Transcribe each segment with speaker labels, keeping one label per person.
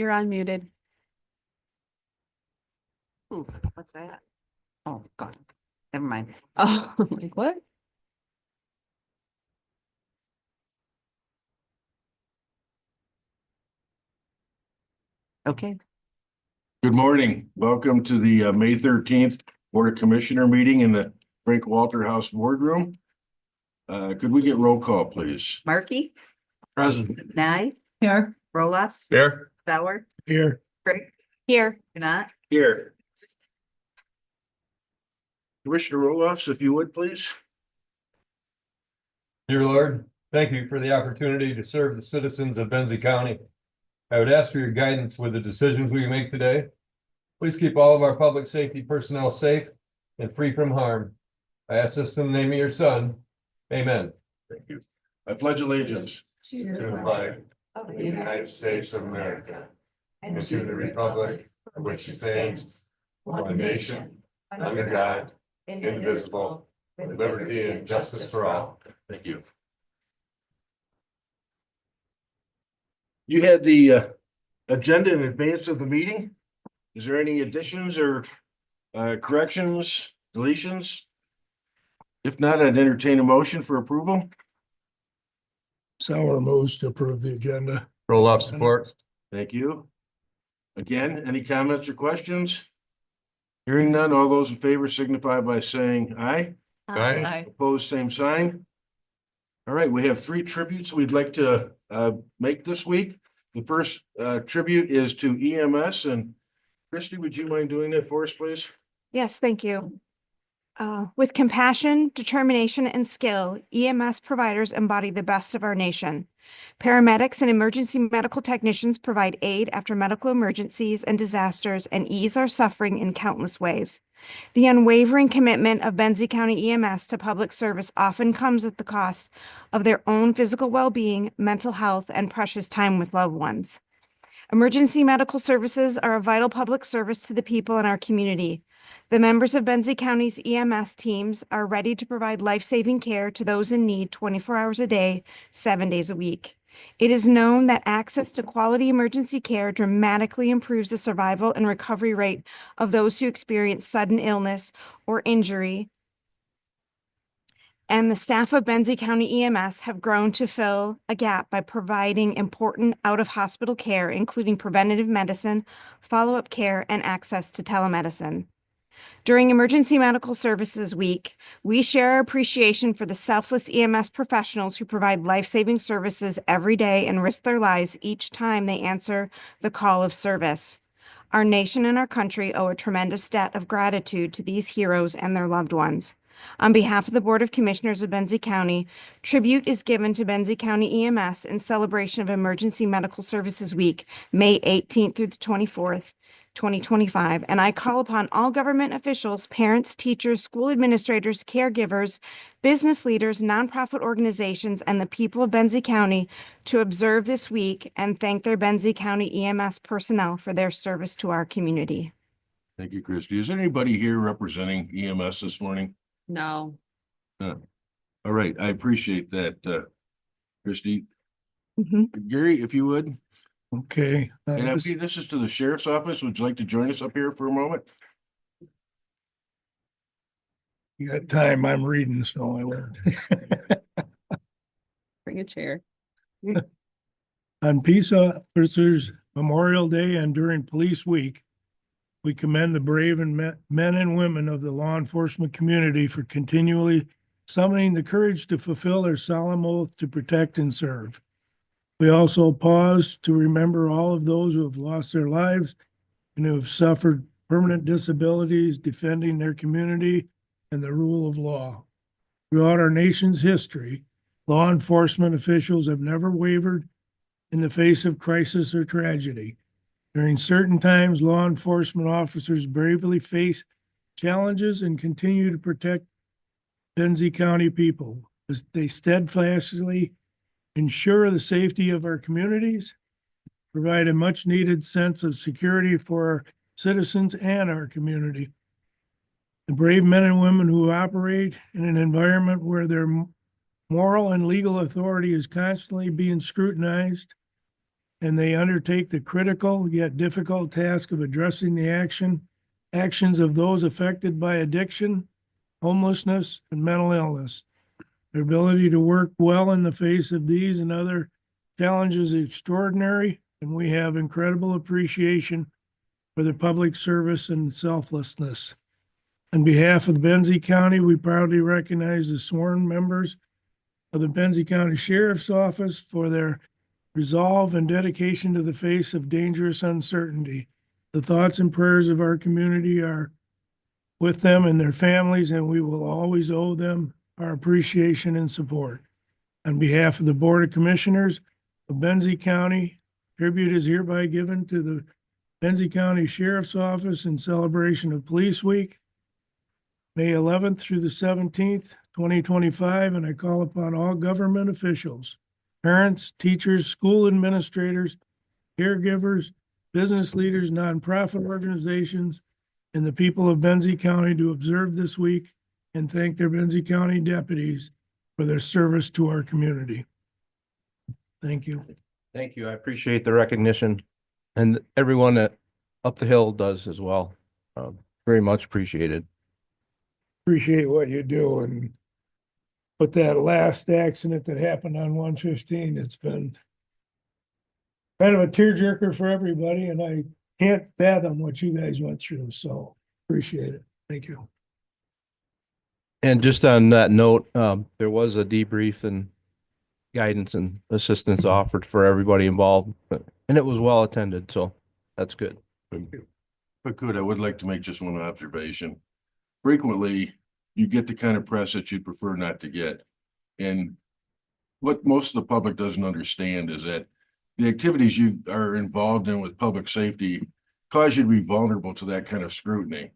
Speaker 1: You're unmuted.
Speaker 2: Ooh, what's that? Oh, God, never mind.
Speaker 1: Oh, I'm like what?
Speaker 2: Okay,
Speaker 3: Good morning. Welcome to the May 13th Board of Commissioner meeting in the Frank Walter House Boardroom. Could we get roll call, please?
Speaker 2: Markey,
Speaker 3: Present.
Speaker 2: Nye,
Speaker 1: Here.
Speaker 2: Roloffs,
Speaker 3: Here.
Speaker 2: Sauer,
Speaker 3: Here.
Speaker 2: Craig,
Speaker 1: Here.
Speaker 2: Not.
Speaker 3: Here. Commissioner Roloffs, if you would, please.
Speaker 4: Dear Lord, thank you for the opportunity to serve the citizens of Benzie County. I would ask for your guidance with the decisions we make today. Please keep all of our public safety personnel safe and free from harm. I ask this in the name of your Son. Amen.
Speaker 3: Thank you. I pledge allegiance
Speaker 4: To the flag of the United States of America and to the republic for which it stands, one nation, under God, indivisible, with liberty and justice for all.
Speaker 3: Thank you. You had the agenda in advance of the meeting. Is there any additions or corrections, deletions? If not, I'd entertain a motion for approval.
Speaker 5: Sauer moves to approve the agenda.
Speaker 4: Roll off support.
Speaker 3: Thank you. Again, any comments or questions? Hearing none, all those in favor signify by saying aye.
Speaker 4: Aye.
Speaker 3: Opposed, same sign. All right, we have 3 tributes we'd like to make this week. The first tribute is to EMS, and Christy, would you mind doing that for us, please?
Speaker 6: Yes, thank you. With compassion, determination, and skill, EMS providers embody the best of our nation. Paramedics and emergency medical technicians provide aid after medical emergencies and disasters and ease our suffering in countless ways. The unwavering commitment of Benzie County EMS to public service often comes at the cost of their own physical well-being, mental health, and precious time with loved ones. Emergency medical services are a vital public service to the people in our community. The members of Benzie County's EMS teams are ready to provide life-saving care to those in need 24 hours a day, 7 days a week. It is known that access to quality emergency care dramatically improves the survival and recovery rate of those who experience sudden illness or injury. And the staff of Benzie County EMS have grown to fill a gap by providing important out-of-hospital care, including preventative medicine, follow-up care, and access to telemedicine. During Emergency Medical Services Week, we share our appreciation for the selfless EMS professionals who provide life-saving services every day and risk their lives each time they answer the call of service. Our nation and our country owe a tremendous debt of gratitude to these heroes and their loved ones. On behalf of the Board of Commissioners of Benzie County, tribute is given to Benzie County EMS in celebration of Emergency Medical Services Week, May 18th through the 24th, 2025. And I call upon all government officials, parents, teachers, school administrators, caregivers, business leaders, nonprofit organizations, and the people of Benzie County to observe this week and thank their Benzie County EMS personnel for their service to our community.
Speaker 3: Thank you, Christy. Is there anybody here representing EMS this morning?
Speaker 1: No.
Speaker 3: All right, I appreciate that, Christy.
Speaker 6: Mhm.
Speaker 3: Gary, if you would.
Speaker 5: Okay.
Speaker 3: And this is to the sheriff's office. Would you like to join us up here for a moment?
Speaker 5: You got time, I'm reading, so I won't.
Speaker 1: Bring a chair.
Speaker 5: On Peace Officers Memorial Day and during Police Week, we commend the brave and men and women of the law enforcement community for continually summoning the courage to fulfill their solemn oath to protect and serve. We also pause to remember all of those who have lost their lives and who have suffered permanent disabilities defending their community and the rule of law. Throughout our nation's history, law enforcement officials have never wavered in the face of crisis or tragedy. During certain times, law enforcement officers bravely face challenges and continue to protect Benzie County people as they steadfastly ensure the safety of our communities, provide a much needed sense of security for our citizens and our community. The brave men and women who operate in an environment where their moral and legal authority is constantly being scrutinized and they undertake the critical yet difficult task of addressing the actions of those affected by addiction, homelessness, and mental illness. Their ability to work well in the face of these and other challenges is extraordinary, and we have incredible appreciation for their public service and selflessness. On behalf of Benzie County, we proudly recognize the sworn members of the Benzie County Sheriff's Office for their resolve and dedication to the face of dangerous uncertainty. The thoughts and prayers of our community are with them and their families, and we will always owe them our appreciation and support. On behalf of the Board of Commissioners of Benzie County, tribute is hereby given to the Benzie County Sheriff's Office in celebration of Police Week, May 11th through the 17th, 2025, and I call upon all government officials, parents, teachers, school administrators, caregivers, business leaders, nonprofit organizations, and the people of Benzie County to observe this week and thank their Benzie County deputies for their service to our community. Thank you.
Speaker 7: Thank you. I appreciate the recognition, and everyone at Up the Hill does as well. Very much appreciated.
Speaker 5: Appreciate what you do, and with that last accident that happened on 115, it's been kind of a tearjerker for everybody, and I can't fathom what you guys went through, so appreciate it. Thank you.
Speaker 7: And just on that note, there was a debrief and guidance and assistance offered for everybody involved, and it was well attended, so that's good.
Speaker 3: If I could, I would like to make just one observation. Frequently, you get the kind of press that you'd prefer not to get. And what most of the public doesn't understand is that the activities you are involved in with public safety cause you to be vulnerable to that kind of scrutiny.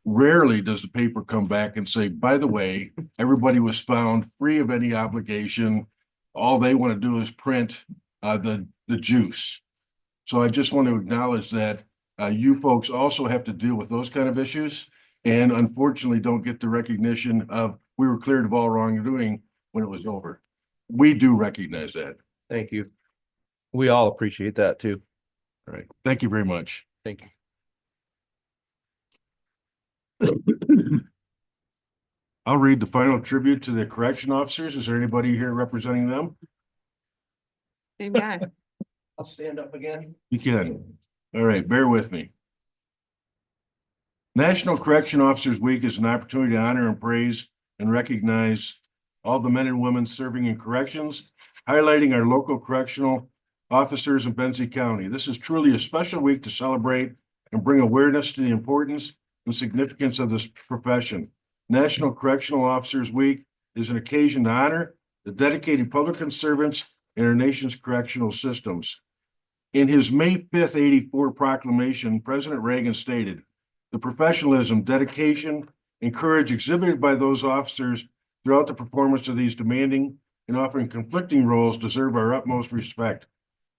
Speaker 3: Rarely does the paper come back and say, by the way, everybody was found free of any obligation. All they want to do is print the juice. So I just want to acknowledge that you folks also have to deal with those kind of issues, and unfortunately don't get the recognition of we were cleared of all wrongdoing when it was over. We do recognize that.
Speaker 7: Thank you. We all appreciate that too.
Speaker 3: All right. Thank you very much.
Speaker 7: Thank you.
Speaker 3: I'll read the final tribute to the correction officers. Is there anybody here representing them?
Speaker 1: Same guy.
Speaker 7: I'll stand up again.
Speaker 3: You can. All right, bear with me. National Correction Officers Week is an opportunity to honor and praise and recognize all the men and women serving in corrections, highlighting our local correctional officers in Benzie County. This is truly a special week to celebrate and bring awareness to the importance and significance of this profession. National Correctional Officers Week is an occasion to honor the dedicated public servants in our nation's correctional systems. In his May 5th, 84 proclamation, President Reagan stated, "The professionalism, dedication, and courage exhibited by those officers throughout the performance of these demanding and often conflicting roles deserve our utmost respect.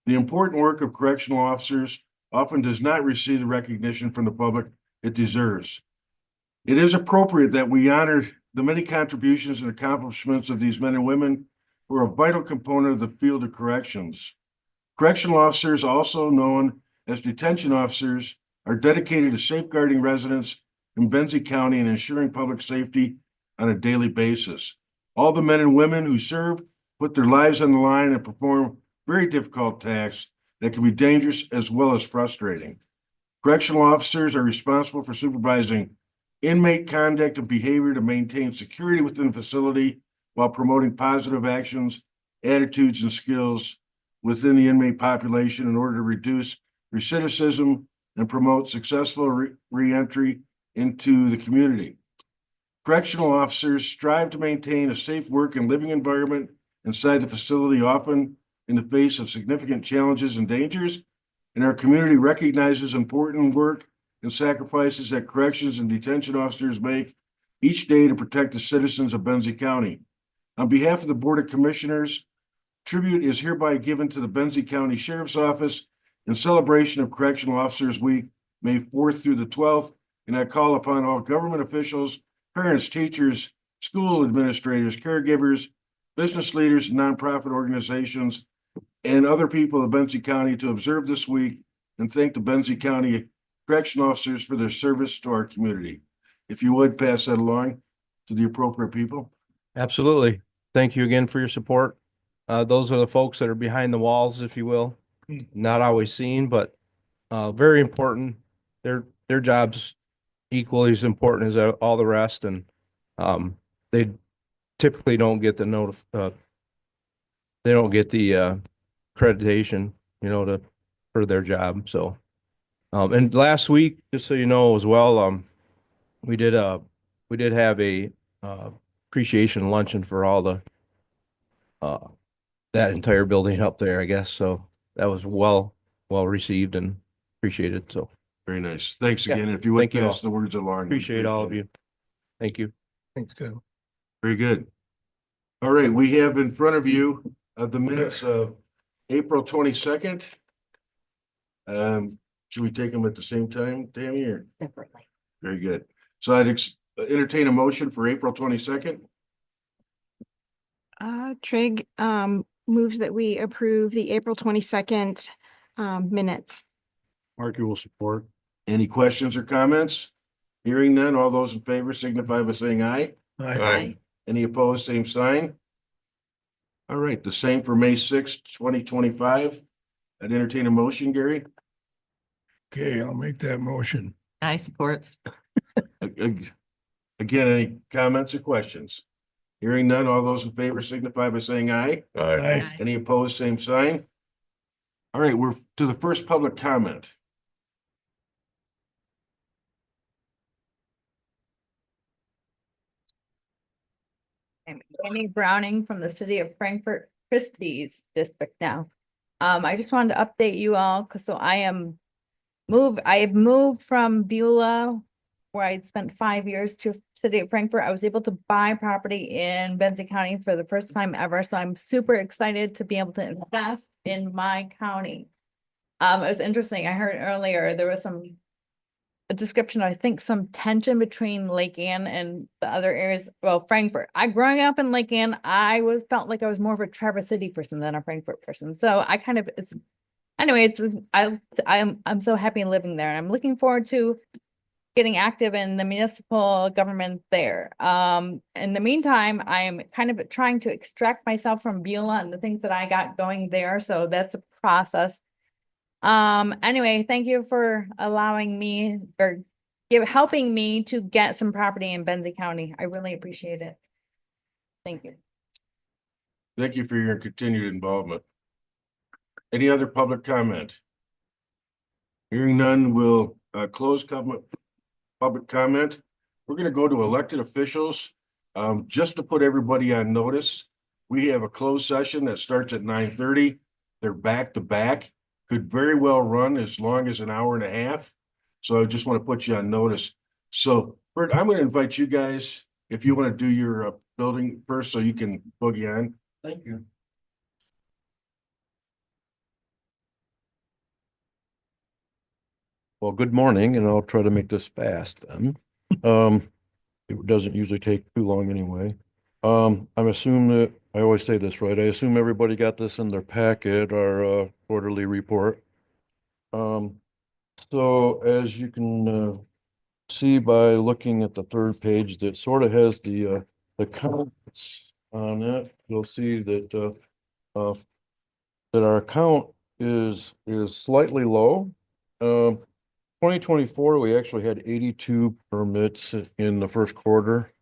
Speaker 3: The important work of correctional officers often does not receive the recognition from the public it deserves. It is appropriate that we honor the many contributions and accomplishments of these men and women who are a vital component of the field of corrections. Correctional officers, also known as detention officers, are dedicated to safeguarding residents in Benzie County and ensuring public safety on a daily basis. All the men and women who serve put their lives on the line and perform very difficult tasks that can be dangerous as well as frustrating. Correctional officers are responsible for supervising inmate conduct and behavior to maintain security within the facility while promoting positive actions, attitudes, and skills within the inmate population in order to reduce recidivism and promote successful re-entry into the community. Correctional officers strive to maintain a safe work and living environment inside the facility, often in the face of significant challenges and dangers, and our community recognizes important work and sacrifices that corrections and detention officers make each day to protect the citizens of Benzie County. On behalf of the Board of Commissioners, tribute is hereby given to the Benzie County Sheriff's Office in celebration of Correctional Officers Week, May 4th through the 12th, and I call upon all government officials, parents, teachers, school administrators, caregivers, business leaders, and nonprofit organizations, and other people of Benzie County to observe this week and thank the Benzie County correction officers for their service to our community. If you would pass that along to the appropriate people.
Speaker 7: Absolutely. Thank you again for your support. Those are the folks that are behind the walls, if you will. Not always seen, but very important. Their job's equally as important as all the rest, and they typically don't get the they don't get the accreditation, for their job. So, and last week, just so you know as well, we did have a appreciation luncheon for all the that entire building up there, I guess. So that was well received and appreciated. So
Speaker 3: Very nice. Thanks
Speaker 7: Yeah,
Speaker 3: again. If you would
Speaker 7: thank you
Speaker 3: pass
Speaker 7: all.
Speaker 3: the words along. we
Speaker 7: appreciate all of
Speaker 3: it.
Speaker 7: you. Thank you.
Speaker 5: Thanks, Kyle.
Speaker 3: Very good. All right, we have in front of you the minutes of April 22nd. Should we take them at the same time, Tammy, or?
Speaker 2: Separately.
Speaker 3: Very good. So I'd entertain a motion for April 22nd.
Speaker 6: Trig, moves that we approve the April 22nd, minutes.
Speaker 3: Mark, you will support. Any questions or comments? Hearing none, all those in favor signify by saying aye.
Speaker 5: Aye.
Speaker 3: Any opposed, same sign. All right, the same for May 6th, 2025. I'd entertain a motion, Gary.
Speaker 5: Okay, I'll make that motion.
Speaker 2: I support.
Speaker 3: Again, any comments or questions? Hearing none, all those in favor signify by saying aye.
Speaker 5: Aye.
Speaker 3: Any opposed, same sign. All right, we're to the first public comment.
Speaker 1: I'm Amy Browning from the city of Frankfurt Christie's district now. I just wanted to update you all, because I have moved from Beulah, where I'd spent 5 years, to city of Frankfurt. I was able to buy property in Benzie County for the first time ever, so I'm super excited to be able to invest in my county. It was interesting. I heard earlier there was a description, I think some tension between Lake Ann and the other areas. Well, Frankfurt. Growing up in Lake Ann, felt like I was more of a Traverse City person than a Frankfurt person. So I kind of, I'm so happy living there, and I'm looking forward to getting active in the municipal government there. In the meantime, I'm kind of trying to extract myself from Beulah and the things that I got going there. So that's a process. Anyway, thank you for allowing me or helping me to get some property in Benzie County. I really appreciate it. Thank you.
Speaker 3: Thank you for your continued involvement. Any other public comment? Hearing none, we'll close public comment. We're going to go to elected officials. Just to put everybody on notice, we have a closed session that starts at 9:30. They're back to back. Could very well run as long as an hour and a half. So I just want to put you on notice. So Bert, I'm going to invite you guys, if you want to do your building first, so you can boogie on.
Speaker 4: Thank you.
Speaker 8: Well, good morning, and I'll try to make this fast then. It doesn't usually take too long anyway. I'm assuming that, I always say this, right? I assume everybody got this in their packet, our quarterly report. So as you can see by looking at the third page, that sort of has the counts on it. You'll see that that our count is slightly low. 2024, we actually had 82 permits in the first quarter.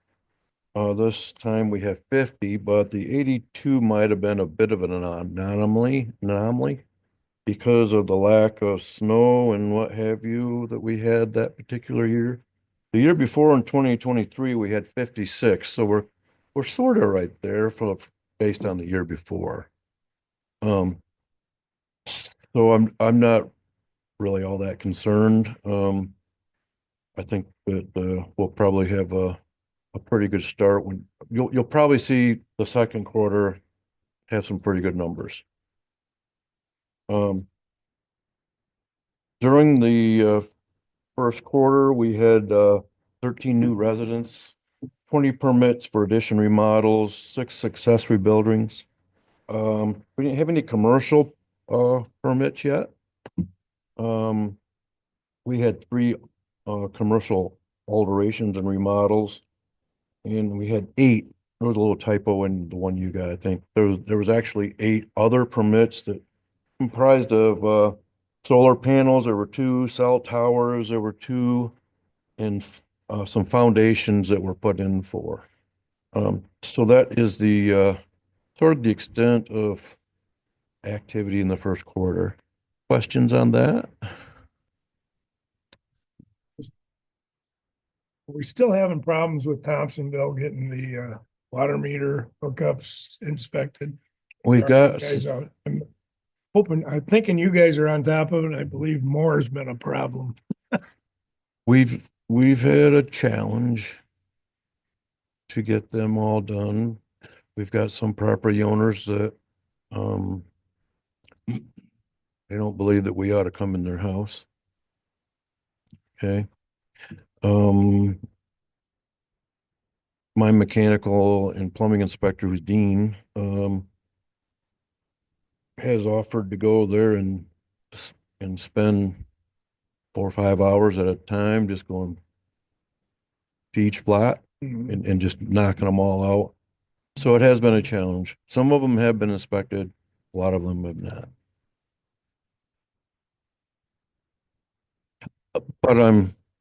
Speaker 8: This time we have 50, but the 82 might have been a bit of an anomaly because of the lack of snow and what have you that we had that particular year. The year before in 2023, we had 56, so we're sort of right there based on the year before. So I'm not really all that concerned. I think that we'll probably have a pretty good start when you'll probably see the second quarter have some pretty good numbers. During the first quarter, we had 13 new residents, 20 permits for addition remodels, 6 accessory buildings, We didn't have any commercial, permits yet. We had three, commercial alterations and remodels. And we had eight, there was a little typo in the one you got, I think. There was actually eight other permits that comprised of, solar panels. There were two cell towers, there were two, and, some foundations that were put in for. So that is the, sort of the extent of activity in the first quarter. Questions on that?
Speaker 5: We're still having problems with Thompsonville getting the water meter hookups inspected.
Speaker 8: We've
Speaker 5: Are
Speaker 8: got,
Speaker 5: you guys out? I'm hoping, I'm thinking you guys are on top of it. I believe more's been a problem.
Speaker 8: we've had a challenge to get them all done. We've got some property owners that, they don't believe that we ought to come in their house. Okay. My mechanical and plumbing inspector, who's Dean, has offered to go there and spend 4 or 5 hours at a time, just going to each flat and just knocking them all out. So it has been a challenge. Some of them have been inspected, a lot of them have not. But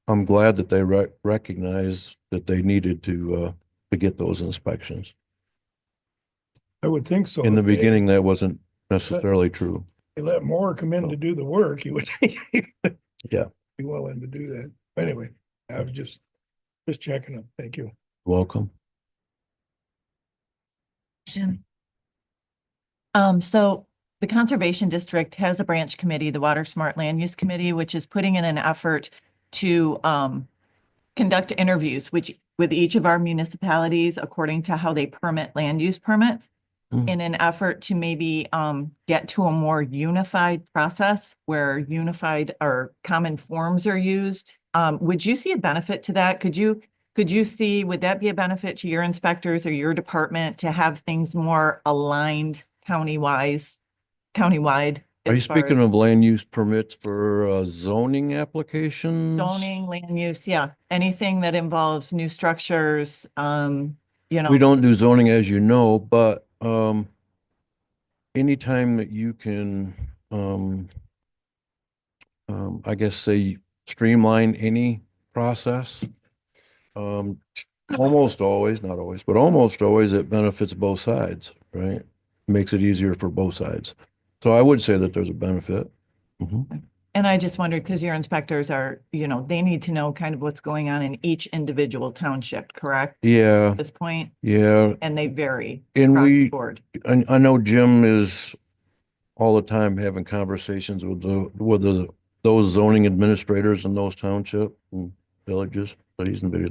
Speaker 8: I'm glad that they recognize that they needed to get those inspections.
Speaker 5: I would think so.
Speaker 8: In the
Speaker 5: If they-
Speaker 8: beginning, that wasn't necessarily true.
Speaker 5: They let more come in to do the work, you would think.
Speaker 8: Yeah.
Speaker 5: Be willing to do that. Anyway, I was just checking up. Thank you.
Speaker 8: Welcome.
Speaker 9: So the Conservation District has a branch committee, the Water Smart Land Use Committee, which is putting in an effort to conduct interviews with each of our municipalities according to how they permit land use permits in an effort to maybe get to a more unified process where unified or common forms are used. Would you see a benefit to that? Could you see, would that be a benefit to your inspectors or your department to have things more aligned countywide?
Speaker 8: Are you
Speaker 9: as far
Speaker 8: speaking
Speaker 9: as
Speaker 8: of land use permits for zoning applications?
Speaker 9: zoning, land use? Yeah, anything that involves new structures,
Speaker 8: We don't do zoning, as you know, but anytime that you can, I guess, say streamline any process, almost always, not always, but almost always it benefits both sides, right? Makes it easier for both sides. So I would say that there's a benefit. Mhm.
Speaker 9: And I just wondered, because your inspectors are, they need to know kind of what's going on in each individual township, correct?
Speaker 8: Yeah,
Speaker 9: At this point,
Speaker 8: yeah.
Speaker 9: and they vary
Speaker 8: And
Speaker 9: across the
Speaker 8: we,
Speaker 9: board.
Speaker 8: I know Jim is all the time having conversations with those zoning administrators in those township and villages, but he's in the,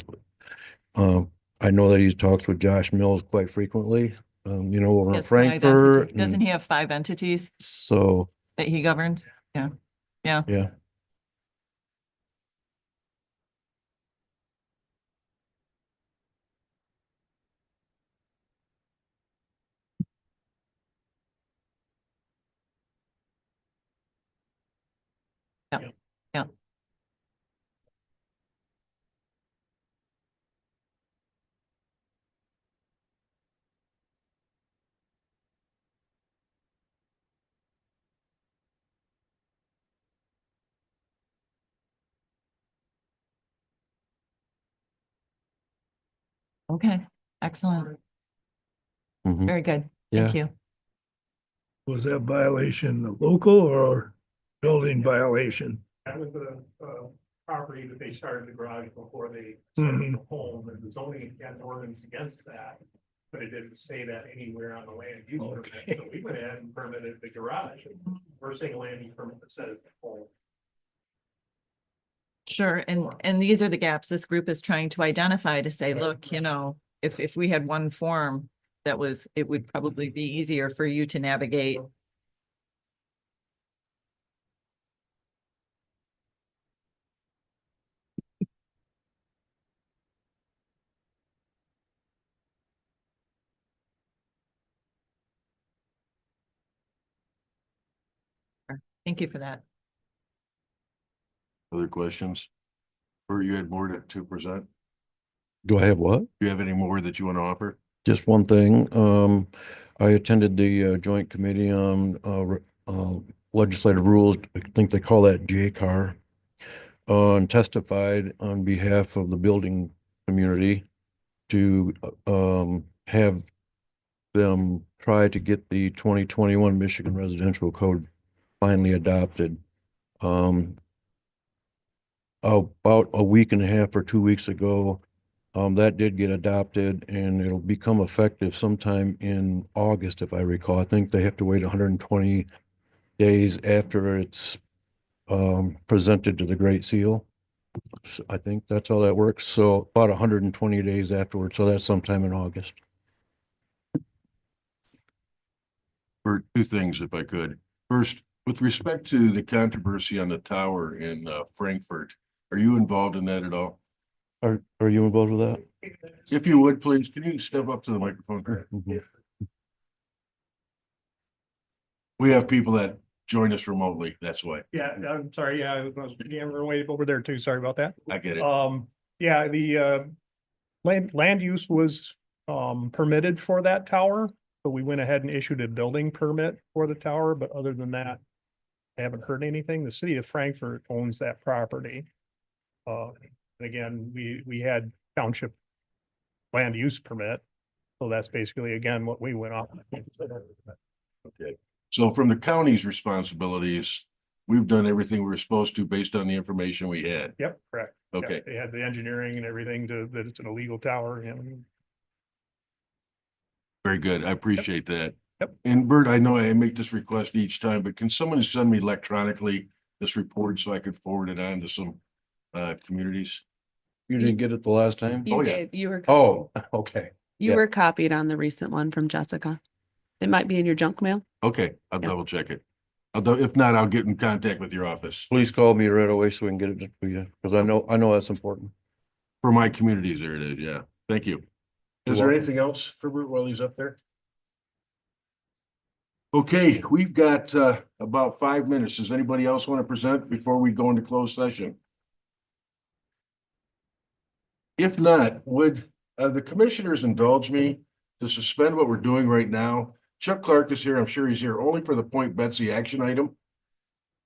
Speaker 8: I know that he talks with Josh Mills quite frequently, over in
Speaker 9: Yes,
Speaker 8: Frankfurt.
Speaker 9: Doesn't
Speaker 8: and
Speaker 9: he have 5 entities
Speaker 8: So,
Speaker 9: that he governs? Yeah, yeah.
Speaker 8: yeah.
Speaker 9: Yeah. Okay, excellent.
Speaker 8: Mhm.
Speaker 9: Very good. Thank you.
Speaker 5: Was that violation local or building violation?
Speaker 10: That was the property that they started the garage before they
Speaker 5: Mhm.
Speaker 10: started the home, and the zoning had an ordinance against that. But it didn't say that anywhere on the land use permit, so we went ahead and permitted the garage. We're saying a land use permit that says the home.
Speaker 9: Sure, and these are the gaps this group is trying to identify to say, look, if we had one form it would probably be easier for you to navigate. Thank you for that.
Speaker 3: Other questions? Or you had more to present?
Speaker 8: Do I have what?
Speaker 3: Do you have any more that you want to offer?
Speaker 8: Just one thing, I attended the joint committee on legislative rules, I think they call that JCAR. And testified on behalf of the building community to have them try to get the 2021 Michigan Residential Code finally adopted. About a week and a half or 2 weeks ago, that did get adopted and it'll become effective sometime in August, if I recall. I think they have to wait 120 days after it's presented to the Great Seal. So I think that's how that works. So about 120 days afterwards. So that's sometime in August.
Speaker 3: Or two things, if I could. First, with respect to the controversy on the tower in Frankfurt, are you involved in that at all?
Speaker 8: Are you involved with that?
Speaker 3: If you would, please, can you step up to the microphone?
Speaker 8: Mhm.
Speaker 3: We have people that join us remotely, that's why.
Speaker 10: Yeah, I'm sorry, yeah, I was way over there too, sorry about that.
Speaker 3: I get it.
Speaker 10: Yeah, the land use was permitted for that tower. So we went ahead and issued a building permit for the tower, but other than that, I haven't heard anything. The city of Frankfurt owns that property. And again, we had township land use permit. So that's basically, again, what we went off.
Speaker 3: Okay, so from the county's responsibilities, we've done everything we were supposed to based on the information we had.
Speaker 10: Yep, correct. Yeah,
Speaker 3: Okay,
Speaker 10: they had the engineering and everything that it's an illegal tower and
Speaker 3: very good. I appreciate that.
Speaker 10: Yep.
Speaker 3: And Bert, I know I make this request each time, but can someone send me electronically this report so I could forward it on to some communities?
Speaker 8: You didn't get it the last time?
Speaker 3: Oh,
Speaker 2: You
Speaker 3: yeah.
Speaker 2: did, you were,
Speaker 8: Oh, okay.
Speaker 2: you
Speaker 8: yeah.
Speaker 2: were copied on the recent one from Jessica. It might be in your junk mail.
Speaker 3: Okay, I'll
Speaker 2: Yeah.
Speaker 3: double check it. If not, I'll get in contact with your office.
Speaker 8: Please call me right away so we can get it to you, because I know that's important.
Speaker 3: For my communities, there it is, yeah. Thank you.
Speaker 8: You're
Speaker 3: Is there
Speaker 8: welcome.
Speaker 3: anything else for Bert while he's up there? Okay, we've got about 5 minutes. Does anybody else want to present before we go into closed session? If not, would the commissioners indulge me to suspend what we're doing right now? Chuck Clark is here. I'm sure he's here only for the Point Betsy action item.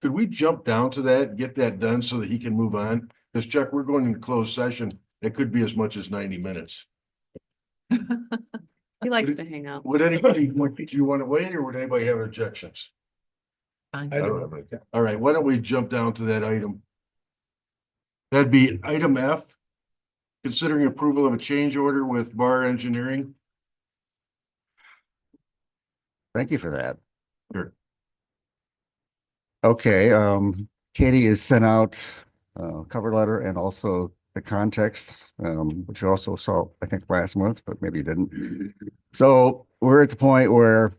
Speaker 3: Could we jump down to that, and get that done so that he can move on? Because Chuck, we're going into closed session. It could be as much as 90 minutes.
Speaker 2: He likes to hang out.
Speaker 3: Would anybody, do you want to wait or would anybody have objections?
Speaker 9: Fine.
Speaker 3: I don't have any. All right, why don't we jump down to that item? That'd be item F. Considering approval of a change order with Bar Engineering.
Speaker 11: Thank you for that.
Speaker 3: Sure.
Speaker 11: Okay, Katie has sent out a cover letter and also the context, which you also saw, I think, last month, but maybe you didn't. So we're at the point where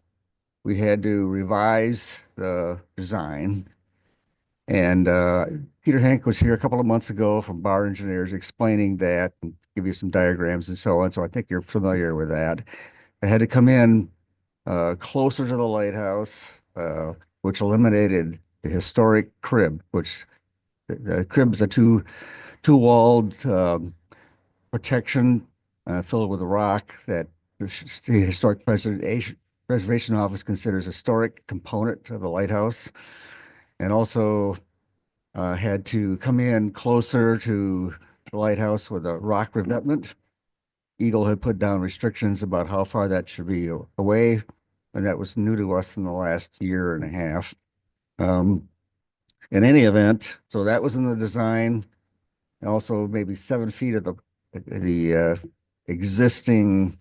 Speaker 11: we had to revise the design. And Peter Hank was here a couple of months ago from Bar Engineers explaining that and give you some diagrams and so on. So I think you're familiar with that. I had to come in closer to the lighthouse, which eliminated the historic crib, which the crib is a two-walled protection filled with rock that the State Historic Preservation Office considers a historic component of the lighthouse. And also had to come in closer to the lighthouse with a rock revetment. Eagle had put down restrictions about how far that should be away, and that was new to us in the last year and a half. In any event, so that was in the design. And also maybe 7 feet of the existing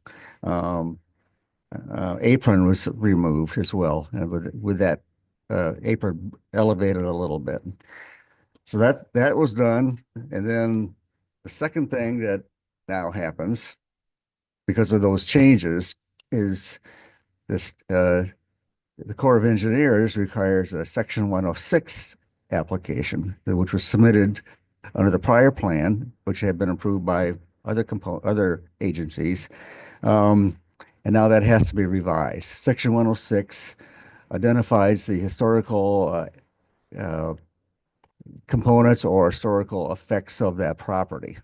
Speaker 11: apron was removed as well, and with that apron elevated a little bit. So that was done. And then the second thing that now happens because of those changes is this the Corps of Engineers requires a Section 106 application, which was submitted under the prior plan, which had been approved by other agencies. And now that has to be revised. Section 106 identifies the historical components or historical effects of that property.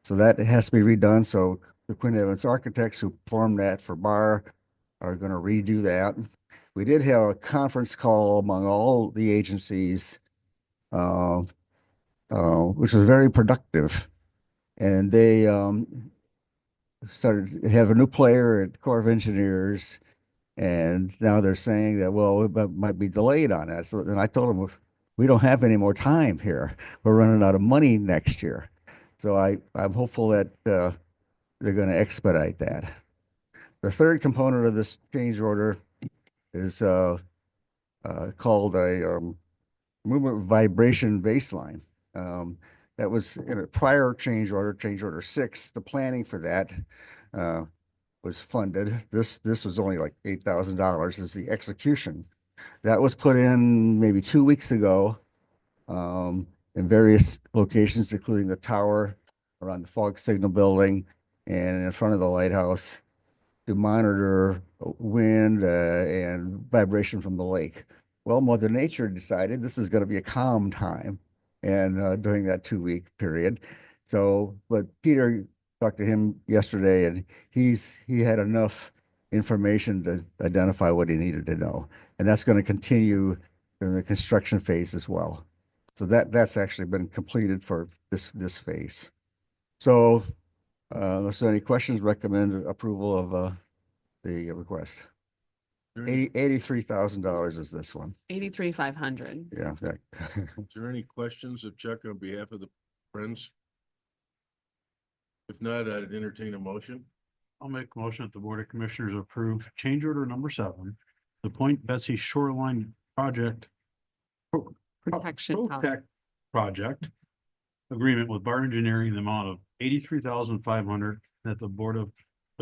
Speaker 11: So that has to be redone. So the Quinn Evans architects who performed that for Bar are going to redo that. We did have a conference call among all the agencies, which was very productive. And they started to have a new player at the Corps of Engineers. And now they're saying that, well, it might be delayed on that. So then I told them, we don't have any more time here. We're running out of money next year. So I'm hopeful that they're going to expedite that. The third component of this change order is called a movement vibration baseline. That was in a prior change order 6. The planning for that was funded. This was only like $8,000 is the execution. That was put in maybe 2 weeks ago in various locations, including the tower, around the fog signal building, and in front of the lighthouse to monitor wind and vibration from the lake. Well, Mother Nature decided this is going to be a calm time and during that 2-week period. So, but Peter talked to him yesterday and he had enough information to identify what he needed to know. And that's going to continue in the construction phase as well. So that's actually been completed for this phase. So unless there are any questions, recommend approval of the request. $83,000 is this one.
Speaker 2: 83,500.
Speaker 11: Yeah.
Speaker 3: Is there any questions of Chuck on behalf of the Friends? If not, I'd entertain a motion.
Speaker 12: I'll make a motion that the Board of Commissioners approve change order number 7, the Point Betsy Shoreline Project
Speaker 2: Protection.
Speaker 12: Protect Project agreement with Bar Engineering in the amount of $83,500 that the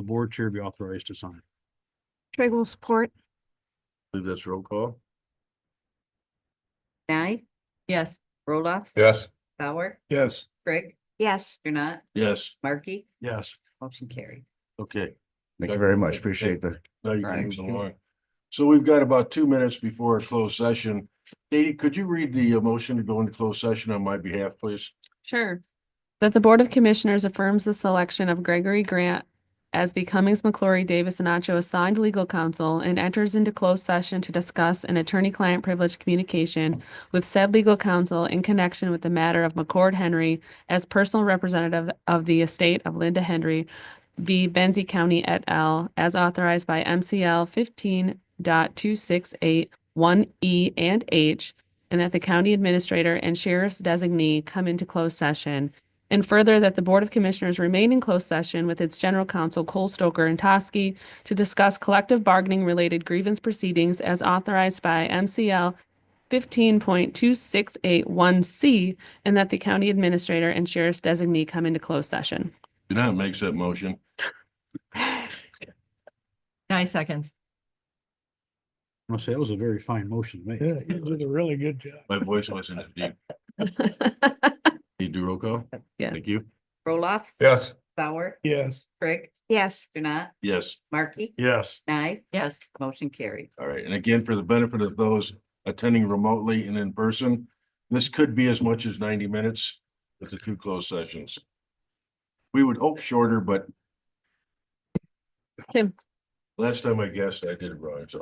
Speaker 12: board chair be authorized to sign.
Speaker 6: Trigg will support.
Speaker 3: I believe that's roll call.
Speaker 2: Nye,
Speaker 9: Yes.
Speaker 2: Roloffs.
Speaker 4: Yes.
Speaker 2: Sauer,
Speaker 5: Yes.
Speaker 2: Craig,
Speaker 6: Yes.
Speaker 2: you're not,
Speaker 3: Yes,
Speaker 2: Markey,
Speaker 12: Yes.
Speaker 2: motion carried.
Speaker 3: okay.
Speaker 11: Thank you very much. Appreciate the.
Speaker 3: Now you can
Speaker 11: Thanks.
Speaker 3: move along. So we've got about 2 minutes before a closed session. Katie, could you read the motion to go into closed session on my behalf, please?
Speaker 13: Sure. That the Board of Commissioners affirms the selection of Gregory Grant as the Cummings, McClory, Davis, and Nacho assigned legal counsel and enters into closed session to discuss an attorney-client privileged communication with said legal counsel in connection with the matter of McCord Henry as personal representative of the estate of Linda Henry v. Benzie County et al. As authorized by MCL 15.268(1)(e) and H, and that the county administrator and sheriff's designee come into closed session. And further, that the Board of Commissioners remain in closed session with its general counsel Cole Stoker and Toskey to discuss collective bargaining related grievance proceedings as authorized by MCL 15.2681(c), and that the county administrator and sheriff's designee come into closed session.
Speaker 3: Jeanette makes that motion.
Speaker 9: 9 seconds.
Speaker 12: I'll say that was a very fine motion to make.
Speaker 5: Yeah, you did a really good job.
Speaker 3: My voice wasn't as deep. You do roll call?
Speaker 13: Yeah.
Speaker 3: Thank you.
Speaker 2: Roloffs.
Speaker 4: Yes.
Speaker 2: Sauer,
Speaker 5: Yes.
Speaker 2: Craig,
Speaker 6: Yes.
Speaker 2: you're not,
Speaker 3: Yes.
Speaker 2: Markey,
Speaker 12: Yes.
Speaker 2: Nye,
Speaker 9: Yes.
Speaker 2: motion carried.
Speaker 3: All right. And again, for the benefit of those attending remotely and in person, this could be as much as 90 minutes with the 2 closed sessions. We would hope shorter, but
Speaker 13: Tim.
Speaker 3: last time I guessed, I did it wrong. So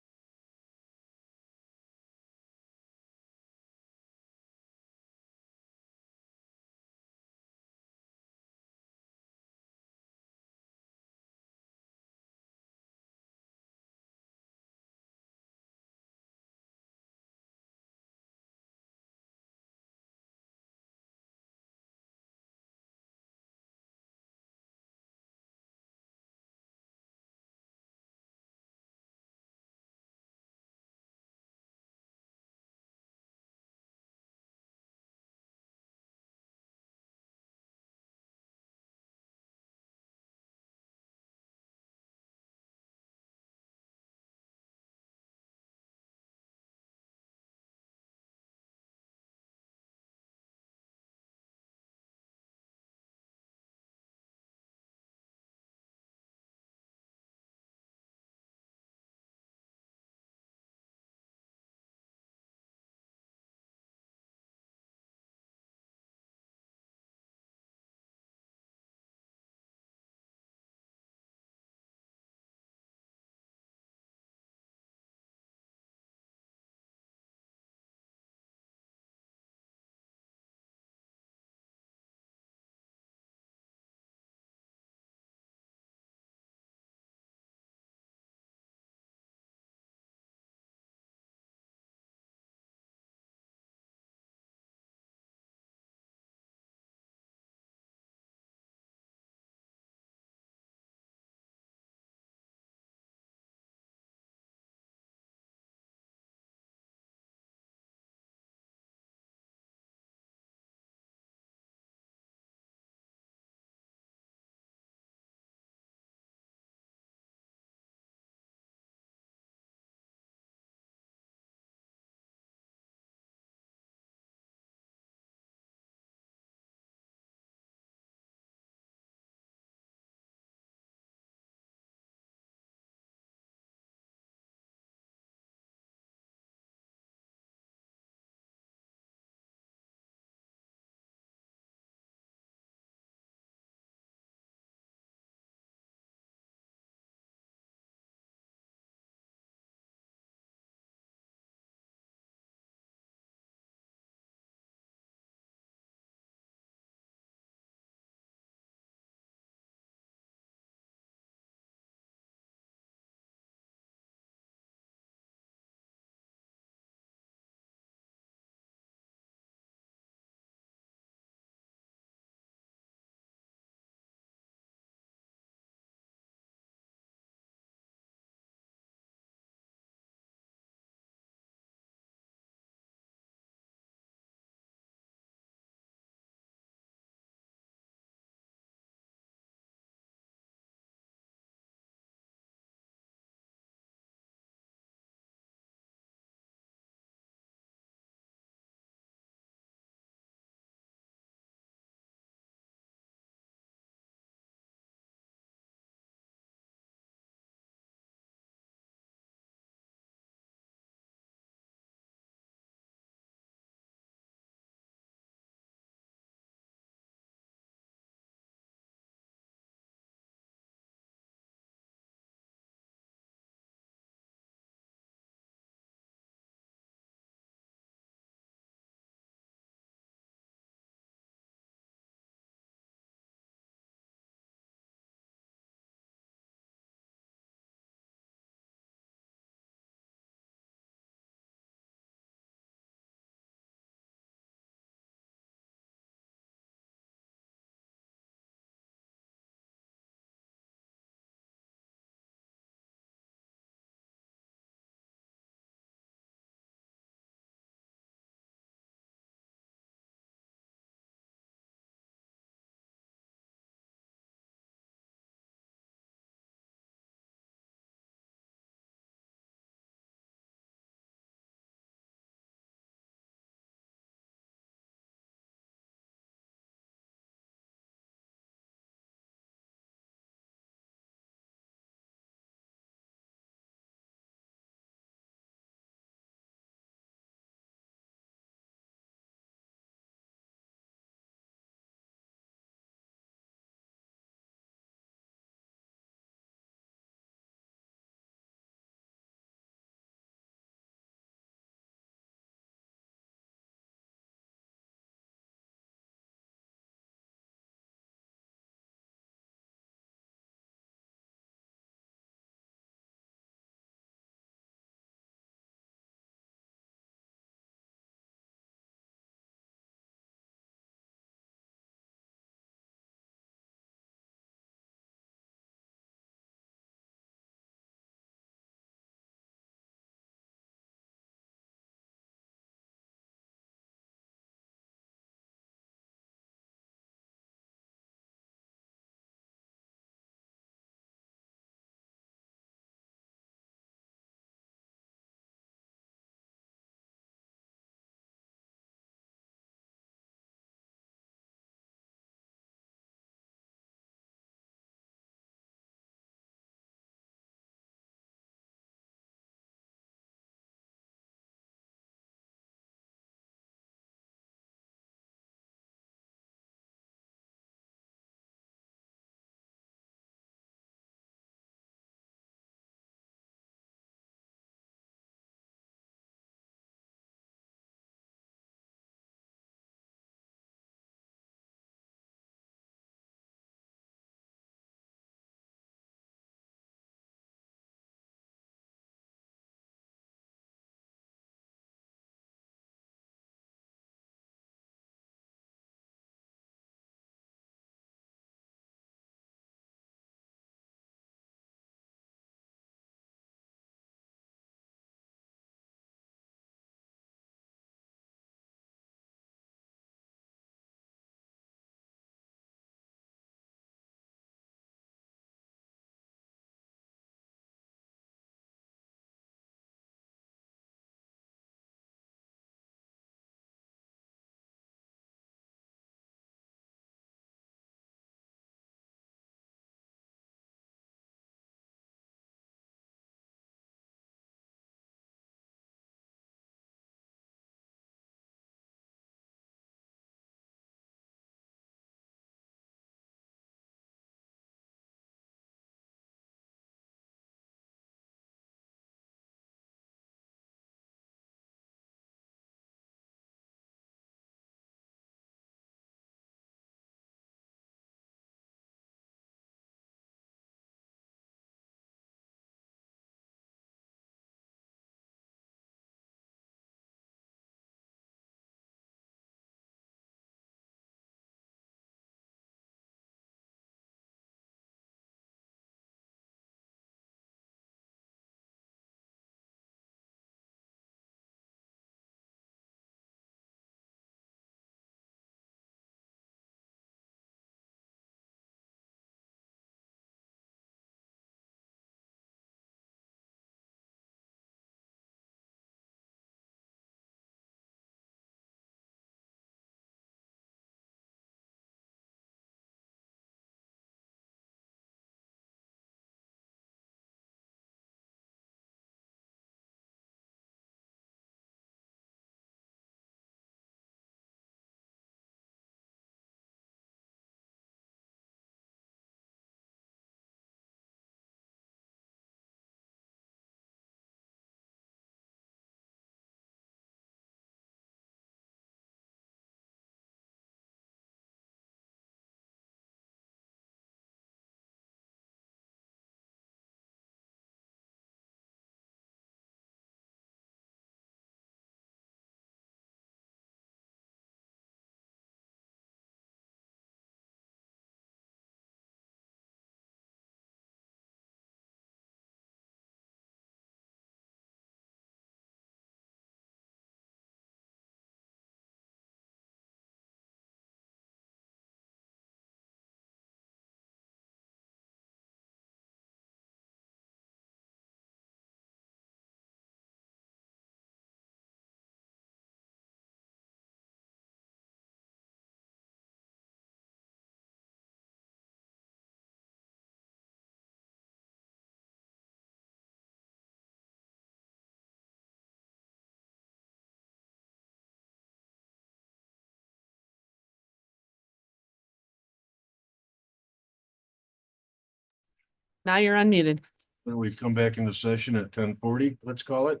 Speaker 13: Now you're unmuted.
Speaker 3: Then we come back into session at 10:40, let's call it.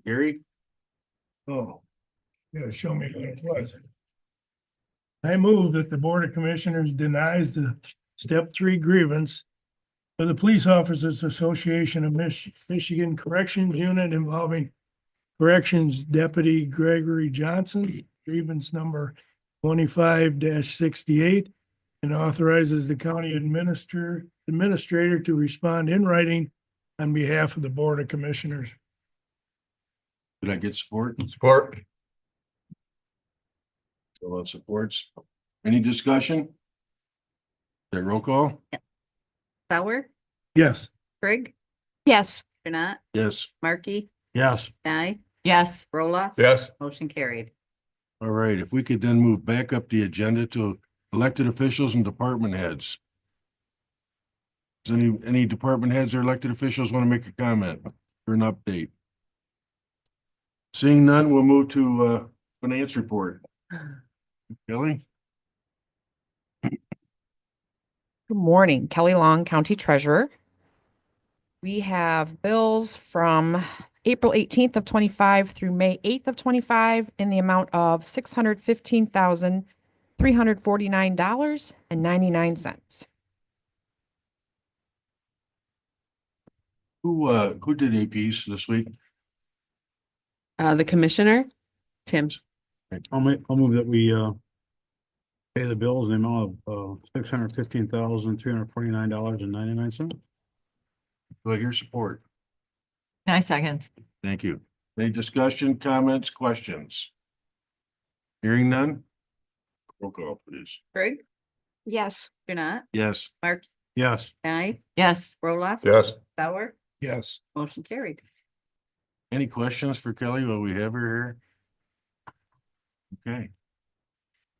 Speaker 3: Gary?
Speaker 5: Oh, you gotta show me what it was. I move that the Board of Commissioners denies the step 3 grievance for the Police Officers Association of Michigan Corrections Unit involving Corrections Deputy Gregory Johnson, grievance number 25-68, and authorizes the county administrator to respond in writing on behalf of the Board of Commissioners.
Speaker 3: Did I get support?
Speaker 4: Support.
Speaker 3: All out supports. Any discussion? Okay, roll call?
Speaker 2: Sauer,
Speaker 5: Yes.
Speaker 2: Greg,
Speaker 6: Yes.
Speaker 2: Janat,
Speaker 3: Yes.
Speaker 2: Markey,
Speaker 12: Yes.
Speaker 2: Nye,
Speaker 9: Yes.
Speaker 2: Roloff.
Speaker 4: Yes.
Speaker 2: Motion carried.
Speaker 3: All right, if we could then move back up the agenda to elected officials and department heads. Does any department heads or elected officials want to make a comment or an update? Seeing none, we'll move to finance report. Kelly?
Speaker 14: Good morning, Kelly Long, County Treasurer. We have bills from April 18th of 25 through May 8th of 25 in the amount of $615,349.99.
Speaker 3: Who did APs this week?
Speaker 13: The commissioner, Tim.
Speaker 12: I'll move that we, pay the bills in the amount of, $615,349.99.
Speaker 3: Do I hear support?
Speaker 9: I second.
Speaker 3: Thank you. Any discussion, comments, questions? Hearing none? Roll call, please.
Speaker 2: Greg,
Speaker 6: Yes.
Speaker 2: Janat,
Speaker 3: Yes.
Speaker 2: Mark,
Speaker 12: Yes.
Speaker 2: Nye,
Speaker 9: Yes.
Speaker 2: Roloff.
Speaker 4: Yes.
Speaker 2: Sauer,
Speaker 5: Yes.
Speaker 2: motion carried.
Speaker 3: Any questions for Kelly while we have her here? Okay.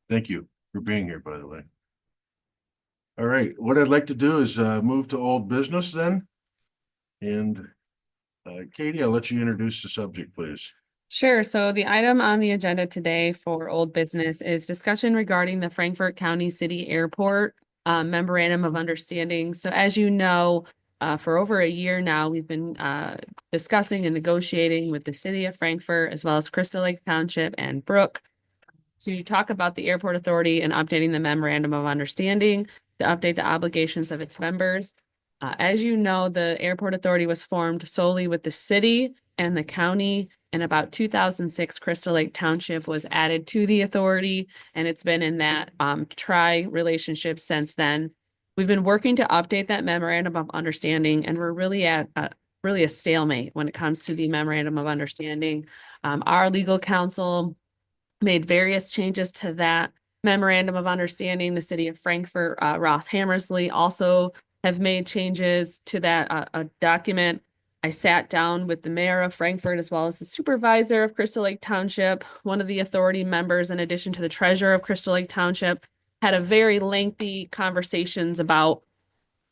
Speaker 3: Thank you for being here, by the way. All right, what I'd like to do is move to old business then. And Katie, I'll let you introduce the subject, please.
Speaker 13: Sure. So the item on the agenda today for old business is discussion regarding the Frankfort County City Airport memorandum of understanding. So as you know, for over a year now, we've been discussing and negotiating with the city of Frankfort as well as Crystal Lake Township and Brook to talk about the airport authority and updating the memorandum of understanding to update the obligations of its members. As you know, the airport authority was formed solely with the city and the county. In about 2006, Crystal Lake Township was added to the authority, and it's been in that relationship since then. We've been working to update that memorandum of understanding, and we're really at a stalemate when it comes to the memorandum of understanding. Our legal counsel made various changes to that memorandum of understanding. The city of Frankfort, Ross Hammersley also have made changes to that document. I sat down with the mayor of Frankfort as well as the supervisor of Crystal Lake Township. One of the authority members, in addition to the treasurer of Crystal Lake Township, had a very lengthy conversations about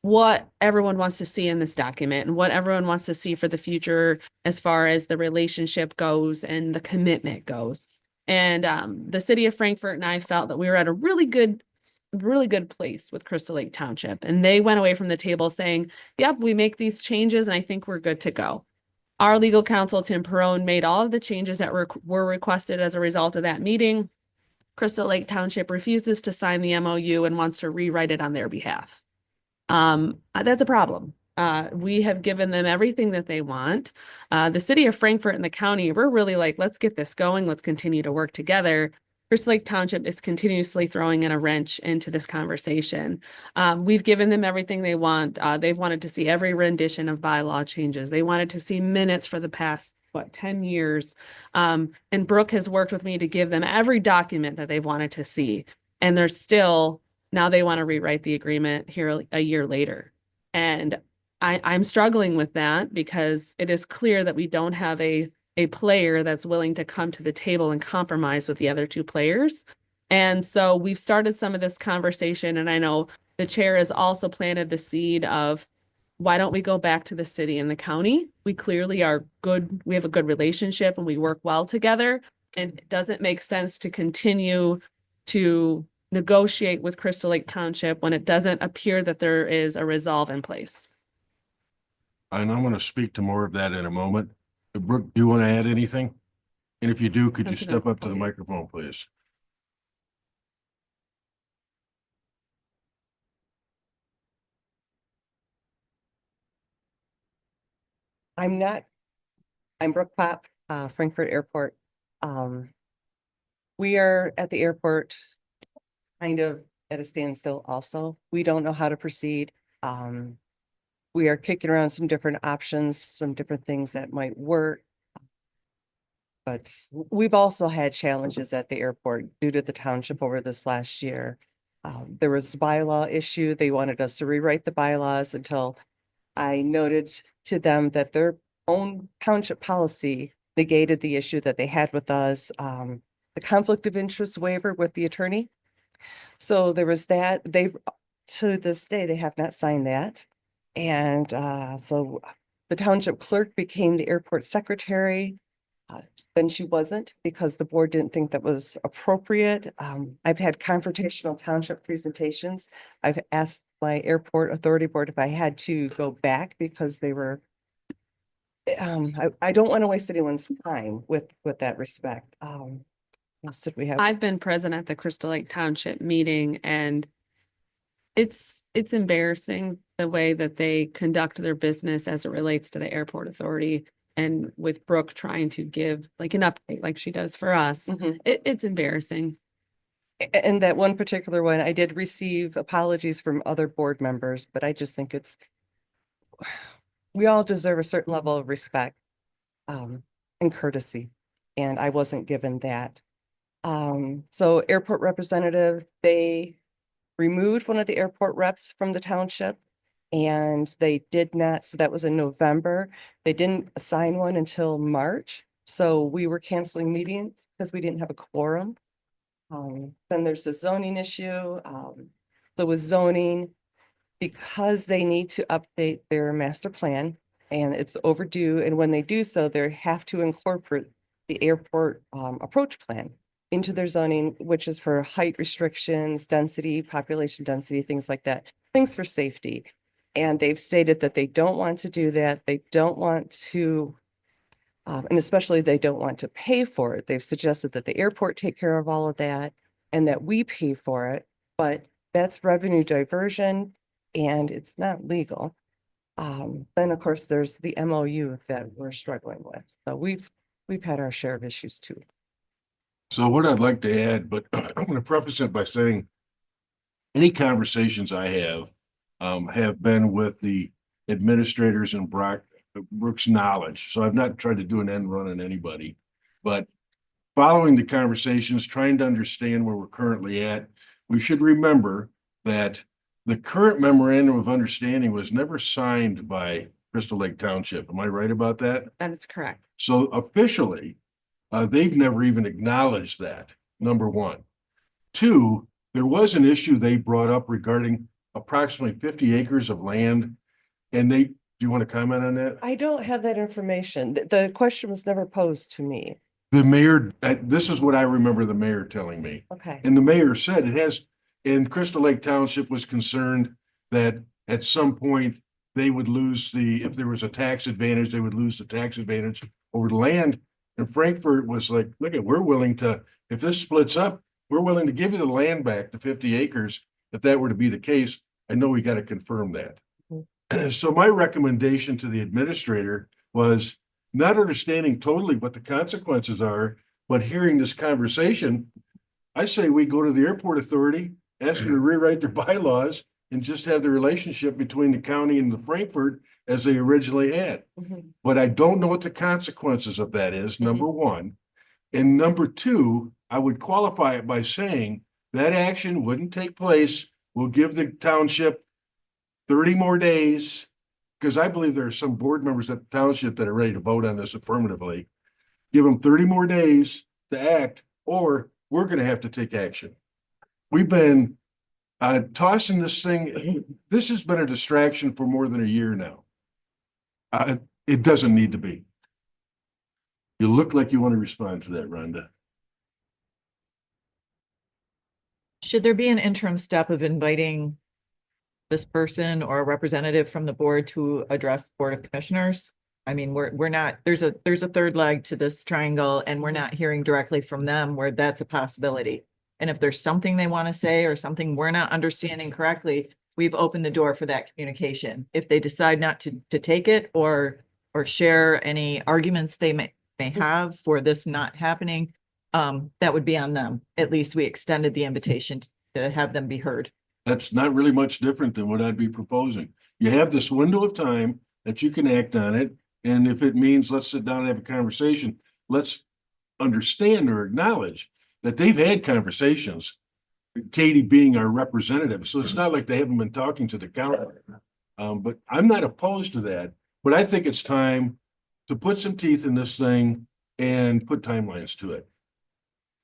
Speaker 13: what everyone wants to see in this document and what everyone wants to see for the future as far as the relationship goes and the commitment goes. And the city of Frankfort and I felt that we were at a really good place with Crystal Lake Township. And they went away from the table saying, yep, we make these changes and I think we're good to go. Our legal counsel, Tim Perrone, made all of the changes that were requested as a result of that meeting. Crystal Lake Township refuses to sign the MOU and wants to rewrite it on their behalf. That's a problem. We have given them everything that they want. The city of Frankfort and the county, we're really like, let's get this going. Let's continue to work together. Crystal Lake Township is continuously throwing in a wrench into this conversation. We've given them everything they want. They've wanted to see every rendition of bylaw changes. They wanted to see minutes for the past, 10 years. And Brooke has worked with me to give them every document that they've wanted to see. And they're still, now they want to rewrite the agreement here a year later. And I'm struggling with that because it is clear that we don't have a player that's willing to come to the table and compromise with the other two players. And so we've started some of this conversation, and I know the chair has also planted the seed of, why don't we go back to the city and the county? We clearly are good. We have a good relationship and we work well together. And it doesn't make sense to continue to negotiate with Crystal Lake Township when it doesn't appear that there is a resolve in place.
Speaker 3: And I'm going to speak to more of that in a moment. Brooke, do you want to add anything? And if you do, could you
Speaker 13: That's
Speaker 3: step
Speaker 13: enough.
Speaker 3: up to the microphone, please?
Speaker 2: I'm Brooke Pop, Frankfurt Airport. We are at the airport kind of at a standstill also. We don't know how to proceed. We are kicking around some different options, some different things that might work. But we've also had challenges at the airport due to the township over this last year. There was a bylaw issue. They wanted us to rewrite the bylaws until I noted to them that their own township policy negated the issue that they had with us, the conflict of interest waiver with the attorney. So there was that. To this day, they have not signed that. And so the township clerk became the airport secretary. Then she wasn't because the board didn't think that was appropriate. I've had confrontational township presentations. I've asked my airport authority board if I had to go back because they were, I don't want to waste anyone's time with that respect. What else did we have?
Speaker 13: I've been present at the Crystal Lake Township meeting, and it's embarrassing the way that they conduct their business as it relates to the airport authority. And with Brooke trying to give like an update like she does for us,
Speaker 2: Mhm.
Speaker 13: it's embarrassing.
Speaker 2: And that one particular one, I did receive apologies from other board members, but I just think we all deserve a certain level of respect and courtesy, and I wasn't given that. So airport representative, they removed one of the airport reps from the township. And they did not, so that was in November. They didn't assign one until March. So we were canceling meetings because we didn't have a quorum. Then there's the zoning issue. So with zoning, because they need to update their master plan and it's overdue. And when they do so, they have to incorporate the airport approach plan into their zoning, which is for height restrictions, density, population density, things like that, things for safety. And they've stated that they don't want to do that. They don't want to, and especially they don't want to pay for it. They've suggested that the airport take care of all of that and that we pay for it, but that's revenue diversion and it's not legal. Then of course, there's the MOU that we're struggling with. So we've had our share of issues too.
Speaker 3: So what I'd like to add, but I'm going to preface it by saying any conversations I have been with the administrators and Brooke's knowledge. So I've not tried to do an end run on anybody, but following the conversations, trying to understand where we're currently at, we should remember that the current memorandum of understanding was never signed by Crystal Lake Township. Am I right about that?
Speaker 13: That is correct.
Speaker 3: So officially, they've never even acknowledged that, number one. Two, there was an issue they brought up regarding approximately 50 acres of land. And do you want to comment on that?
Speaker 2: I don't have that information. The question was never posed to me.
Speaker 3: The mayor, this is what I remember the mayor telling me.
Speaker 2: Okay.
Speaker 3: And the mayor said and Crystal Lake Township was concerned that at some point they would lose if there was a tax advantage, they would lose the tax advantage over the land. And Frankfurt was like, look, we're willing to, if this splits up, we're willing to give you the land back, the 50 acres. If that were to be the case, I know we got to confirm that. So my recommendation to the administrator was not understanding totally what the consequences are, but hearing this conversation, I say we go to the airport authority, ask them to rewrite their bylaws and just have the relationship between the county and the Frankfurt as they originally had. But I don't know what the consequences of that is, number one. And number two, I would qualify it by saying that action wouldn't take place. We'll give the township 30 more days, because I believe there are some board members at the township that are ready to vote on this affirmatively. Give them 30 more days to act, or we're going to have to take action. We've been tossing this thing. This has been a distraction for more than a year now. It doesn't need to be. You look like you want to respond to that, Rhonda.
Speaker 9: Should there be an interim step of inviting this person or a representative from the board to address the Board of Commissioners? I mean, we're not, there's a third leg to this triangle and we're not hearing directly from them where that's a possibility. And if there's something they want to say or something we're not understanding correctly, we've opened the door for that communication. If they decide not to take it or share any arguments they may have for this not happening, that would be on them. At least we extended the invitation to have them be heard.
Speaker 3: That's not really much different than what I'd be proposing. You have this window of time that you can act on it. And if it means let's sit down and have a conversation, let's understand or acknowledge that they've had conversations, Katie being our representative. So it's not like they haven't been talking to the county. But I'm not opposed to that, but I think it's time to put some teeth in this thing and put timelines to it.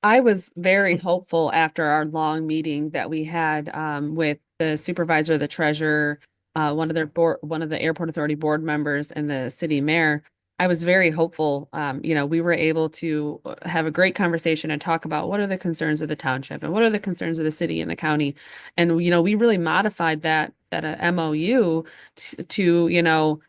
Speaker 13: I was very hopeful after our long meeting that we had with the supervisor, the treasurer, one of the airport authority board members and the city mayor. I was very hopeful. We were able to have a great conversation and talk about what are the concerns of the township and what are the concerns of the city and the county. And, we really modified that MOU to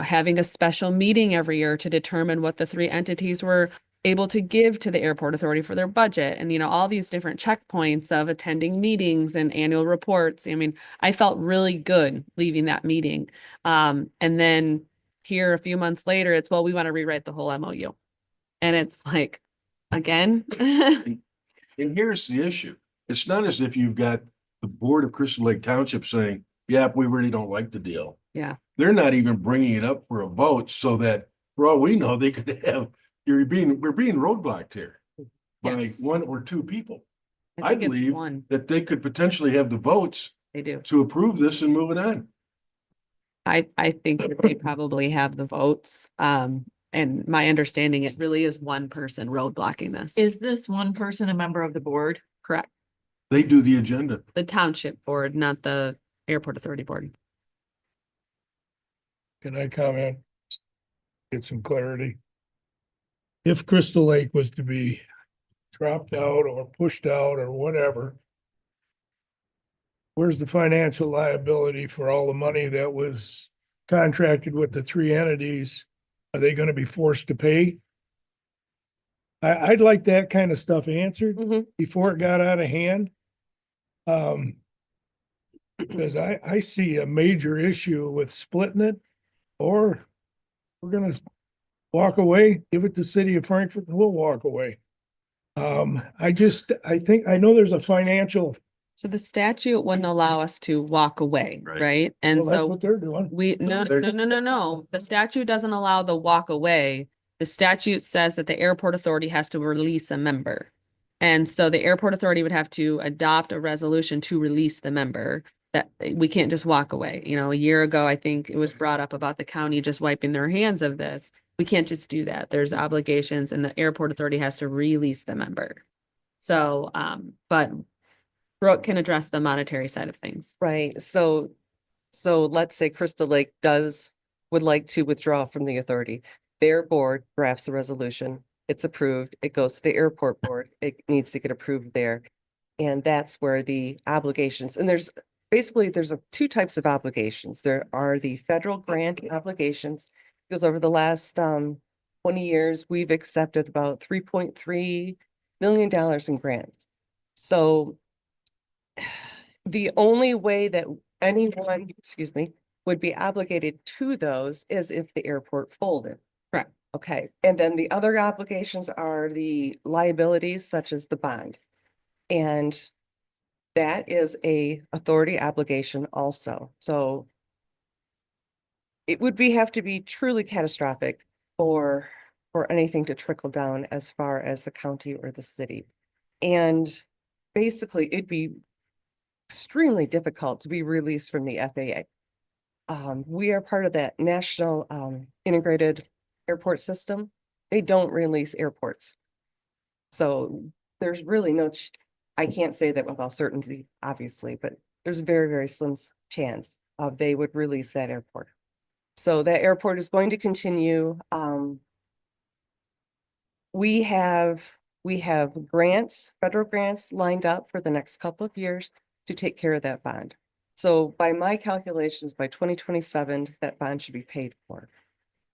Speaker 13: having a special meeting every year to determine what the three entities were able to give to the airport authority for their budget and, all these different checkpoints of attending meetings and annual reports. I mean, I felt really good leaving that meeting. And then here a few months later, it's, well, we want to rewrite the whole MOU. And it's like, again.
Speaker 3: And here's the issue. It's not as if you've got the board of Crystal Lake Township saying, yeah, we really don't like the deal.
Speaker 13: Yeah.
Speaker 3: They're not even bringing it up for a vote so that for all we know, they could have, we're being roadblocked here by
Speaker 13: Yes.
Speaker 3: one or two people. I
Speaker 13: think it's
Speaker 3: believe
Speaker 13: one.
Speaker 3: that they could potentially have the votes
Speaker 13: They do.
Speaker 3: to approve this and move it on.
Speaker 13: I think that they probably have the votes. And my understanding, it really is one person roadblocking this.
Speaker 9: Is this one person a member of the board?
Speaker 13: Correct.
Speaker 3: They do the agenda.
Speaker 13: The township board, not the airport authority board.
Speaker 5: Can I comment? Get some clarity. If Crystal Lake was to be dropped out or pushed out or whatever, where's the financial liability for all the money that was contracted with the three entities? Are they gonna be forced to pay? I'd like that kind of stuff answered before it got out of hand. Because I see a major issue with splitting it, or we're gonna walk away, give it to City of Frankfurt, and we'll walk away. I know there's a financial,
Speaker 13: So the statute wouldn't allow us to walk away,
Speaker 3: Right.
Speaker 13: right? And
Speaker 5: well, that's
Speaker 13: so
Speaker 5: what they're doing.
Speaker 13: no. The statute doesn't allow the walk away. The statute says that the airport authority has to release a member. And so the airport authority would have to adopt a resolution to release the member. That we can't just walk away. A year ago, I think it was brought up about the county just wiping their hands of this. We can't just do that. There's obligations and the airport authority has to release the member. So, but Brooke can address the monetary side of things.
Speaker 2: Right, so let's say Crystal Lake would like to withdraw from the authority. Their board drafts a resolution, it's approved, it goes to the airport board, it needs to get approved there. And that's where the obligations, and there's two types of obligations. There are the federal grant obligations, because over the last 20 years, we've accepted about $3.3 million in grants. So the only way that anyone, would be obligated to those is if the airport folded.
Speaker 13: Correct.
Speaker 2: Okay, and then the other obligations are the liabilities such as the bond. And that is a authority obligation also. So it would have to be truly catastrophic for anything to trickle down as far as the county or the city. And basically it'd be extremely difficult to be released from the FAA. We are part of that national integrated airport system. They don't release airports. So there's really I can't say that with all certainty, obviously, but there's a very, very slim chance of they would release that airport. So that airport is going to continue. We have We have grants, federal grants lined up for the next couple of years to take care of that bond. So by my calculations, by 2027, that bond should be paid for.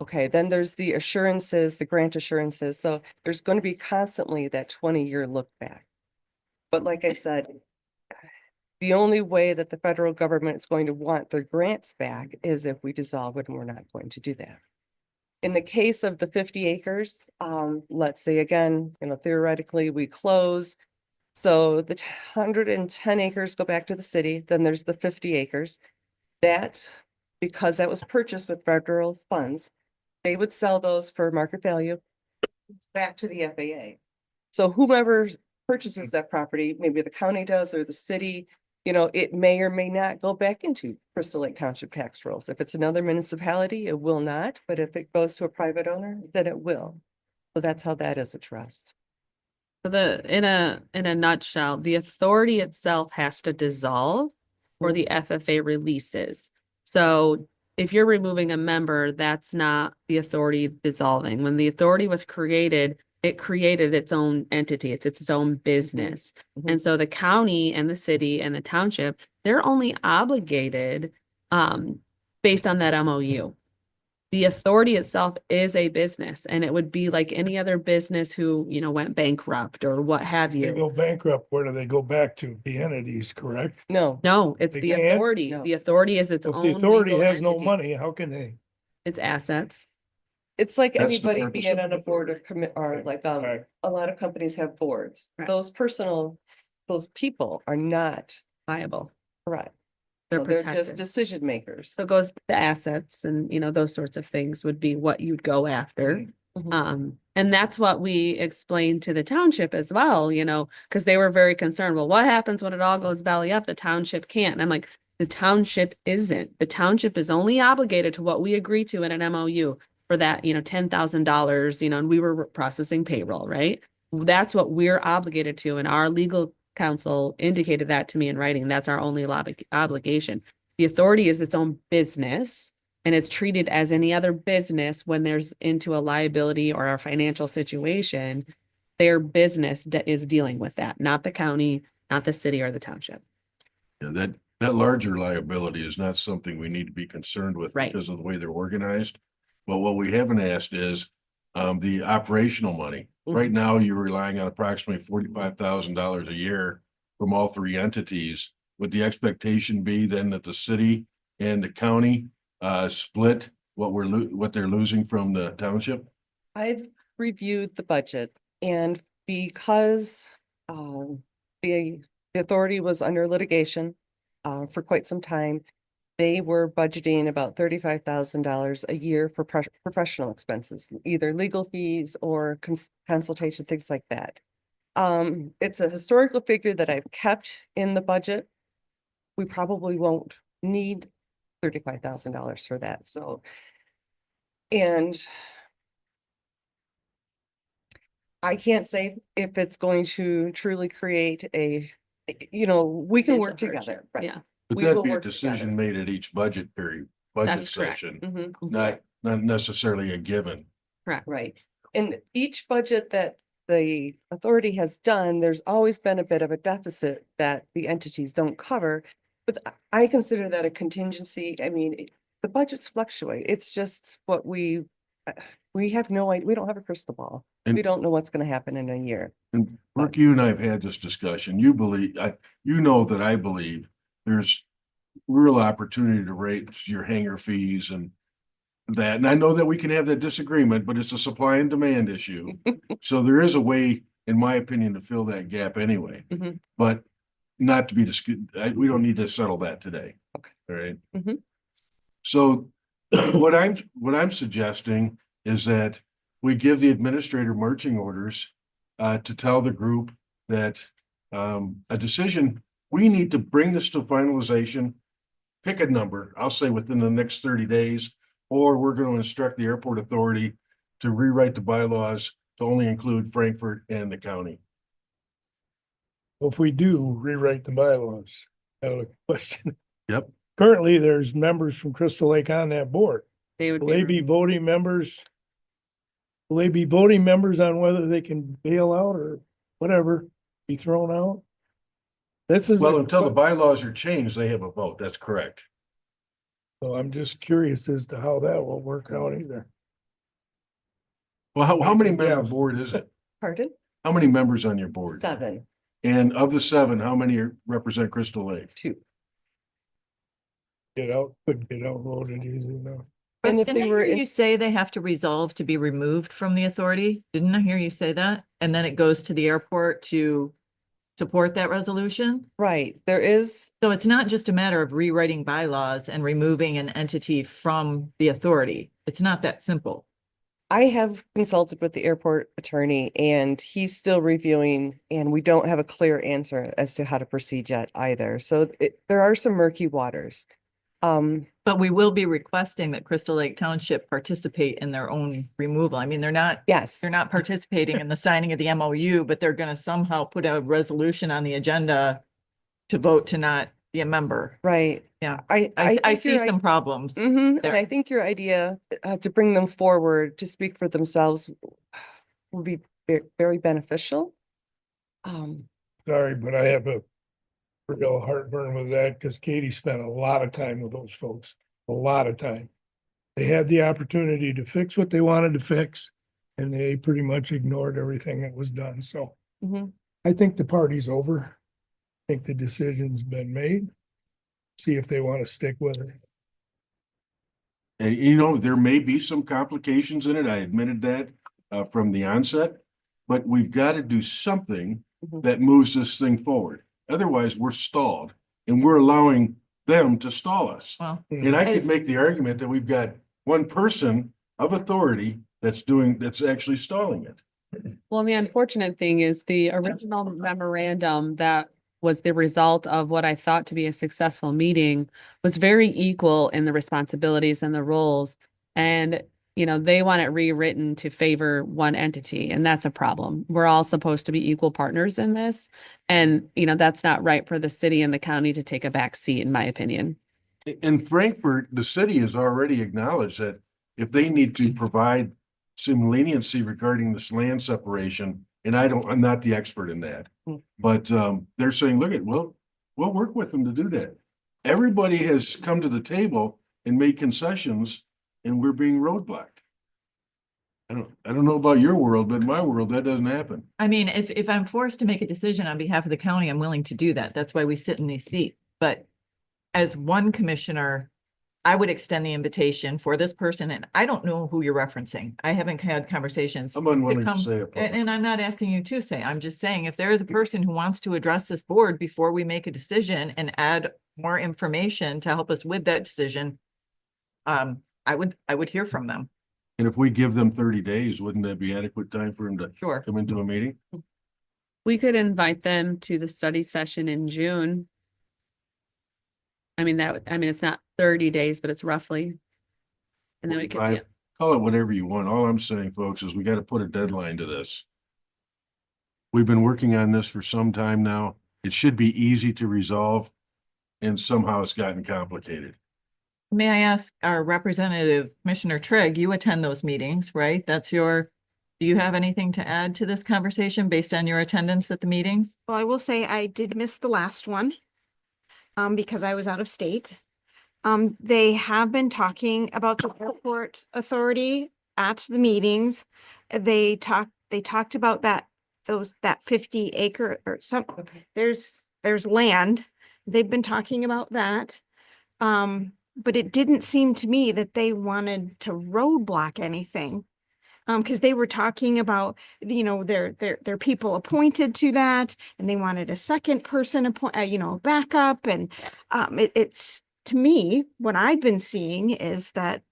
Speaker 2: Okay, then there's the assurances, the grant assurances. So there's going to be constantly that 20-year look back. But like I said, the only way that the federal government is going to want their grants back is if we dissolve it, and we're not going to do that. In the case of the 50 acres, let's say again, theoretically, we close. So the 110 acres go back to the city, then there's the 50 acres. That, because that was purchased with federal funds, they would sell those for market value. It's back to the FAA. So whomever purchases that property, maybe the county does or the city, it may or may not go back into Crystal Lake Township tax rolls. If it's another municipality, it will not, but if it goes to a private owner, then it will. So that's how that is addressed.
Speaker 13: In a nutshell, the authority itself has to dissolve for the FFA releases. So if you're removing a member, that's not the authority dissolving. When the authority was created, it created its own entity. It's its own business. And so the county and the city and the township, they're only obligated based on that MOU. The authority itself is a business, and it would be like any other business who, went bankrupt or what have
Speaker 5: They
Speaker 13: you.
Speaker 5: go bankrupt, where do they go back to? The entities, correct?
Speaker 2: No,
Speaker 13: No, it's
Speaker 5: They
Speaker 13: the
Speaker 5: can't?
Speaker 13: authority.
Speaker 2: No.
Speaker 13: The authority is its
Speaker 5: If
Speaker 13: own
Speaker 5: the authority
Speaker 13: legal
Speaker 5: has no
Speaker 13: entity.
Speaker 5: money, how can they?
Speaker 13: It's assets.
Speaker 2: it's like
Speaker 3: That's the
Speaker 2: anybody
Speaker 3: purpose
Speaker 2: being
Speaker 3: of
Speaker 2: on a board of commit, or like,
Speaker 5: Right.
Speaker 2: a lot of companies have boards.
Speaker 13: Right.
Speaker 2: Those people are not
Speaker 13: Liable.
Speaker 2: correct.
Speaker 13: They're
Speaker 2: So they're just
Speaker 13: protected.
Speaker 2: decision makers.
Speaker 13: So it goes, the assets and, those sorts of things would be what you'd go after.
Speaker 2: Mhm.
Speaker 13: And that's what we explained to the township as well, because they were very concerned. Well, what happens when it all goes belly up? The township can't. And I'm like, the township isn't. The township is only obligated to what we agree to in an MOU for that, $10,000, and we were processing payroll, right? That's what we're obligated to. And our legal counsel indicated that to me in writing. That's our only obligation. The authority is its own business, and it's treated as any other business when there's into a liability or a financial situation. Their business is dealing with that, not the county, not the city or the township.
Speaker 3: Yeah, that larger liability is not something we need to be concerned with
Speaker 13: Right.
Speaker 3: because of the way they're organized. But what we haven't asked is the operational money. Right now, you're relying on approximately $45,000 a year from all three entities. Would the expectation be then that the city and the county split what they're losing from the township?
Speaker 2: I've reviewed the budget, and because the authority was under litigation for quite some time, they were budgeting about $35,000 a year for professional expenses, either legal fees or consultation, things like that. It's a historical figure that I've kept in the budget. We probably won't need $35,000 for that, so. And I can't say if it's going to truly create we can work
Speaker 13: Financial
Speaker 2: together,
Speaker 13: hardship.
Speaker 2: right?
Speaker 13: Yeah,
Speaker 3: But
Speaker 2: We
Speaker 3: that'd
Speaker 2: will
Speaker 3: be a
Speaker 2: work
Speaker 3: decision
Speaker 2: together.
Speaker 3: made at each budget period, budget
Speaker 13: That's correct.
Speaker 3: session,
Speaker 2: Mhm.
Speaker 3: not necessarily a given.
Speaker 13: correct.
Speaker 2: Right. And each budget that the authority has done, there's always been a bit of a deficit that the entities don't cover. But I consider that a contingency. I mean, the budgets fluctuate. It's just what we have no idea. We don't have a crystal ball. We
Speaker 3: And-
Speaker 2: don't know what's going to happen in a year.
Speaker 3: And Brooke, you and I have had this discussion. You know that I believe there's real opportunity to raise your hangar fees and that. And I know that we can have that disagreement, but it's a supply and demand issue. So there is a way, in my opinion, to fill that gap anyway.
Speaker 2: Mhm.
Speaker 3: But not to be we don't need to settle that today.
Speaker 2: Okay.
Speaker 3: All right.
Speaker 2: Mhm.
Speaker 3: So what I'm suggesting is that we give the administrator marching orders to tell the group that a decision, we need to bring this to finalization. Pick a number, I'll say within the next 30 days, or we're going to instruct the airport authority to rewrite the bylaws to only include Frankfurt and the county.
Speaker 5: If we do rewrite the bylaws, I have a question.
Speaker 3: Yep.
Speaker 5: Currently, there's members from Crystal Lake on that board.
Speaker 13: They would
Speaker 5: Will they be
Speaker 13: be,
Speaker 5: voting members will they be voting members on whether they can bail out or whatever, be thrown out? This is.
Speaker 3: Well, until the bylaws are changed, they have a vote. That's correct.
Speaker 5: So I'm just curious as to how that will work out either.
Speaker 3: Well, how many member
Speaker 5: Yes.
Speaker 3: board is it?
Speaker 2: Pardon?
Speaker 3: How many members on your board?
Speaker 2: 7,
Speaker 3: And of the 7, how many represent Crystal Lake?
Speaker 2: 2.
Speaker 5: Could get outvoted easy enough.
Speaker 2: And if
Speaker 9: Didn't
Speaker 2: they
Speaker 9: I
Speaker 2: were
Speaker 9: hear
Speaker 2: in-
Speaker 9: you say they have to resolve to be removed from the authority? Didn't I hear you say that? And then it goes to the airport to support that resolution?
Speaker 2: Right, there is,
Speaker 9: So it's not just a matter of rewriting bylaws and removing an entity from the authority. It's not that simple.
Speaker 2: I have consulted with the airport attorney and he's still reviewing and we don't have a clear answer as to how to proceed yet either. So there are some murky waters.
Speaker 9: But we will be requesting that Crystal Lake Township participate in their own removal. I mean,
Speaker 2: Yes.
Speaker 9: they're not participating in the signing of the MOU, but they're gonna somehow put a resolution on the agenda to vote to not be a member.
Speaker 2: Right.
Speaker 9: Yeah.
Speaker 2: I
Speaker 9: I
Speaker 2: think
Speaker 9: see
Speaker 2: your
Speaker 9: some problems.
Speaker 2: And
Speaker 9: there.
Speaker 2: I think your idea to bring them forward to speak for themselves would be very beneficial.
Speaker 5: Sorry, but I have a real heartburn with that because Katie spent a lot of time with those folks, a lot of time. They had the opportunity to fix what they wanted to fix and they pretty much ignored everything that was done. So
Speaker 2: Mhm.
Speaker 5: I think the party's over. I think the decision's been made. See if they want to stick with it.
Speaker 3: And you know, there may be some complications in it. I admitted that from the onset. But we've got to do something
Speaker 2: Mhm.
Speaker 3: that moves this thing forward. Otherwise, we're stalled and we're allowing them to stall us.
Speaker 9: Well,
Speaker 3: And I could
Speaker 9: As-
Speaker 3: make the argument that we've got one person of authority that's actually stalling it.
Speaker 13: Well, the unfortunate thing is the original memorandum that was the result of what I thought to be a successful meeting was very equal in the responsibilities and the roles. And, you know, they want it rewritten to favor one entity, and that's a problem. We're all supposed to be equal partners in this. And, you know, that's not right for the city and the county to take a back seat, in my opinion.
Speaker 3: In Frankfurt, the city has already acknowledged that if they need to provide some leniency regarding this land separation, and I'm not the expert in that.
Speaker 2: Mm.
Speaker 3: But they're saying, look we'll work with them to do that. Everybody has come to the table and made concessions and we're being roadblocked. I don't know about your world, but in my world, that doesn't happen.
Speaker 9: I mean, if I'm forced to make a decision on behalf of the county, I'm willing to do that. That's why we sit in these seats. But as one commissioner, I would extend the invitation for this person, and I don't know who you're referencing. I haven't had conversations.
Speaker 3: I'm unwilling to
Speaker 9: come-
Speaker 3: say it.
Speaker 9: And I'm not asking you to say, I'm just saying, if there is a person who wants to address this board before we make a decision and add more information to help us with that decision, I would hear from them.
Speaker 3: And if we give them 30 days, wouldn't that be adequate time for them to
Speaker 9: Sure.
Speaker 3: come into a meeting?
Speaker 13: We could invite them to the study session in June. I mean, it's not 30 days, but it's roughly. And then we could,
Speaker 3: 45. Call it whatever you want. All I'm saying, folks, is we got to put a deadline to this. We've been working on this for some time now. It should be easy to resolve. And somehow it's gotten complicated.
Speaker 9: May I ask our representative, Commissioner Trigg, you attend those meetings, right? Do you have anything to add to this conversation based on your attendance at the meetings?
Speaker 6: Well, I will say I did miss the last one because I was out of state. They have been talking about the airport authority at the meetings. They talked about that 50 acre or something.
Speaker 2: Okay.
Speaker 6: There's land. They've been talking about that. But it didn't seem to me that they wanted to roadblock anything. Because they were talking about, their people appointed to that, and they wanted a second person backup. And it's, to me, what I've been seeing is that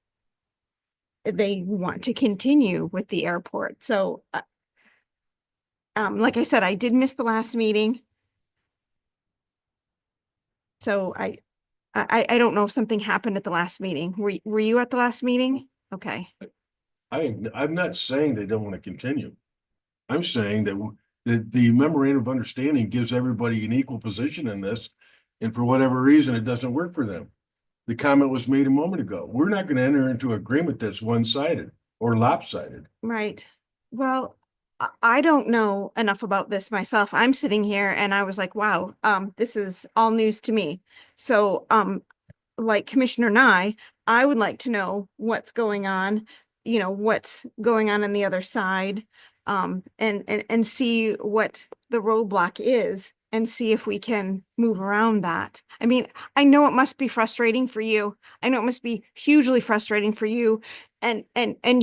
Speaker 6: they want to continue with the airport. So, like I said, I did miss the last meeting. So I don't know if something happened at the last meeting. Were you at the last meeting? Okay.
Speaker 3: I'm not saying they don't want to continue. I'm saying that the memorandum of understanding gives everybody an equal position in this. And for whatever reason, it doesn't work for them. The comment was made a moment ago. We're not going to enter into agreement that's one-sided or lopsided.
Speaker 6: Right. Well, I don't know enough about this myself. I'm sitting here and I was like, wow, this is all news to me. So, like Commissioner Nye, I would like to know what's going on, what's going on the other side, and see what the roadblock is and see if we can move around that. I mean, I know it must be frustrating for you. I know it must be hugely frustrating for you and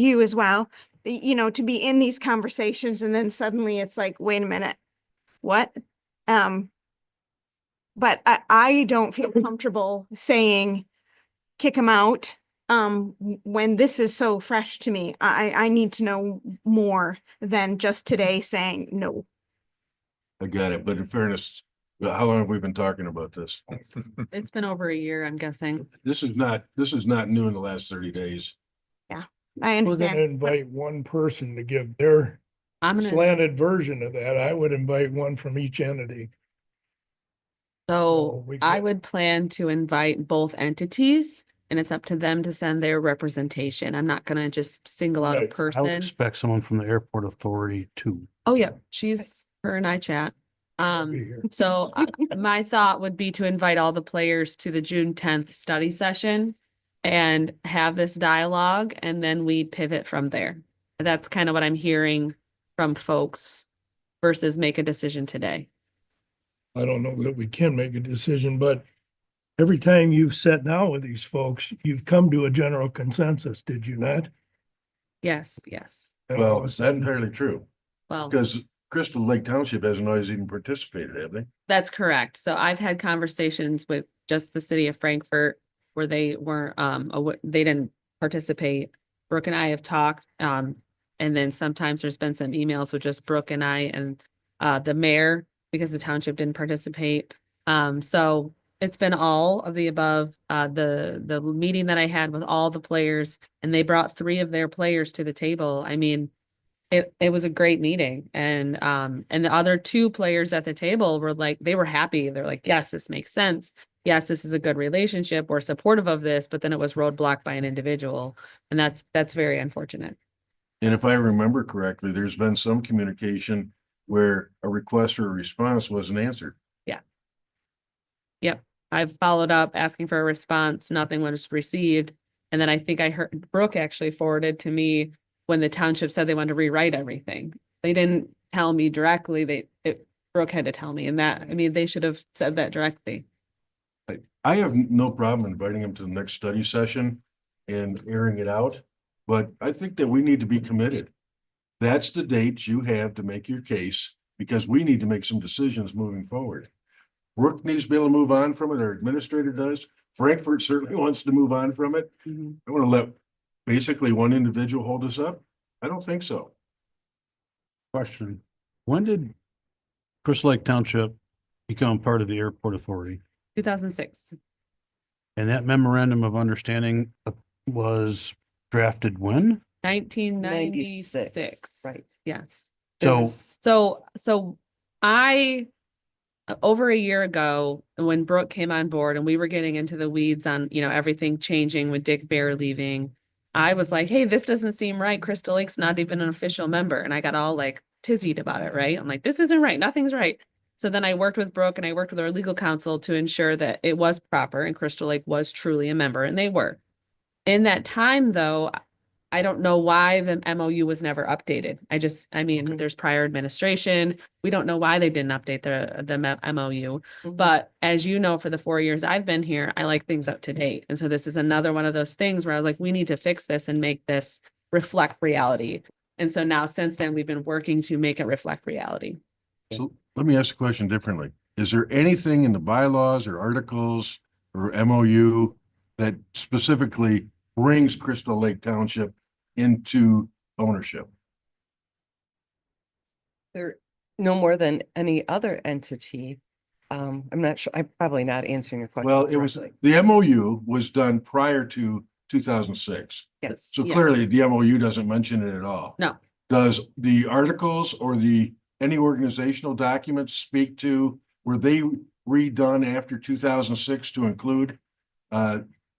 Speaker 6: you as well, to be in these conversations and then suddenly it's like, wait a minute, what? But I don't feel comfortable saying kick them out when this is so fresh to me. I need to know more than just today saying no.
Speaker 3: I got it, but in fairness, how long have we been talking about this?
Speaker 13: It's been over a year, I'm guessing.
Speaker 3: This is not new in the last 30 days.
Speaker 6: I
Speaker 5: We're gonna
Speaker 6: understand.
Speaker 5: invite one person to give their
Speaker 13: I'm gonna,
Speaker 5: slanted version of that. I would invite one from each entity.
Speaker 13: so
Speaker 5: we
Speaker 13: I
Speaker 5: get-
Speaker 13: would plan to invite both entities and it's up to them to send their representation. I'm not gonna just single out a
Speaker 5: Right. I would
Speaker 12: I would
Speaker 13: person.
Speaker 12: expect someone from the airport authority too.
Speaker 13: Oh, yeah, her and I chat.
Speaker 5: be here.
Speaker 13: So my thought would be to invite all the players to the June 10th study session and have this dialogue, and then we pivot from there. That's kind of what I'm hearing from folks versus make a decision today.
Speaker 5: I don't know that we can make a decision, but every time you've sat down with these folks, you've come to a general consensus, did you not?
Speaker 13: Yes, yes.
Speaker 5: And all
Speaker 3: Well,
Speaker 5: of a
Speaker 3: is that
Speaker 5: sudden-
Speaker 3: entirely true?
Speaker 13: Well,
Speaker 3: Because Crystal Lake Township hasn't always even participated, have they?
Speaker 13: that's correct. So I've had conversations with just the city of Frankfurt where they weren't, they didn't participate. Brooke and I have talked, and then sometimes there's been some emails with just Brooke and I and the mayor because the township didn't participate. So it's been all of the above. The meeting that I had with all the players, and they brought 3 of their players to the table. I mean, it was a great meeting, and the other 2 players at the table were like, they were happy. They're like, yes, this makes sense. Yes, this is a good relationship. We're supportive of this, but then it was roadblocked by an individual, and that's very unfortunate.
Speaker 3: And if I remember correctly, there's been some communication where a request or a response wasn't answered.
Speaker 13: Yep, I've followed up asking for a response. Nothing was received, and then I think I heard Brooke actually forwarded to me when the township said they wanted to rewrite everything. They didn't tell me directly. Brooke had to tell me, and that, I mean, they should have said that directly.
Speaker 3: I have no problem inviting him to the next study session and airing it out, but I think that we need to be committed. That's the date you have to make your case, because we need to make some decisions moving forward. Brooke needs to be able to move on from it, our administrator does. Frankfurt certainly wants to move on from it. I want to let basically one individual hold us up? I don't think so.
Speaker 12: Question, when did Crystal Lake Township become part of the airport authority?
Speaker 13: 2006.
Speaker 12: And that memorandum of understanding was drafted when?
Speaker 13: 1996.
Speaker 2: Right.
Speaker 13: Yes.
Speaker 12: So
Speaker 13: So I, over a year ago, when Brooke came on board and we were getting into the weeds on, everything changing with Dick Bear leaving, I was like, hey, this doesn't seem right. Crystal Lake's not even an official member. And I got all like tizzied about it, right? I'm like, this isn't right. Nothing's right. So then I worked with Brooke and I worked with our legal counsel to ensure that it was proper and Crystal Lake was truly a member, and they were. In that time, though, I don't know why the MOU was never updated. There's prior administration. We don't know why they didn't update the MOU. But as you know, for the 4 years I've been here, I like things up to date. And so this is another one of those things where I was like, we need to fix this and make this reflect reality. And so now since then, we've been working to make it reflect reality.
Speaker 3: So let me ask the question differently. Is there anything in the bylaws or articles or MOU that specifically brings Crystal Lake Township into ownership?
Speaker 2: They're no more than any other entity. I'm not sure, I'm probably not answering your question.
Speaker 3: Well, it was,
Speaker 2: correctly.
Speaker 3: the MOU was done prior to 2006.
Speaker 2: Yes.
Speaker 3: So
Speaker 13: Yeah.
Speaker 3: clearly the MOU doesn't mention it at all.
Speaker 13: No.
Speaker 3: Does the articles or any organizational documents speak to, were they redone after 2006 to include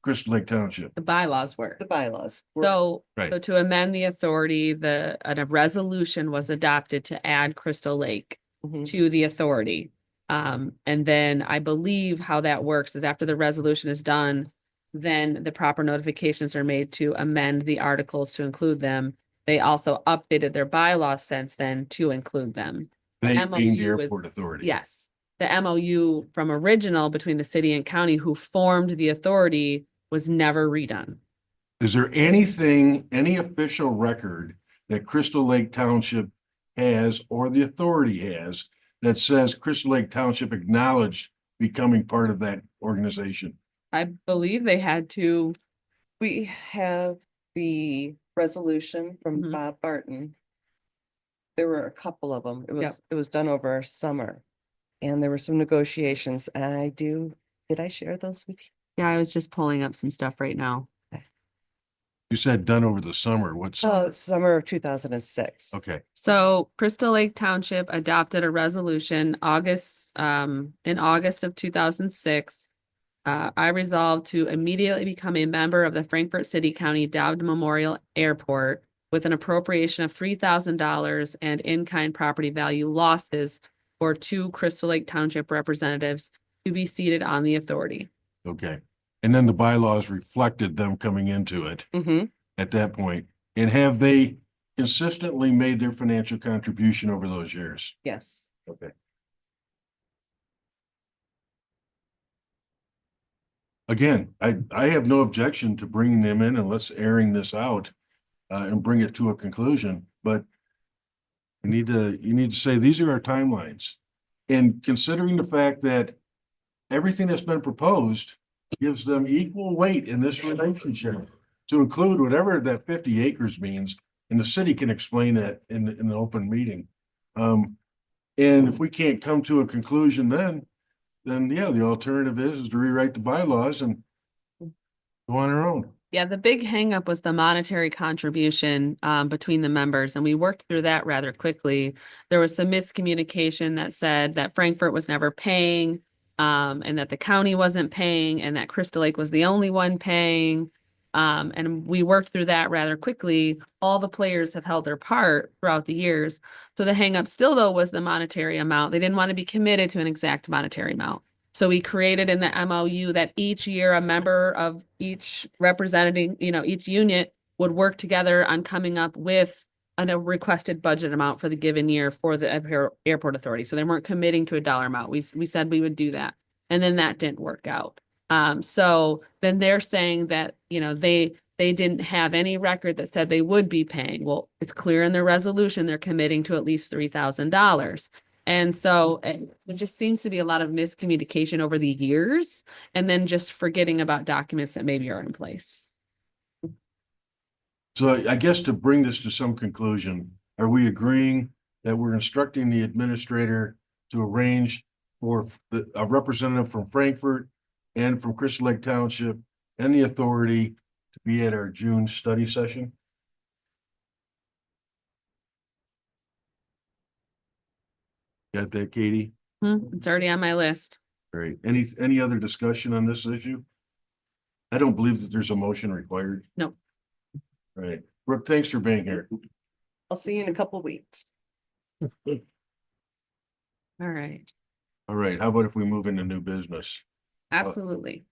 Speaker 3: Crystal Lake Township?
Speaker 13: The bylaws were.
Speaker 2: The bylaws. were-
Speaker 13: So,
Speaker 3: Right.
Speaker 13: so to amend the authority, a resolution was adopted to add Crystal Lake
Speaker 2: Mhm.
Speaker 13: to the authority. And then I believe how that works is after the resolution is done, then the proper notifications are made to amend the articles to include them. They also updated their bylaws since then to include them.
Speaker 3: They being the
Speaker 13: MOU with-
Speaker 3: airport authority.
Speaker 13: Yes, the MOU from original between the city and county who formed the authority was never redone.
Speaker 3: Is there anything, any official record that Crystal Lake Township has or the authority has that says Crystal Lake Township acknowledged becoming part of that organization?
Speaker 13: I believe they had to,
Speaker 2: We have the resolution from
Speaker 13: Mhm.
Speaker 2: Bob Barton. There were a couple of them. It was done over our summer. And there were some negotiations. Did I share those with you?
Speaker 13: yeah, I was just pulling up some stuff right now.
Speaker 3: You said done over the summer. What's,
Speaker 2: Summer of 2006.
Speaker 3: okay,
Speaker 13: So Crystal Lake Township adopted a resolution in August of 2006. I resolved to immediately become a member of the Frankfurt City County Dowd Memorial Airport with an appropriation of $3,000 and in-kind property value losses for 2 Crystal Lake Township representatives to be seated on the authority.
Speaker 3: okay. And then the bylaws reflected them coming into it
Speaker 2: Mm-hmm.
Speaker 3: at that point. And have they consistently made their financial contribution over those years?
Speaker 2: Yes.
Speaker 3: Okay. Again, I have no objection to bringing them in and let's airing this out and bring it to a conclusion, but you need to say, these are our timelines. And considering the fact that everything that's been proposed gives them equal weight in this relationship to include whatever that 50 acres means, and the city can explain that in an open meeting. And if we can't come to a conclusion then yeah, the alternative is to rewrite the bylaws and go on our own.
Speaker 13: Yeah, the big hangup was the monetary contribution between the members, and we worked through that rather quickly. There was some miscommunication that said that Frankfurt was never paying, and that the county wasn't paying, and that Crystal Lake was the only one paying. And we worked through that rather quickly. All the players have held their part throughout the years. So the hangup still though was the monetary amount. They didn't want to be committed to an exact monetary amount. So we created in the MOU that each year a member of each representing, each unit would work together on coming up with a requested budget amount for the given year for the airport authority. So they weren't committing to a dollar amount. We said we would do that. And then that didn't work out. So then they're saying that, they didn't have any record that said they would be paying. Well, it's clear in their resolution, they're committing to at least $3,000. And so there just seems to be a lot of miscommunication over the years and then just forgetting about documents that maybe are in place.
Speaker 3: So I guess to bring this to some conclusion, are we agreeing that we're instructing the administrator to arrange for a representative from Frankfurt and from Crystal Lake Township and the authority to be at our June study session? Got that, Katie?
Speaker 13: It's already on my list.
Speaker 3: Great. Any other discussion on this issue? I don't believe that there's a motion required.
Speaker 13: No.
Speaker 3: Right. Brooke, thanks for being here.
Speaker 2: I'll see you in a couple of weeks.
Speaker 13: All right.
Speaker 3: All right. How about if we move into new business?
Speaker 13: Absolutely.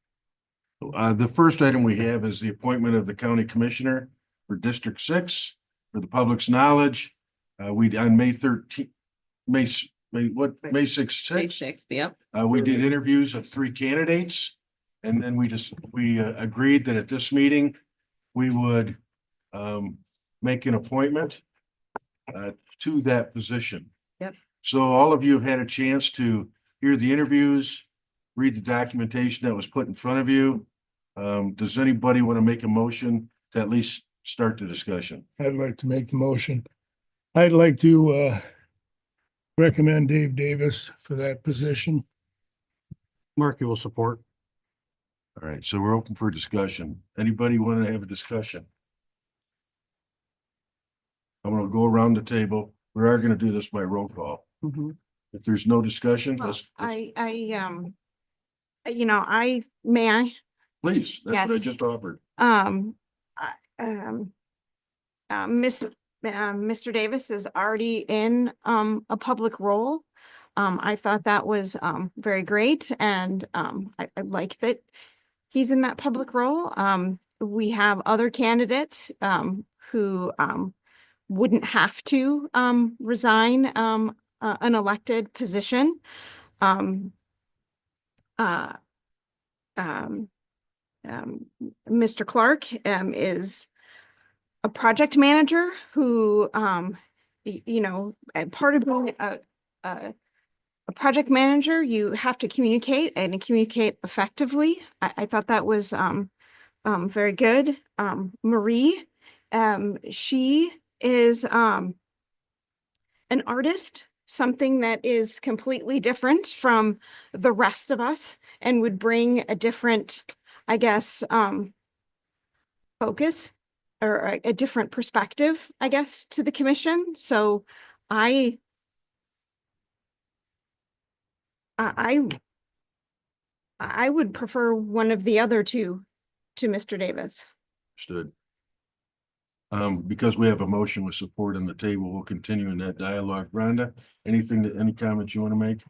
Speaker 3: The first item we have is the appointment of the county commissioner for District 6. For the public's knowledge, we, on May 13th, May 6th?
Speaker 13: May 6th, yep.
Speaker 3: We did interviews of 3 candidates. And then we agreed that at this meeting, we would make an appointment to that position.
Speaker 13: Yep.
Speaker 3: So all of you have had a chance to hear the interviews, read the documentation that was put in front of you. Does anybody want to make a motion to at least start the discussion?
Speaker 5: I'd like to make the motion. I'd like to recommend Dave Davis for that position.
Speaker 12: Mark, you will support.
Speaker 3: All right, so we're open for discussion. Anybody want to have a discussion? I'm going to go around the table. We are going to do this by roll call.
Speaker 13: Mhm.
Speaker 3: If there's no discussion,
Speaker 6: Well,
Speaker 3: let's.
Speaker 6: may I?
Speaker 3: Please, that's what I
Speaker 6: Yes.
Speaker 3: just offered.
Speaker 6: Um, I- um, Mr. Davis is already in, a public role. I thought that was, very great and, I like that he's in that public role. We have other candidates, who, wouldn't have to, resign, an elected position. Um, uh, um, Mr. Clark, is a project manager who, you know, part of being a project manager, you have to communicate and communicate effectively. I thought that was, very good. Marie, she is, an artist, something that is completely different from the rest of us and would bring a different, I guess, focus or a different perspective, I guess, to the commission. So I would prefer one of the other two to Mr. Davis.
Speaker 3: Understood. Because we have a motion with support on the table, we'll continue in that dialogue. Rhonda, any comments you want to make?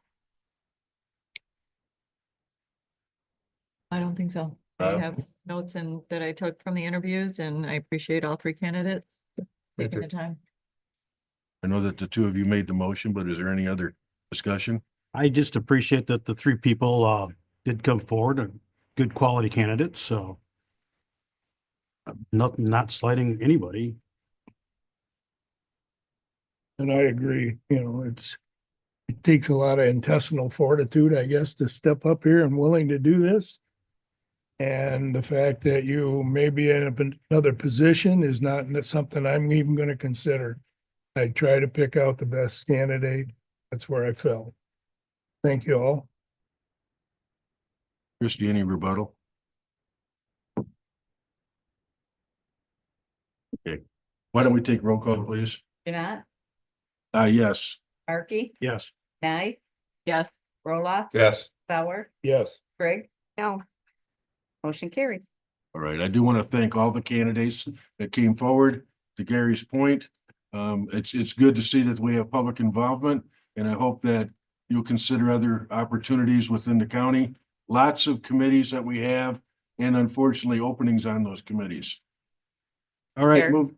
Speaker 9: I don't think so. I have notes and that I took from the interviews and I appreciate all three candidates taking the time.
Speaker 3: I know that the two of you made the motion, but is there any other discussion?
Speaker 12: I just appreciate that the three people did come forward, good quality candidates, so. Not slighting anybody.
Speaker 5: And I agree, you know, it takes a lot of intestinal fortitude, I guess, to step up here and willing to do this. And the fact that you may be in another position is not something I'm even gonna consider. I try to pick out the best candidate. That's where I fell. Thank you all.
Speaker 3: Christie, any rebuttal? Okay, why don't we take roll call, please?
Speaker 1: Jeanette,
Speaker 3: Yes.
Speaker 1: Markey,
Speaker 12: Yes.
Speaker 1: Knight,
Speaker 9: Yes.
Speaker 1: Roloff.
Speaker 4: Yes.
Speaker 1: Sauer,
Speaker 5: Yes.
Speaker 1: Greg,
Speaker 6: No,
Speaker 1: motion carried.
Speaker 3: All right, I do want to thank all the candidates that came forward. To Gary's point, it's good to see that we have public involvement, and I hope that you'll consider other opportunities within the county. Lots of committees that we have, and unfortunately, openings on those committees. All right,
Speaker 13: Chair.
Speaker 3: move.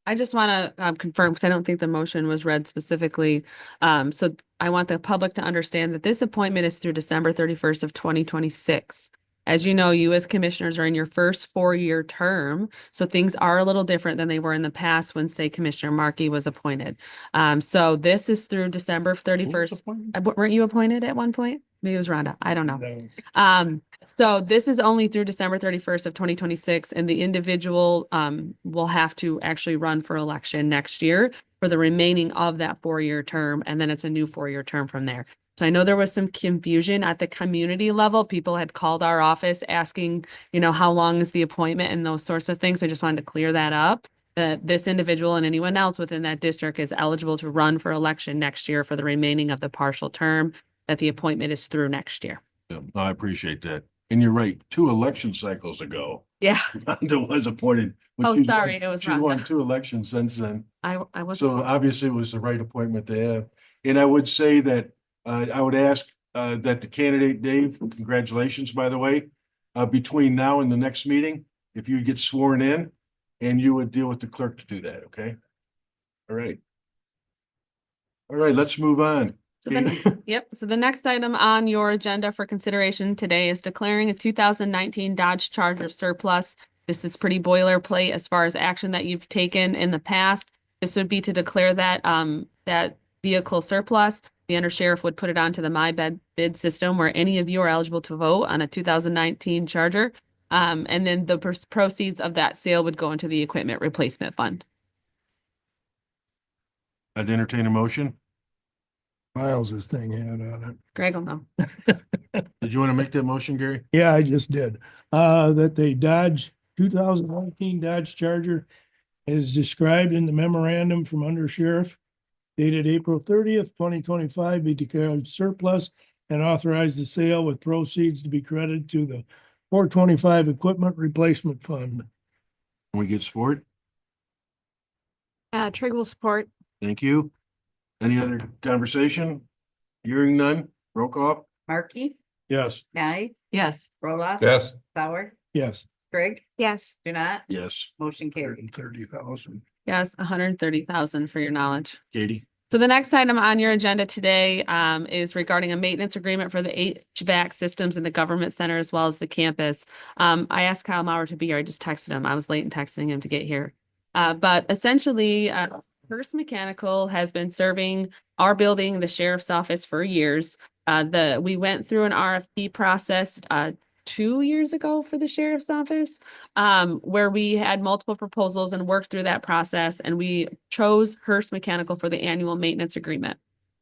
Speaker 13: I just want to confirm, because I don't think the motion was read specifically. So I want the public to understand that this appointment is through December 31st of 2026. As you know, you as commissioners are in your first 4-year term, so things are a little different than they were in the past when, say, Commissioner Markey was appointed. So this is through December 31st. Weren't you appointed at one point? Maybe it was Rhonda. I don't know.
Speaker 5: No.
Speaker 13: So this is only through December 31st of 2026, and the individual will have to actually run for election next year for the remaining of that 4-year term, and then it's a new 4-year term from there. So I know there was some confusion at the community level. People had called our office asking, you know, how long is the appointment and those sorts of things. I just wanted to clear that up. That this individual and anyone else within that district is eligible to run for election next year for the remaining of the partial term, that the appointment is through next year.
Speaker 3: Yeah, I appreciate that. And you're right, 2 election cycles ago,
Speaker 13: Yeah.
Speaker 3: Rhonda was appointed. but
Speaker 13: Oh,
Speaker 3: she's
Speaker 13: sorry,
Speaker 3: won-
Speaker 13: it was
Speaker 3: She's won
Speaker 13: Rhonda.
Speaker 3: 2 elections since then.
Speaker 13: I was.
Speaker 3: So obviously it was the right appointment to have. And I would say that I would ask that the candidate, Dave, congratulations, by the way, between now and the next meeting, if you get sworn in, and you would deal with the clerk to do that, okay? All right. All right, let's move on.
Speaker 13: So yep. So the next item on your agenda for consideration today is declaring a 2019 Dodge Charger surplus. This is pretty boilerplate as far as action that you've taken in the past. This would be to declare that that vehicle surplus. The undersheriff would put it onto the My Bid system where any of you are eligible to vote on a 2019 Charger. And then the proceeds of that sale would go into the equipment replacement fund.
Speaker 3: I'd entertain a motion.
Speaker 5: Miles's thing had on it.
Speaker 13: Greg will know.
Speaker 3: Did you want to make that motion, Gary?
Speaker 5: Yeah, I just did. That the 2019 Dodge Charger is described in the memorandum from Under Sheriff dated April 30th, 2025, be declared surplus and authorize the sale with proceeds to be credited to the 425 Equipment Replacement Fund.
Speaker 3: Can we get support?
Speaker 6: Trig will support.
Speaker 3: Thank you. Any other conversation? Hearing none, roll call.
Speaker 1: Markey,
Speaker 12: Yes.
Speaker 1: Nye,
Speaker 9: Yes.
Speaker 1: Roloff.
Speaker 4: Yes.
Speaker 1: Sauer,
Speaker 5: Yes.
Speaker 1: Greg,
Speaker 6: Yes.
Speaker 1: Janat,
Speaker 3: Yes.
Speaker 1: motion carried.
Speaker 5: 130,000.
Speaker 13: Yes, 130,000 for your knowledge.
Speaker 3: Katie?
Speaker 13: So the next item on your agenda today is regarding a maintenance agreement for the HVAC systems in the government center as well as the campus. I asked Kyle Maurer to be here. I just texted him. I was late in texting him to get here. But essentially, Hearst Mechanical has been serving our building, the sheriff's office, for years. We went through an RFP process 2 years ago for the sheriff's office, where we had multiple proposals and worked through that process, and we chose Hearst Mechanical for the annual maintenance agreement.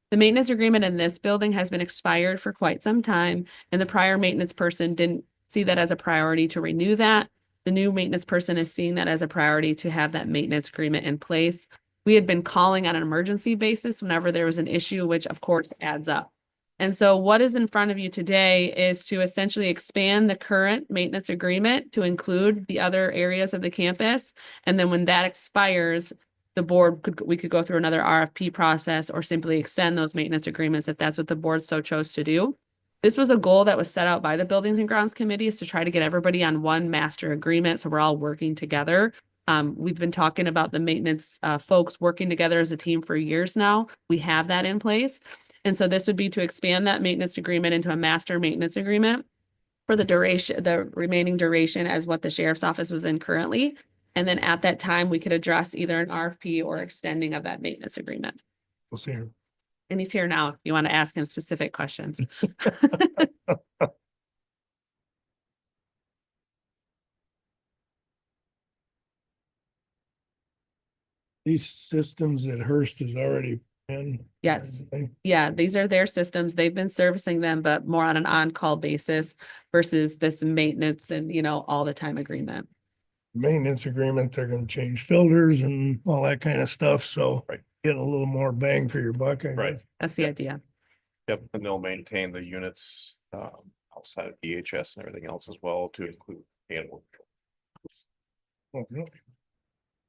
Speaker 13: The maintenance agreement in this building has been expired for quite some time, and the prior maintenance person didn't see that as a priority to renew that. The new maintenance person is seeing that as a priority to have that maintenance agreement in place. We had been calling on an emergency basis whenever there was an issue, which of course adds up. And so what is in front of you today is to essentially expand the current maintenance agreement to include the other areas of the campus. And then when that expires, we could go through another RFP process or simply extend those maintenance agreements if that's what the board so chose to do. This was a goal that was set out by the Buildings and Grounds Committee, is to try to get everybody on one master agreement, so we're all working together. We've been talking about the maintenance folks working together as a team for years now. We have that in place. And so this would be to expand that maintenance agreement into a master maintenance agreement for the duration, the remaining duration as what the sheriff's office was in currently. And then at that time, we could address either an RFP or extending of that maintenance agreement.
Speaker 5: We'll see her.
Speaker 13: And he's here now if you want to ask him specific questions.
Speaker 5: These systems that Hearst is already in.
Speaker 13: Yes. Yeah, these are their systems. They've been servicing them, but more on an on-call basis versus this maintenance and, all the time agreement.
Speaker 5: Maintenance agreement, they're gonna change filters and all that kind of stuff, so.
Speaker 12: Right.
Speaker 5: Getting a little more bang for your buck. I guess.
Speaker 13: That's the idea.
Speaker 15: Yep, and they'll maintain the units outside of DHS and everything else as well to include animal.
Speaker 5: Oh, really?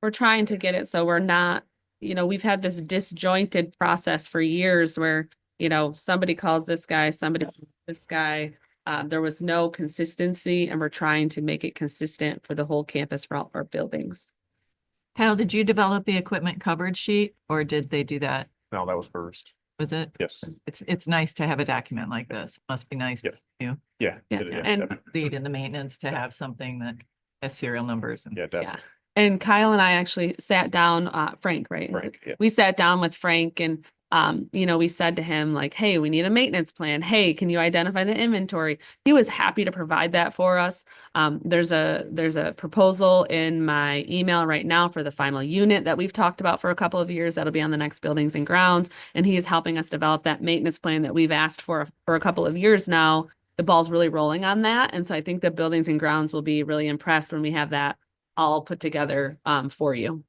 Speaker 13: We're trying to get it so we're not, we've had this disjointed process for years where, somebody calls this guy, somebody calls this guy. There was no consistency, and we're trying to make it consistent for the whole campus for all our buildings.
Speaker 9: Kyle, did you develop the equipment coverage sheet or did they do that?
Speaker 15: No, that was first.
Speaker 9: Was it?
Speaker 15: Yes.
Speaker 9: It's nice to have a document like this. Must be nice for you,
Speaker 15: Yeah.
Speaker 13: Yeah,
Speaker 15: it is,
Speaker 13: and-
Speaker 15: definitely.
Speaker 9: lead in the maintenance, to have something that has serial numbers and.
Speaker 15: Yeah, definitely.
Speaker 13: And Kyle and I actually sat down, Frank, right?
Speaker 15: Frank, yeah.
Speaker 13: We sat down with Frank and, we said to him like, hey, we need a maintenance plan. Hey, can you identify the inventory? He was happy to provide that for us. There's a proposal in my email right now for the final unit that we've talked about for a couple of years. That'll be on the next Buildings and Grounds. And he is helping us develop that maintenance plan that we've asked for a couple of years now. The ball's really rolling on that. And so I think the Buildings and Grounds will be really impressed when we have that all put together for you.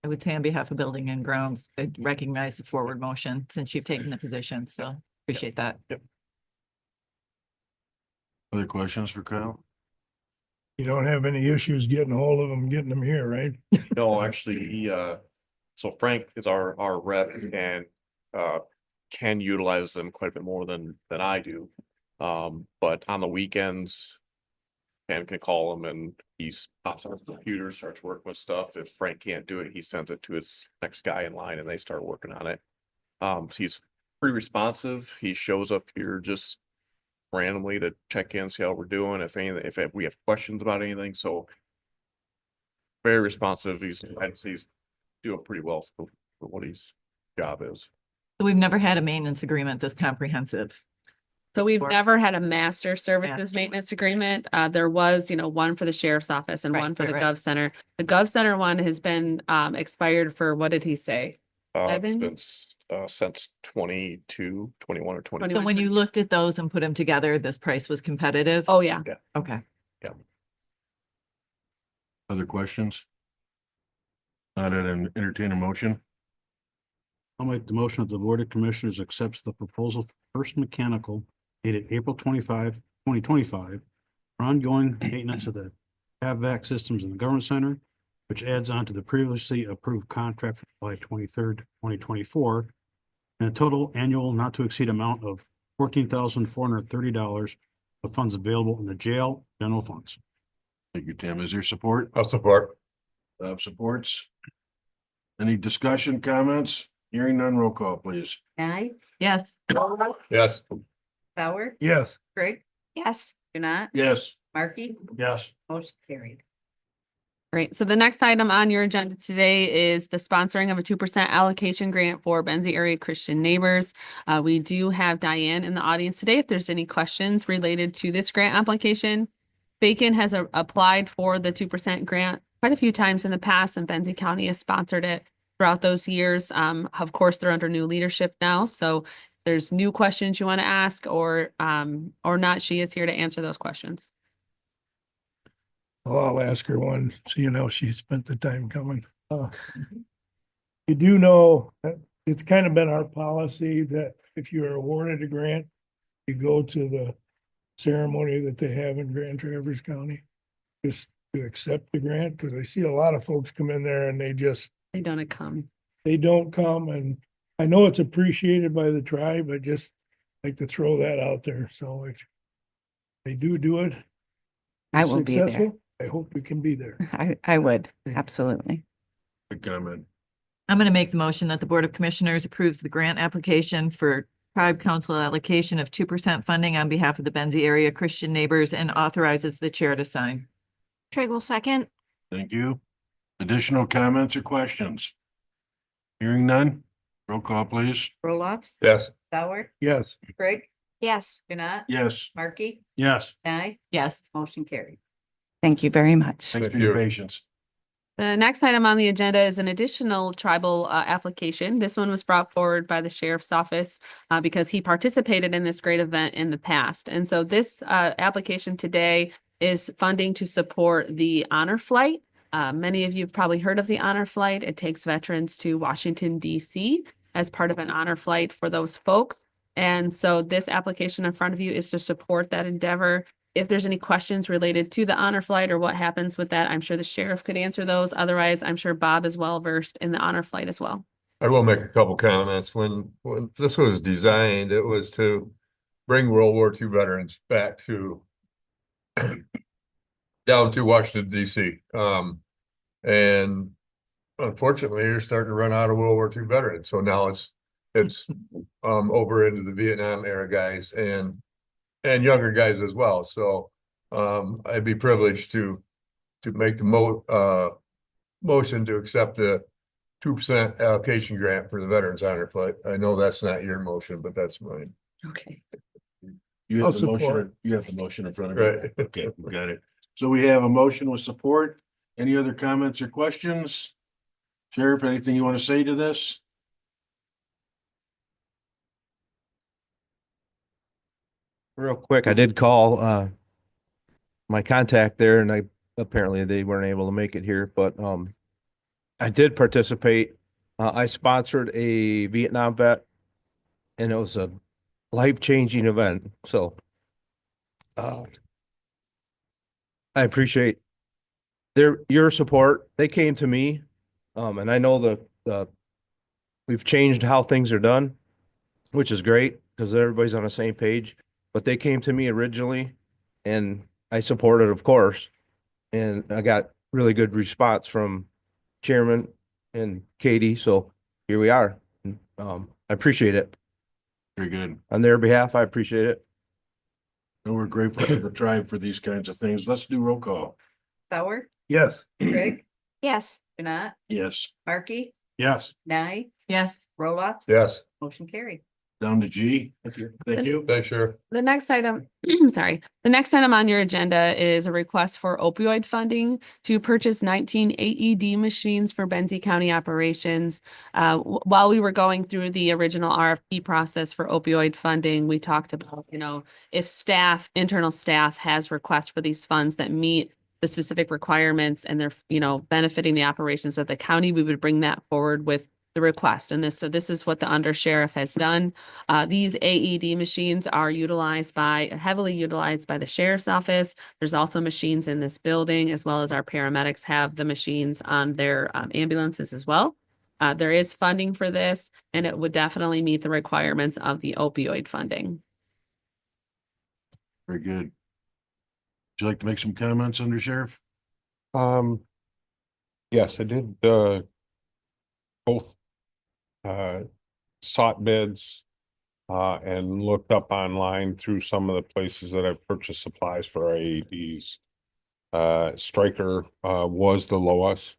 Speaker 9: I would say on behalf of Building and Grounds, I recognize the forward motion since you've taken the position. So appreciate that.
Speaker 3: Other questions for Kyle?
Speaker 5: You don't have any issues getting a hold of them, getting them here, right?
Speaker 15: No, actually, so Frank is our rep and can utilize them quite a bit more than I do. But on the weekends, Ken can call him and he's pops on his computer, starts working with stuff. If Frank can't do it, he sends it to his next guy in line and they start working on it. He's pretty responsive. He shows up here just randomly to check in, see how we're doing, if we have questions about anything. So very responsive. I'd say he's doing pretty well for what his job is.
Speaker 9: So we've never had a maintenance agreement this comprehensive.
Speaker 13: So we've
Speaker 9: Or-
Speaker 13: never had a master services
Speaker 9: Master.
Speaker 13: maintenance agreement. There was, one for the sheriff's office and
Speaker 9: Right,
Speaker 13: one for the
Speaker 9: right,
Speaker 13: Gov Center. The Gov Center one has been expired for, what did he say?
Speaker 15: It's
Speaker 13: Seven?
Speaker 15: been since 22, 21 or 22.
Speaker 9: So when you looked at those and put them together, this price was competitive?
Speaker 13: Oh, yeah.
Speaker 9: Okay.
Speaker 3: Other questions? Not an entertain a motion?
Speaker 12: I'll make the motion that the Board of Commissioners accepts the proposal for Hearst Mechanical dated April 25, 2025, for ongoing maintenance of the HVAC systems in the government center, which adds on to the previously approved contract for July 23rd, 2024, and a total annual not to exceed amount of $14,430 of funds available in the jail general funds.
Speaker 3: Thank you, Tim. Is there support?
Speaker 4: I'll support.
Speaker 3: Supports. Any discussion, comments? Hearing none, roll call, please.
Speaker 1: Nye,
Speaker 9: Yes.
Speaker 4: Yes.
Speaker 1: Sauer,
Speaker 5: Yes.
Speaker 1: Greg,
Speaker 6: Yes.
Speaker 1: Janai,
Speaker 3: Yes.
Speaker 1: Markey,
Speaker 12: Yes.
Speaker 1: motion carried.
Speaker 13: Great. So the next item on your agenda today is the sponsoring of a 2% allocation grant for Benzie Area Christian Neighbors. We do have Diane in the audience today. If there's any questions related to this grant application, Bacon has applied for the 2% grant quite a few times in the past, and Benzie County has sponsored it throughout those years. Of course, they're under new leadership now, so if there's new questions you want to ask or not, she is here to answer those questions.
Speaker 5: Well, I'll ask her one, so you know she spent the time coming. You do know that it's kind of been our policy that if you are awarded a grant, you go to the ceremony that they have in Grand Traverse County, just to accept the grant, because I see a lot of folks come in there and they
Speaker 13: don't come.
Speaker 5: They don't come, and I know it's appreciated by the tribe, I just like to throw that out there, so if they do it.
Speaker 16: I will be there.
Speaker 5: successful, I hope we can be there.
Speaker 16: I would, absolutely.
Speaker 3: Good comment.
Speaker 9: I'm going to make the motion that the Board of Commissioners approves the grant application for Tribe Council allocation of 2% funding on behalf of the Benzie Area Christian Neighbors and authorizes the chair to sign.
Speaker 6: Trigg will second.
Speaker 3: Thank you. Additional comments or questions? Hearing none, roll call, please.
Speaker 1: Roloffs,
Speaker 4: Yes.
Speaker 1: Sauer,
Speaker 5: Yes.
Speaker 1: Greg,
Speaker 6: Yes.
Speaker 1: Janai,
Speaker 3: Yes.
Speaker 1: Markey,
Speaker 12: Yes.
Speaker 1: Nye,
Speaker 9: Yes.
Speaker 1: motion carried.
Speaker 16: Thank you very much.
Speaker 3: Thanks for
Speaker 4: Thank
Speaker 3: your
Speaker 4: you.
Speaker 3: patience.
Speaker 13: The next item on the agenda is an additional tribal application. This one was brought forward by the sheriff's office because he participated in this great event in the past. And so this application today is funding to support the Honor Flight. Many of you have probably heard of the Honor Flight. It takes veterans to Washington, D.C. as part of an honor flight for those folks. And so this application in front of you is to support that endeavor. If there's any questions related to the honor flight or what happens with that, I'm sure the sheriff could answer those. Otherwise, I'm sure Bob is well versed in the honor flight as well.
Speaker 4: I will make a couple comments. When this was designed, it was to bring World War II veterans back to down to Washington, D.C. And unfortunately, you're starting to run out of World War II veterans. So now it's over into the Vietnam era guys and younger guys as well. So I'd be privileged to make the motion to accept the 2% allocation grant for the Veterans Honor Flight. I know that's not your motion, but that's mine.
Speaker 13: Okay.
Speaker 3: You
Speaker 5: I'll
Speaker 3: have the motion,
Speaker 5: support.
Speaker 3: you have the motion in front of you.
Speaker 4: Right.
Speaker 3: Okay, we got it. So we have a motion with support. Any other comments or questions? Sheriff, anything you want to say to this?
Speaker 7: Real quick, I did call my contact there and apparently they weren't able to make it here, but I did participate. I sponsored a Vietnam vet and it was a life-changing event. So I appreciate your support. They came to me and I know we've changed how things are done, which is great because everybody's on the same page. But they came to me originally and I supported, of course, and I got really good response from Chairman and Katie. So here we are. I appreciate it.
Speaker 3: Very good.
Speaker 7: On their behalf, I appreciate it.
Speaker 3: And we're grateful to the tribe for these kinds of things. Let's do roll call.
Speaker 1: Sauer,
Speaker 5: Yes.
Speaker 1: Greg,
Speaker 6: Yes.
Speaker 1: Janai,
Speaker 3: Yes.
Speaker 1: Markey,
Speaker 12: Yes.
Speaker 1: Nye,
Speaker 9: Yes.
Speaker 1: Roloffs.
Speaker 4: Yes.
Speaker 1: Motion carried.
Speaker 3: Down to G. Thank you. Thank you.
Speaker 4: Thanks, Sheriff.
Speaker 13: The next item, sorry, the next item on your agenda is a request for opioid funding to purchase 19 AED machines for Benzie County operations. While we were going through the original RFP process for opioid funding, we talked about, if internal staff has requests for these funds that meet the specific requirements and they're, benefiting the operations of the county, we would bring that forward with the request. And so this is what the undersheriff has done. These AED machines are heavily utilized by the sheriff's office. There's also machines in this building, as well as our paramedics have the machines on their ambulances as well. There is funding for this, and it would definitely meet the requirements of the opioid funding.
Speaker 3: Very good. Would you like to make some comments, Under Sheriff?
Speaker 17: Yes, I did, both, sought bids, and looked up online through some of the places that I've purchased supplies for our AEDs. Stryker, was the lowest.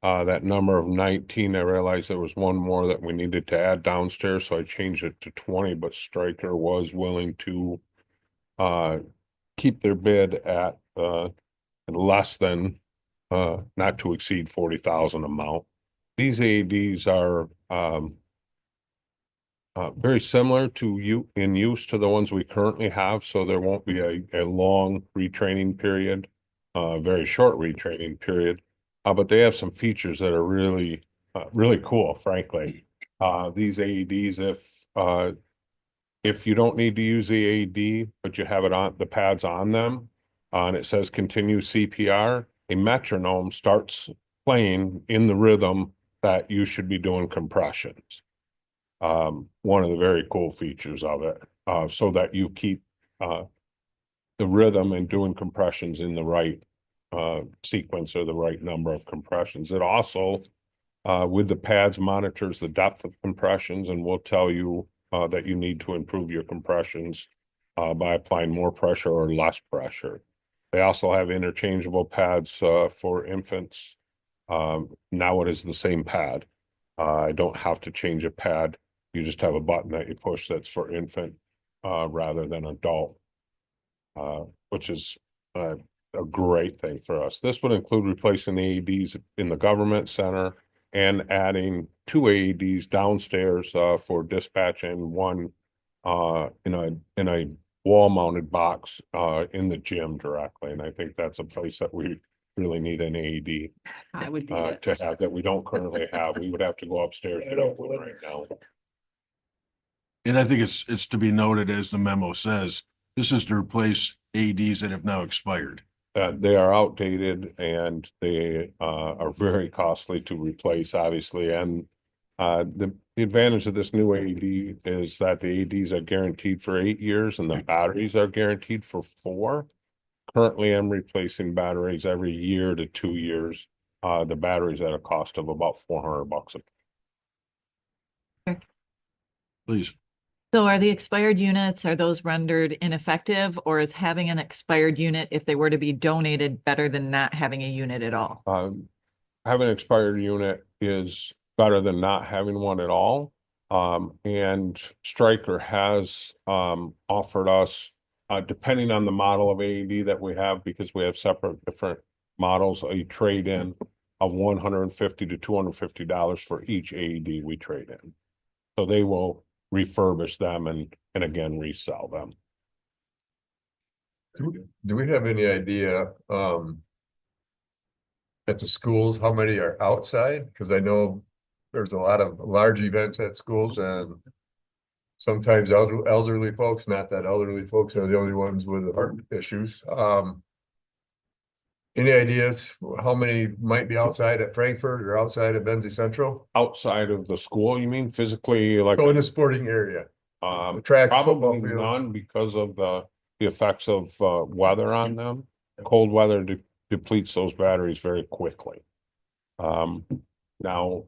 Speaker 17: That number of 19, I realized there was one more that we needed to add downstairs, so I changed it to 20, but Stryker was willing to keep their bid at less than not to exceed 40,000 amount. These AEDs are very similar to in use to the ones we currently have, so there won't be a long retraining period, very short retraining period. But they have some features that are really, really cool, frankly. These AEDs, if you don't need to use the AED, but you have it on the pads on them, and it says continue CPR, a metronome starts playing in the rhythm that you should be doing compressions. One of the very cool features of it, so that you keep the rhythm and doing compressions in the right sequence or the right number of compressions. It also, with the pads, monitors the depth of compressions and will tell you that you need to improve your compressions by applying more pressure or less pressure. They also have interchangeable pads for infants. Now it is the same pad. I don't have to change a pad. You just have a button that you push that's for infant rather than adult, which is a great thing for us. This would include replacing the AEDs in the government center and adding 2 AEDs downstairs for dispatch and one in a wall-mounted box in the gym directly. And I think that's a place that we really need an AED
Speaker 13: I would be
Speaker 3: to have that we don't currently have. We would have to go upstairs to get one right now. And I think it's to be noted, as the memo says, this is to replace AEDs that have now expired.
Speaker 17: They are outdated and they are very costly to replace, obviously. And the advantage of this new AED is that the AEDs are guaranteed for 8 years and the batteries are guaranteed for 4. Currently, I'm replacing batteries every year to 2 years. The batteries at a cost of about $400 a.
Speaker 3: Please.
Speaker 9: So are the expired units, are those rendered ineffective, or is having an expired unit, if they were to be donated, better than not having a unit at all?
Speaker 17: Having an expired unit is better than not having one at all. And Stryker has offered us, depending on the model of AED that we have, because we have separate different models, a trade-in of $150 to $250 for each AED we trade in. So they will refurbish them and again resell them.
Speaker 4: Do we have any idea at the schools how many are outside? Because I know there's a lot of large events at schools and sometimes elderly folks, not that elderly folks are the only ones with heart issues. Any ideas how many might be outside at Frankfurt or outside of Benzie Central?
Speaker 17: Outside of the school, you mean physically, like?
Speaker 4: So in the sporting area?
Speaker 17: Track, probably none because of the effects of weather on them. Cold weather depletes those batteries very quickly. Now,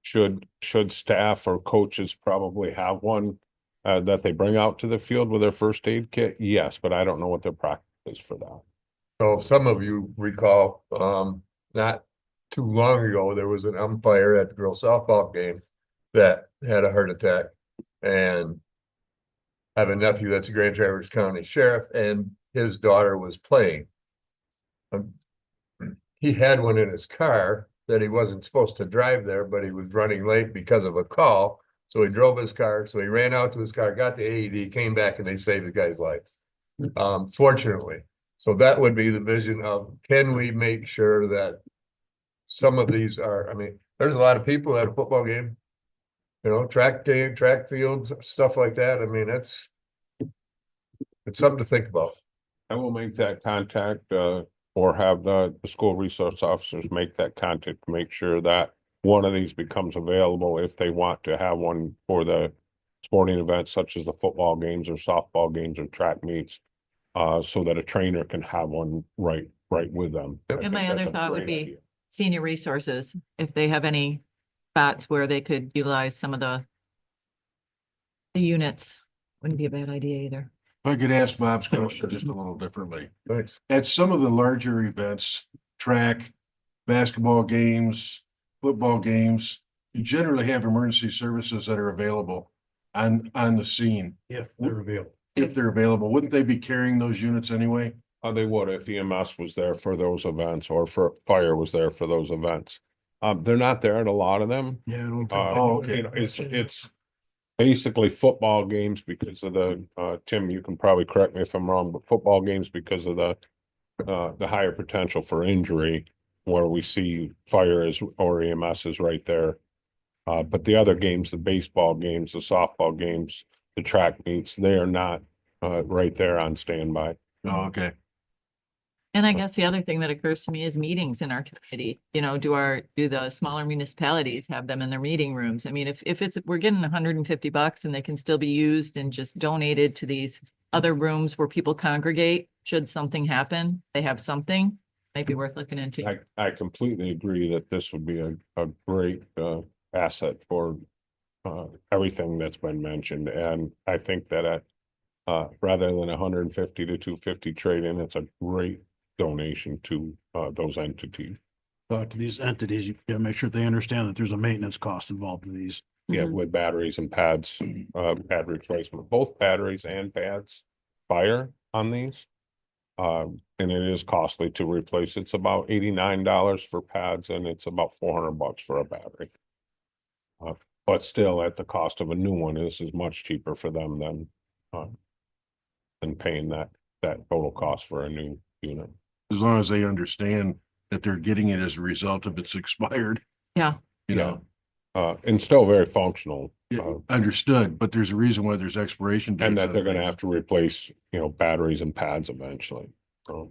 Speaker 17: should staff or coaches probably have one that they bring out to the field with their first aid kit? Yes, but I don't know what their practice is for that.
Speaker 4: So if some of you recall, not too long ago, there was an umpire at the girls softball game that had a heart attack, and I have a nephew that's a Grand Traverse County sheriff, and his daughter was playing. He had one in his car that he wasn't supposed to drive there, but he was running late because of a call. So he drove his car. So he ran out to his car, got the AED, came back, and they saved the guy's life. Fortunately. So that would be the vision of, can we make sure that some of these are, I mean, there's a lot of people at a football game. You know, track game, track fields, stuff like that. I mean, it's something to think about.
Speaker 17: I will make that contact, or have the school resource officers make that contact to make sure that one of these becomes available if they want to have one for the sporting events such as the football games or softball games or track meets, so that a trainer can have one right with them. I
Speaker 9: And
Speaker 17: think
Speaker 9: my
Speaker 17: that's
Speaker 9: other
Speaker 17: a
Speaker 9: thought would
Speaker 17: great
Speaker 9: be
Speaker 17: idea.
Speaker 9: senior resources, if they have any spots where they could utilize some of the units, wouldn't be a bad idea either.
Speaker 3: If I could ask Bob's question just a little differently.
Speaker 4: Thanks.
Speaker 3: At some of the larger events, track, basketball games, football games, you generally have emergency services that are available on the scene.
Speaker 12: If they're available.
Speaker 3: If they're available, wouldn't they be carrying those units anyway?
Speaker 17: They would if EMS was there for those events or for fire was there for those events. They're not there at a lot of them.
Speaker 12: Yeah. I don't think-
Speaker 3: Oh, okay.
Speaker 17: You know, it's basically football games because of the, Tim, you can probably correct me if I'm wrong, but football games because of the higher potential for injury where we see fire is or EMS is right there. But the other games, the baseball games, the softball games, the track meets, they are not, right there on standby.
Speaker 3: Oh, okay.
Speaker 9: And I guess the other thing that occurs to me is meetings in our committee, you know, do the smaller municipalities have them in their meeting rooms? I mean, if it's, we're getting $150 and they can still be used and just donated to these other rooms where people congregate, should something happen, they have something, might be worth looking into.
Speaker 17: I completely agree that this would be a great, asset for, everything that's been mentioned. And I think that rather than 150 to 250 trade-in, it's a great donation to, those entities.
Speaker 12: To these entities, you gotta make sure they understand that there's a maintenance cost involved in these.
Speaker 17: Yeah, with batteries and pads, pad replacement, both batteries and pads fire on these. And it is costly to replace. It's about $89 for pads and it's about $400 for a battery. But still at the cost of a new one, this is much cheaper for them than paying that total cost for a new unit.
Speaker 3: As long as they understand that they're getting it as a result of it's expired.
Speaker 9: Yeah.
Speaker 3: You know,
Speaker 17: And still very functional.
Speaker 3: understood, but there's a reason why there's expiration dates.
Speaker 17: And that
Speaker 3: on
Speaker 17: they're gonna
Speaker 3: things.
Speaker 17: have to replace, batteries and pads eventually.
Speaker 3: All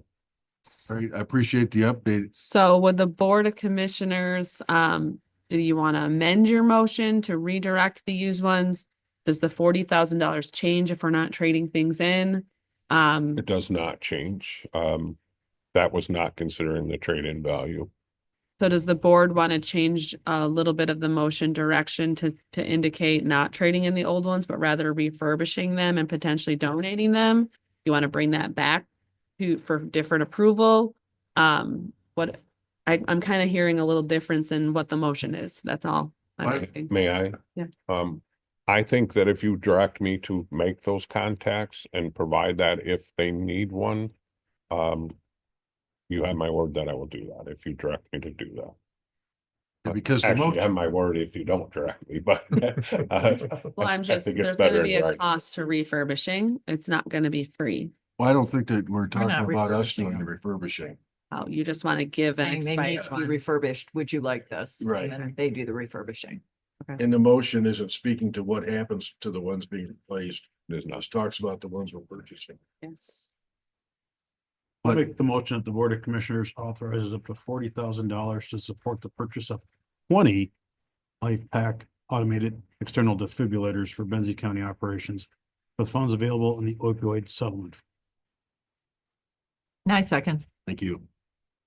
Speaker 3: right, I appreciate the update.
Speaker 13: So would the Board of Commissioners, do you want to amend your motion to redirect the used ones? Does the $40,000 change if we're not trading things in?
Speaker 17: It does not change. That was not considering the trade-in value.
Speaker 13: So does the board want to change a little bit of the motion direction to indicate not trading in the old ones, but rather refurbishing them and potentially donating them? You want to bring that back for different approval? I'm kind of hearing a little difference in what the motion is. That's all I'm asking.
Speaker 17: May I?
Speaker 13: Yeah.
Speaker 17: I think that if you direct me to make those contacts and provide that if they need one, you have my word that I will do that if you direct me to do that.
Speaker 3: Because the
Speaker 17: Actually, you have
Speaker 3: motion,
Speaker 17: my word if you don't direct me, but.
Speaker 13: Well, I'm
Speaker 17: I
Speaker 13: just,
Speaker 17: think it's
Speaker 13: there's gonna
Speaker 17: better
Speaker 13: be
Speaker 17: in
Speaker 13: a
Speaker 17: writing.
Speaker 13: cost to refurbishing. It's not gonna be free.
Speaker 3: well, I don't think that we're talking
Speaker 9: not
Speaker 3: about us
Speaker 9: refurbishing
Speaker 3: doing the
Speaker 9: them.
Speaker 3: refurbishing.
Speaker 13: Oh, you just want to give an
Speaker 9: Saying they need
Speaker 13: expired
Speaker 9: to be
Speaker 13: one.
Speaker 9: refurbished, would you like this? And
Speaker 3: Right.
Speaker 9: then they do the refurbishing.
Speaker 3: And the motion isn't speaking to what happens to the ones being replaced. It just talks about the ones we're purchasing.
Speaker 13: Yes.
Speaker 12: I'll
Speaker 3: But-
Speaker 12: make the motion that the Board of Commissioners authorizes up to $40,000 to support the purchase of 20 LifePak automated external defibrillators for Benzie County operations, with funds available in the opioid settlement.
Speaker 9: 9 seconds.
Speaker 3: Thank you.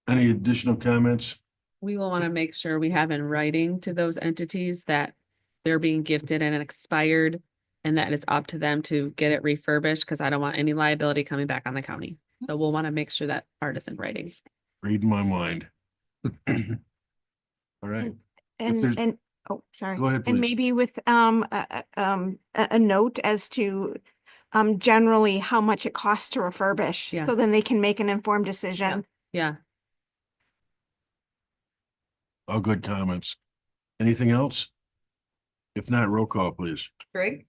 Speaker 3: Any additional comments?
Speaker 13: We will want to make sure we have in writing to those entities that they're being gifted and expired and that it's up to them to get it refurbished because I don't want any liability coming back on the county. So we'll want to make sure that part is in writing.
Speaker 3: Reading my mind. All right. there's-
Speaker 6: Oh, sorry.
Speaker 3: Go ahead,
Speaker 6: And
Speaker 3: please.
Speaker 6: maybe with a note as to generally how much it costs to refurbish.
Speaker 13: Yeah.
Speaker 6: So then they can make an informed decision.
Speaker 13: Yeah.
Speaker 3: All good comments. Anything else? If not, roll call, please.
Speaker 1: Greg,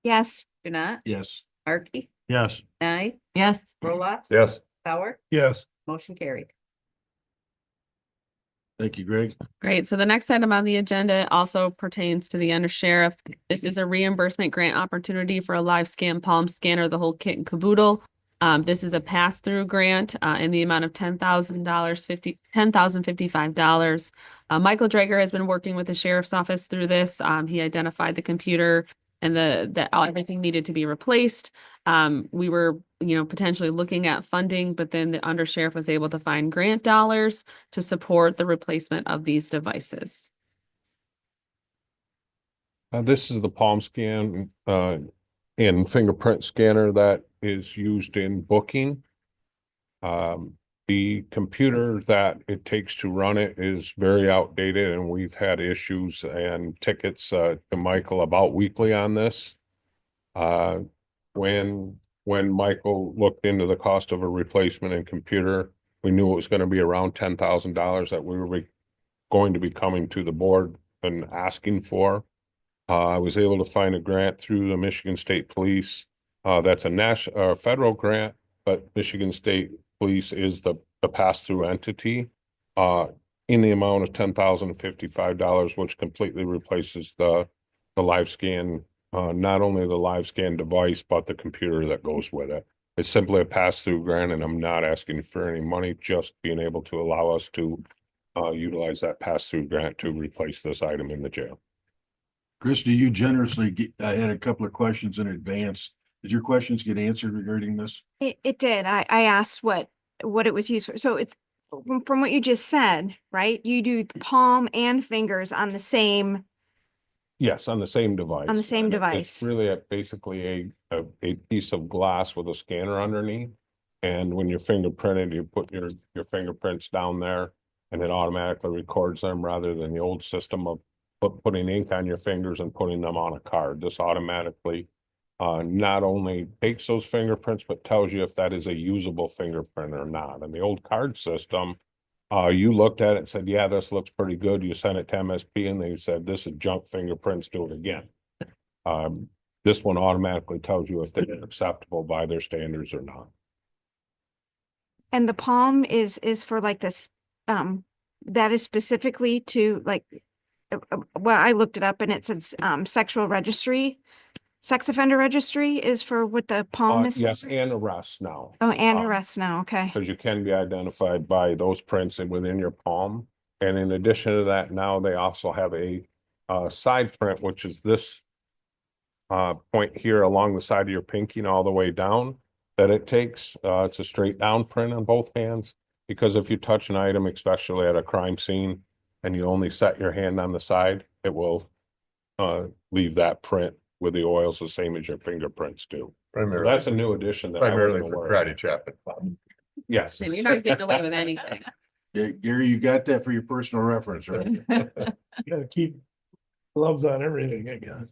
Speaker 6: Yes.
Speaker 1: Janat,
Speaker 3: Yes.
Speaker 1: Arky,
Speaker 12: Yes.
Speaker 1: Nye,
Speaker 9: Yes.
Speaker 1: Roloffs.
Speaker 4: Yes.
Speaker 1: Sauer,
Speaker 5: Yes.
Speaker 1: motion carried.
Speaker 3: Thank you, Greg.
Speaker 13: Great. So the next item on the agenda also pertains to the under sheriff. This is a reimbursement grant opportunity for a live scan palm scanner, the whole kit and caboodle. This is a pass-through grant in the amount of $10,055. Michael Drager has been working with the sheriff's office through this. He identified the computer and everything needed to be replaced. We were, potentially looking at funding, but then the undersheriff was able to find grant dollars to support the replacement of these devices.
Speaker 17: This is the palm scan, and fingerprint scanner that is used in booking. The computer that it takes to run it is very outdated, and we've had issues and tickets, to Michael about weekly on this. When Michael looked into the cost of a replacement in computer, we knew it was going to be around $10,000 that we were going to be coming to the board and asking for. I was able to find a grant through the Michigan State Police. That's a federal grant, but Michigan State Police is the pass-through entity, in the amount of $10,055, which completely replaces the live scan, not only the live scan device, but the computer that goes with it. It's simply a pass-through grant, and I'm not asking for any money, just being able to allow us to utilize that pass-through grant to replace this item in the jail.
Speaker 3: Christy, you generously I had a couple of questions in advance. Did your questions get answered regarding this?
Speaker 6: It did. I asked what it was used for. So it's from what you just said, right? You do palm and fingers on the same.
Speaker 17: Yes, on the same device.
Speaker 6: On the same
Speaker 17: It's
Speaker 6: device.
Speaker 17: really basically a piece of glass with a scanner underneath. And when you're fingerprinted, you put your fingerprints down there and it automatically records them rather than the old system of putting ink on your fingers and putting them on a card. This automatically not only takes those fingerprints, but tells you if that is a usable fingerprint or not. And the old card system, you looked at it and said, yeah, this looks pretty good. You sent it to MSP and they said, this is junk fingerprints, do it again. This one automatically tells you if they're acceptable by their standards or not.
Speaker 6: And the palm is for like this, that is specifically to like, well, I looked it up and it says sexual registry. Sex offender registry is for what the palm is.
Speaker 17: Yes, and arrests now.
Speaker 6: Oh, and arrest now. Okay.
Speaker 17: Because you can be identified by those prints within your palm. And in addition to that, now they also have a side print, which is this point here along the side of your pinky and all the way down that it takes. It's a straight down print on both hands, because if you touch an item, especially at a crime scene, and you only set your hand on the side, it will leave that print with the oils the same as your fingerprints do.
Speaker 4: Primarily.
Speaker 17: That's a new addition that I
Speaker 4: Primarily
Speaker 17: wasn't
Speaker 4: for
Speaker 17: aware of.
Speaker 4: karate chopping.
Speaker 17: Yes.
Speaker 13: And you're not getting away with anything.
Speaker 3: Yeah, Gary, you got that for your personal reference, right?
Speaker 5: You gotta keep gloves on everything, I guess.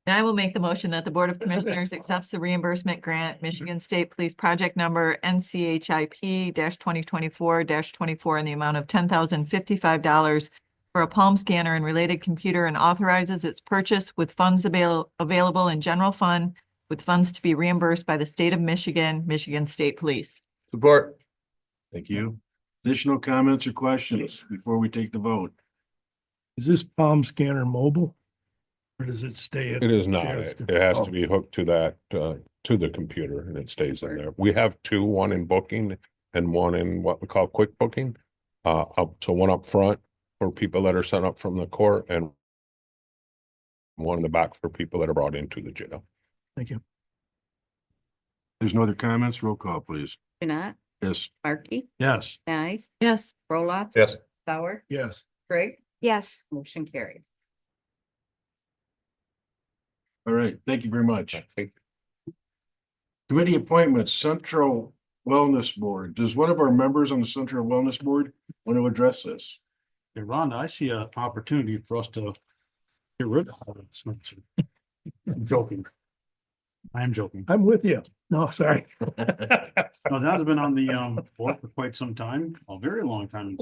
Speaker 9: I will make the motion that the Board of Commissioners accepts the reimbursement grant, Michigan State Police Project Number NCHIP 2024-24 in the amount of $10,055 for a palm scanner and related computer, and authorizes its purchase with funds available in general fund, with funds to be reimbursed by the state of Michigan, Michigan State Police.
Speaker 4: Support.
Speaker 3: Thank you. Additional comments or questions before we take the vote?
Speaker 5: Is this palm scanner mobile? Or does it stay? at
Speaker 17: It is
Speaker 5: the
Speaker 17: not.
Speaker 5: sheriff's
Speaker 17: It has
Speaker 5: Oh.
Speaker 17: to be hooked to that, to the computer, and it stays in there. We have two, one in booking and one in what we call quick booking. So one up front for people that are sent up from the court, and one in the back for people that are brought into the jail.
Speaker 5: Thank you.
Speaker 3: There's no other comments. Roll call, please.
Speaker 1: Jeanette,
Speaker 3: Yes.
Speaker 1: Markey,
Speaker 12: Yes.
Speaker 1: Nye,
Speaker 9: Yes.
Speaker 1: Roloff.
Speaker 4: Yes.
Speaker 1: Sauer,
Speaker 5: Yes.
Speaker 1: Greg,
Speaker 6: Yes.
Speaker 1: motion carried.
Speaker 3: All right. Thank you very much. Committee appointments, Central Wellness Board. Does one of our members on the Central Wellness Board want to address this?
Speaker 12: Hey, Rhonda, I see an opportunity for us to get rid of all this. I'm joking. I am joking.
Speaker 5: I'm with you. No, sorry.
Speaker 12: No, Don's been on the board for quite some time, a very long time.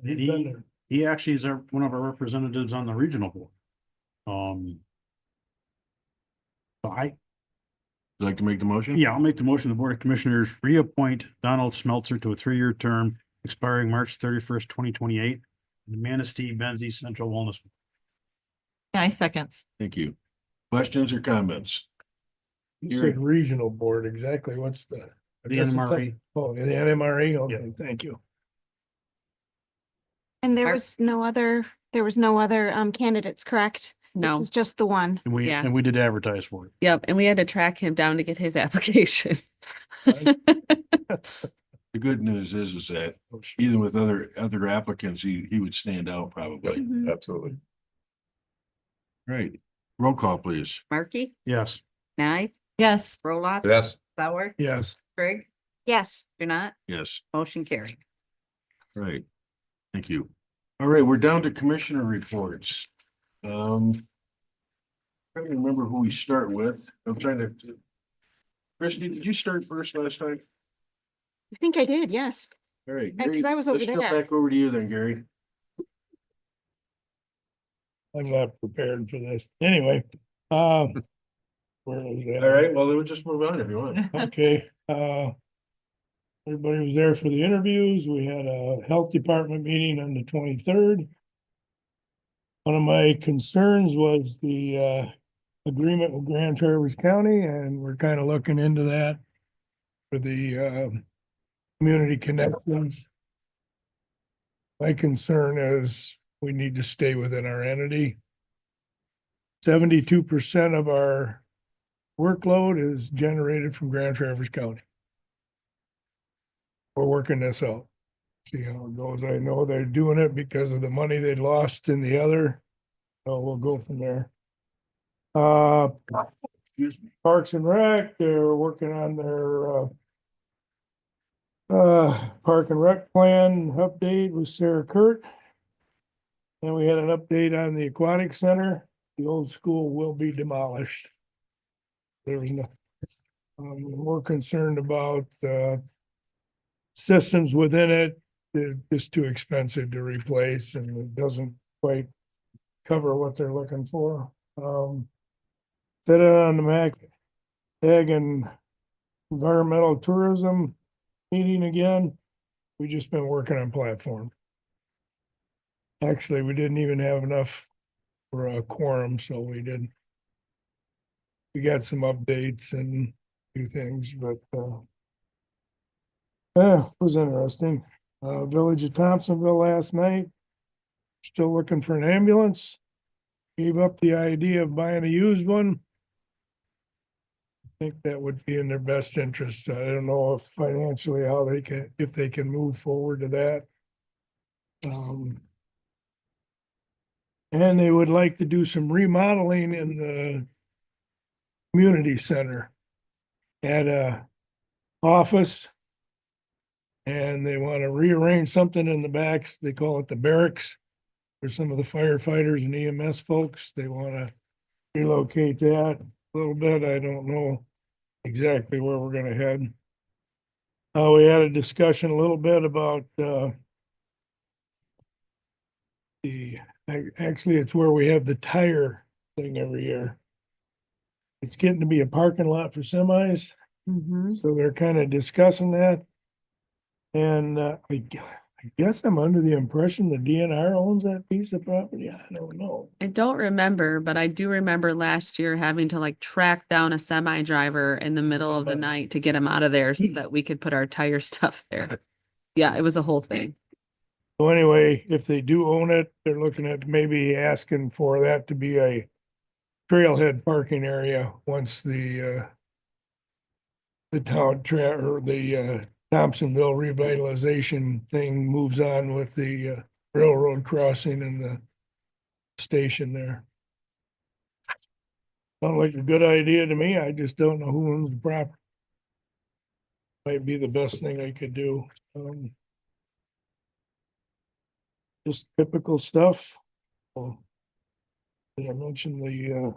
Speaker 12: And he actually is one of our representatives on the regional board. So
Speaker 3: Would you like to make the motion?
Speaker 12: yeah, I'll make the motion. The Board of Commissioners reappoint Donald Schmelzer to a 3-year term expiring March 31st, 2028. And Manistee Benzie Central Wellness.
Speaker 9: I seconds.
Speaker 3: Thank you. Questions or comments?
Speaker 5: You said regional board, exactly, what's the? I
Speaker 12: The
Speaker 5: guess it's up-
Speaker 12: NMRA.
Speaker 5: Oh, the NMRA, okay, thank you.
Speaker 6: And there
Speaker 1: Mark?
Speaker 6: was no other, candidates, correct?
Speaker 13: No.
Speaker 6: It's just the one.
Speaker 12: And
Speaker 13: Yeah.
Speaker 12: we did advertise for it.
Speaker 13: Yep, and we had to track him down to get his application.
Speaker 3: The good news is that even with other applicants, he would stand out probably.
Speaker 6: Mhm.
Speaker 15: Absolutely.
Speaker 3: Right. Roll call, please.
Speaker 16: Markey,
Speaker 12: Yes.
Speaker 16: Nye,
Speaker 9: Yes.
Speaker 16: Roloff.
Speaker 4: Yes.
Speaker 16: Sauer,
Speaker 5: Yes,
Speaker 16: Greg,
Speaker 6: Yes.
Speaker 16: Janat,
Speaker 3: Yes.
Speaker 16: motion carried.
Speaker 3: Right. Thank you. All right, we're down to commissioner reports. Trying to remember who we start with. I'm trying to. Christie, did you start first last time?
Speaker 6: I think I did, yes.
Speaker 3: All right.
Speaker 6: Yeah, 'cause
Speaker 3: Gary,
Speaker 6: I was over
Speaker 3: let's jump
Speaker 6: there.
Speaker 3: back over to you then, Gary.
Speaker 5: I'm not prepared for this. Anyway, where is that?
Speaker 3: All right, well, then we'll just move on if you want.
Speaker 5: Okay, everybody was there for the interviews. We had a health department meeting on the 23rd. One of my concerns was the agreement with Grand Traverse County, and we're kind of looking into that for the community connections. My concern is we need to stay within our entity. 72% of our workload is generated from Grand Traverse County. We're working this out. See how it goes. I know they're doing it because of the money they lost in the other. So we'll go from there. Excuse me, Parks and Rec, they're working on their Park and Rec plan update with Sarah Kurt. And we had an update on the aquatic center. The old school will be demolished. There was no, we're concerned about systems within it. They're just too expensive to replace and it doesn't quite cover what they're looking for. Did it on the Ag and Environmental Tourism meeting again. We just been working on platform. Actually, we didn't even have enough for a quorum, so we got some updates and few things, but it was interesting. Village of Thompsonville last night. Still looking for an ambulance. Gave up the idea of buying a used one. I think that would be in their best interest. I don't know if financially how they can, if they can move forward to that. And they would like to do some remodeling in the community center. At a office. And they want to rearrange something in the backs. They call it the barracks. For some of the firefighters and EMS folks, they want to relocate that a little bit. I don't know exactly where we're gonna head. We had a discussion a little bit about actually, it's where we have the tire thing every year. It's getting to be a parking lot for semis, so they're kind of discussing that. And I guess I'm under the impression the DNR owns that piece of property. I don't know.
Speaker 13: I don't remember, but I do remember last year having to like track down a semi driver in the middle of the night to get him out of there so that we could put our tire stuff there. Yeah, it was a whole thing.
Speaker 5: So anyway, if they do own it, they're looking at maybe asking for that to be a trailhead parking area once the town or the Thompsonville revitalization thing moves on with the railroad crossing and the station there. Sounds like a good idea to me. I just don't know who owns the property. Might be the best thing I could do. Just typical stuff. Did I mention the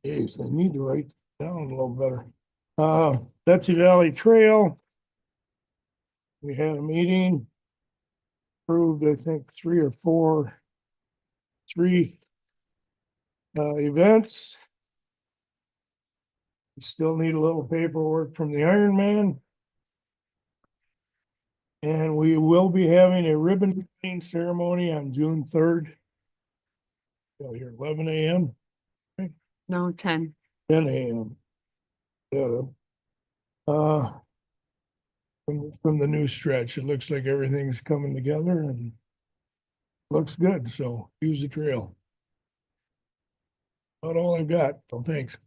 Speaker 5: geez, I need to write down a little better. Betsy Valley Trail. We had a meeting. Approved, I think, 3 or 4 events. We still need a little paperwork from the Ironman. And we will be having a ribbon cutting ceremony on June 3rd. Here, 11 a.m.,
Speaker 13: No, 10.
Speaker 5: 10 a.m. Yeah. From the new stretch, it looks like everything's coming together and looks good, so use the trail. About all I've got, so thanks.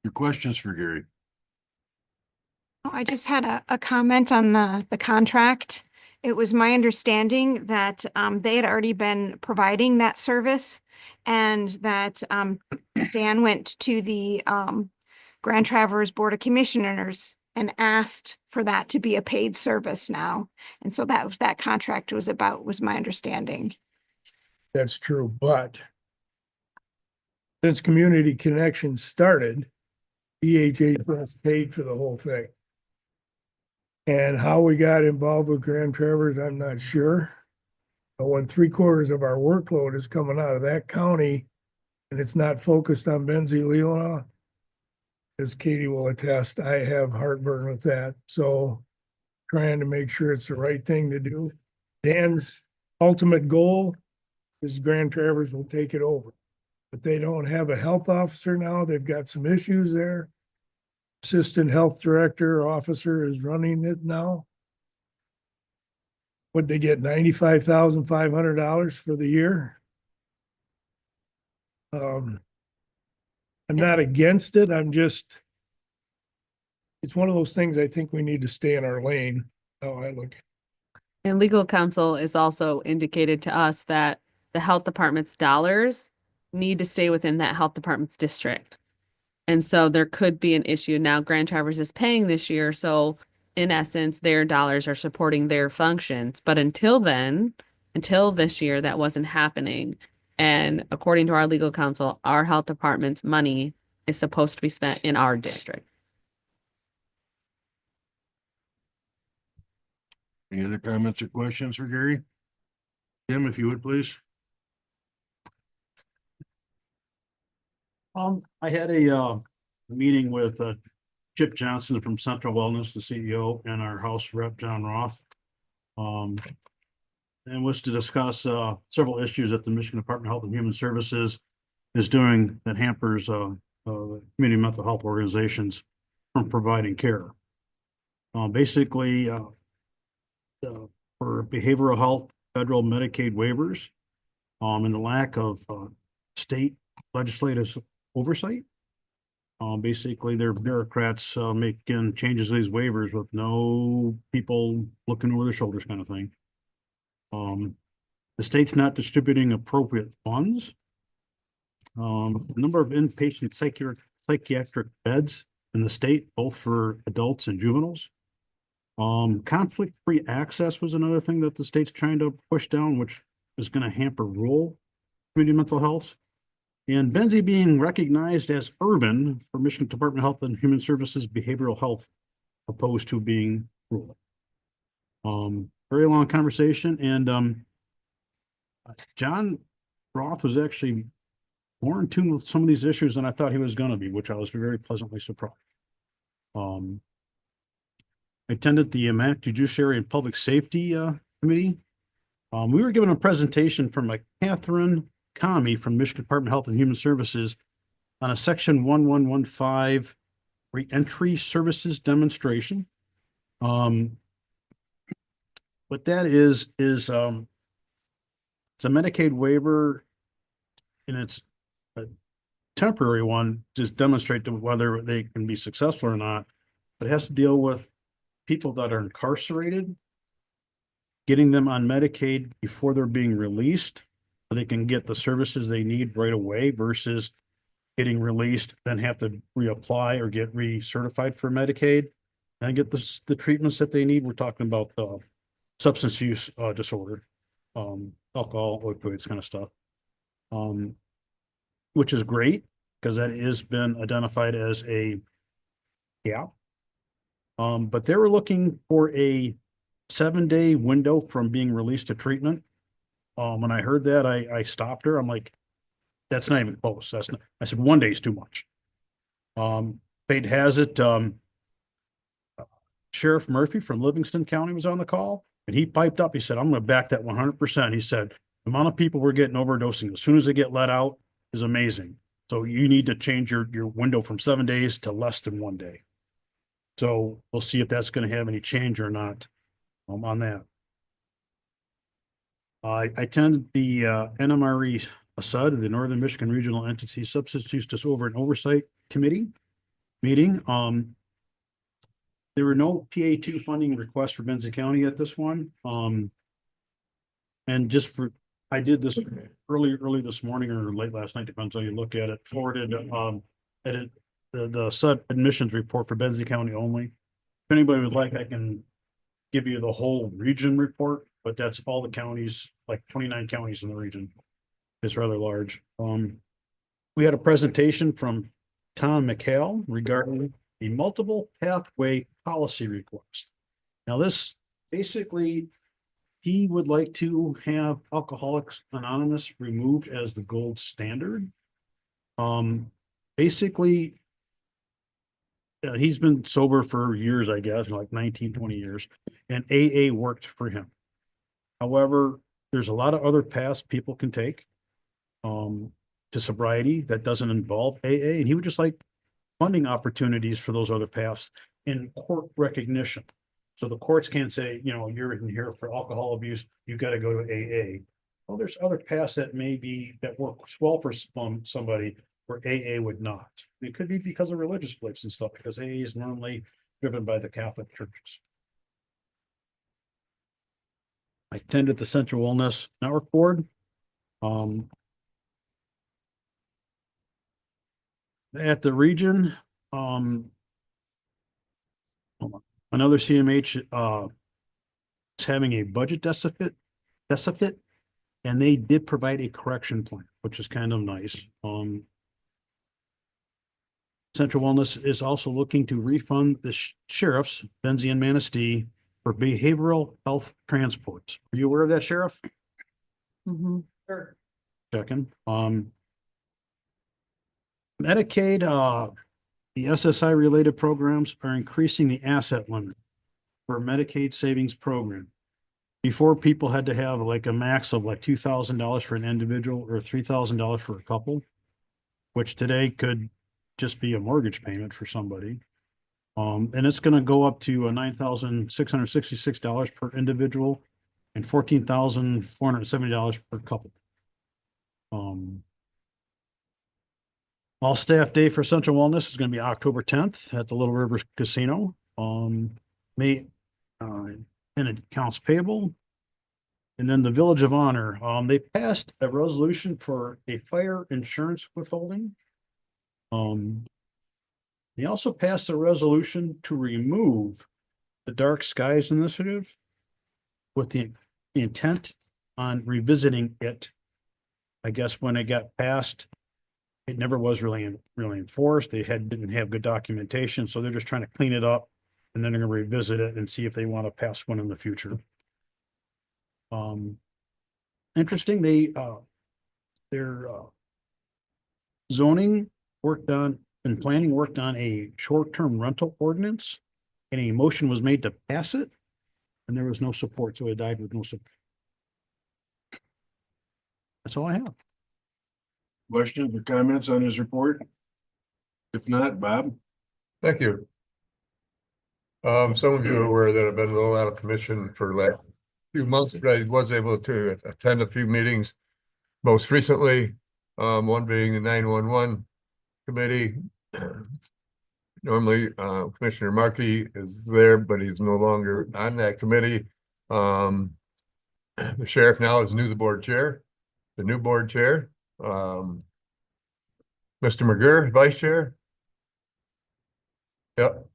Speaker 3: Your questions for Gary?
Speaker 6: Oh, I just had a comment on the contract. It was my understanding that they had already been providing that service and that Dan went to the Grand Traverse Board of Commissioners and asked for that to be a paid service now. And so that contract was my understanding.
Speaker 5: That's true, but since Community Connection started, EHHS paid for the whole thing. And how we got involved with Grand Traverse, I'm not sure. But when 3/4 of our workload is coming out of that county and it's not focused on Benzie-Leelanau, as Katie will attest, I have heartburn with that. So trying to make sure it's the right thing to do. Dan's ultimate goal is Grand Traverse will take it over. But they don't have a health officer now. They've got some issues there. Assistant health director officer is running it now. Would they get $95,500 for the year? I'm not against it. It's one of those things I think we need to stay in our lane. Oh, I look.
Speaker 13: And legal counsel is also indicated to us that the health department's dollars need to stay within that health department's district. And so there could be an issue. Now Grand Traverse is paying this year, so in essence, their dollars are supporting their functions. But until then, until this year, that wasn't happening. And according to our legal counsel, our health department's money is supposed to be spent in our district.
Speaker 3: Any other comments or questions for Gary? Tim, if you would, please.
Speaker 12: I had a meeting with Chip Johnson from Central Wellness, the CEO, and our House Rep, John Roth. And was to discuss several issues that the Michigan Department of Health and Human Services is doing that hampers community mental health organizations from providing care. Basically, for behavioral health, federal Medicaid waivers, and the lack of state legislative oversight. Basically, their bureaucrats making changes to these waivers with no people looking over their shoulders, kind of thing. The state's not distributing appropriate funds. The number of inpatient psychiatric beds in the state, both for adults and juveniles. Conflict-free access was another thing that the state's trying to push down, which is going to hamper rural community mental health. And Benzie being recognized as urban for Michigan Department of Health and Human Services behavioral health, opposed to being rural. Very long conversation, and John Roth was actually more in tune with some of these issues than I thought he was going to be, which I was very pleasantly surprised. I attended the MAC Judiciary and Public Safety Committee. We were given a presentation from Catherine Kami from Michigan Department of Health and Human Services on a Section 1115 reentry services demonstration. What that is it's a Medicaid waiver, and it's a temporary one to demonstrate to whether they can be successful or not. But it has to deal with people that are incarcerated, getting them on Medicaid before they're being released, so they can get the services they need right away versus getting released, then have to reapply or get recertified for Medicaid and get the treatments that they need. We're talking about substance use disorder, alcohol, opioids, kind of stuff, which is great because that has been identified as a gap. But they were looking for a 7-day window from being released to treatment. When I heard that, I stopped her. I'm like, that's not even close. That's not, I said, 1 day is too much. Fate has it, Sheriff Murphy from Livingston County was on the call, and he piped up. He said, I'm gonna back that 100%. He said, the amount of people we're getting overdosing as soon as they get let out is amazing. So you need to change your window from 7 days to less than 1 day. So we'll see if that's gonna have any change or not, on that. I attended the NMRE ASUD, the Northern Michigan Regional Entity Substance Use Disorder and Oversight Committee meeting. There were no PA2 funding requests for Benson County at this one. And just for, I did this early this morning or late last night, depends how you look at it, forwarded, edit the SUD admissions report for Benson County only. If anybody would like, I can give you the whole region report, but that's all the counties, like 29 counties in the region. It's rather large. We had a presentation from Tom McHale regarding the multiple pathway policy request. Now this basically, he would like to have Alcoholics Anonymous removed as the gold standard. Basically, he's been sober for years, I guess, like 19, 20 years, and AA worked for him. However, there's a lot of other paths people can take to sobriety that doesn't involve AA, and he would just like funding opportunities for those other paths in court recognition. So the courts can't say, you know, you're in here for alcohol abuse, you got to go to AA. Well, there's other paths that may be, that work well for somebody where AA would not. It could be because of religious beliefs and stuff, because AA is normally driven by the Catholic churches. I attended the Central Wellness Network Board. At the region, another CMH is having a budget deficit, and they did provide a correction plan, which is kind of nice. Central Wellness is also looking to refund the sheriffs, Benzie and Manistee, for behavioral health transports. Are you aware of that, Sheriff? Sure. Checking. Medicaid, the SSI related programs are increasing the asset limit for Medicaid savings program. Before, people had to have like a max of like $2,000 for an individual or $3,000 for a couple, which today could just be a mortgage payment for somebody. And it's going to go up to $9,666 per individual and $14,470 per couple. All staff day for Central Wellness is going to be October 10th at the Little River Casino. And accounts payable. And then the Village of Honor, they passed a resolution for a fire insurance withholding. They also passed a resolution to remove the Dark Skies Initiative with the intent on revisiting it. I guess when it got passed, it never was really enforced. They didn't have good documentation, so they're just trying to clean it up, and then they're going to revisit it and see if they want to pass one in the future. Interesting. Their zoning worked on and planning worked on a short-term rental ordinance, and a motion was made to pass it, and there was no support, so it died with no support. That's all I have.
Speaker 3: Questions or comments on his report? If not, Bob?
Speaker 4: Thank you. Some of you are aware that I've been a little out of commission for like a few months, but I was able to attend a few meetings. Most recently, one being the 911 committee. Normally, Commissioner Markey is there, but he's no longer on that committee. The sheriff now is the board chair, the new board chair. Mr. McGurr, vice chair. Yep.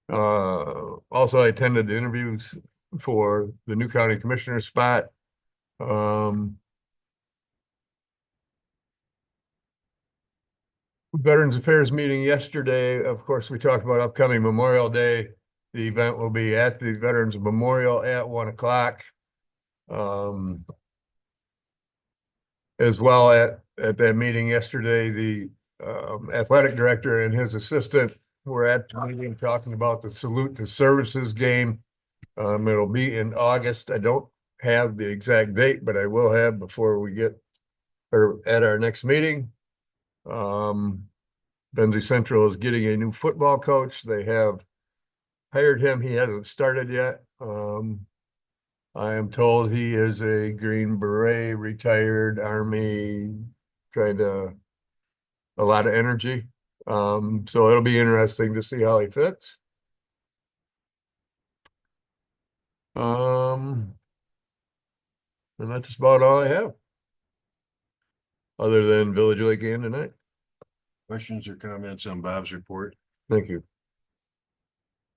Speaker 4: Also, I attended the interviews for the new county commissioner spot. Veterans Affairs meeting yesterday. Of course, we talked about upcoming Memorial Day. The event will be at the Veterans Memorial at 1 o'clock. As well at that meeting yesterday, the athletic director and his assistant we're at the meeting talking about the Salute to Services game. It'll be in August. I don't have the exact date, but I will have before we get, or at our next meeting. Benzie Central is getting a new football coach. They have hired him. He hasn't started yet. I am told he is a Green Beret, retired Army, kind of a lot of energy. So it'll be interesting to see how he fits. And that's just about all I have. Other than Village Lake game tonight.
Speaker 3: Questions or comments on Bob's report?
Speaker 4: Thank you.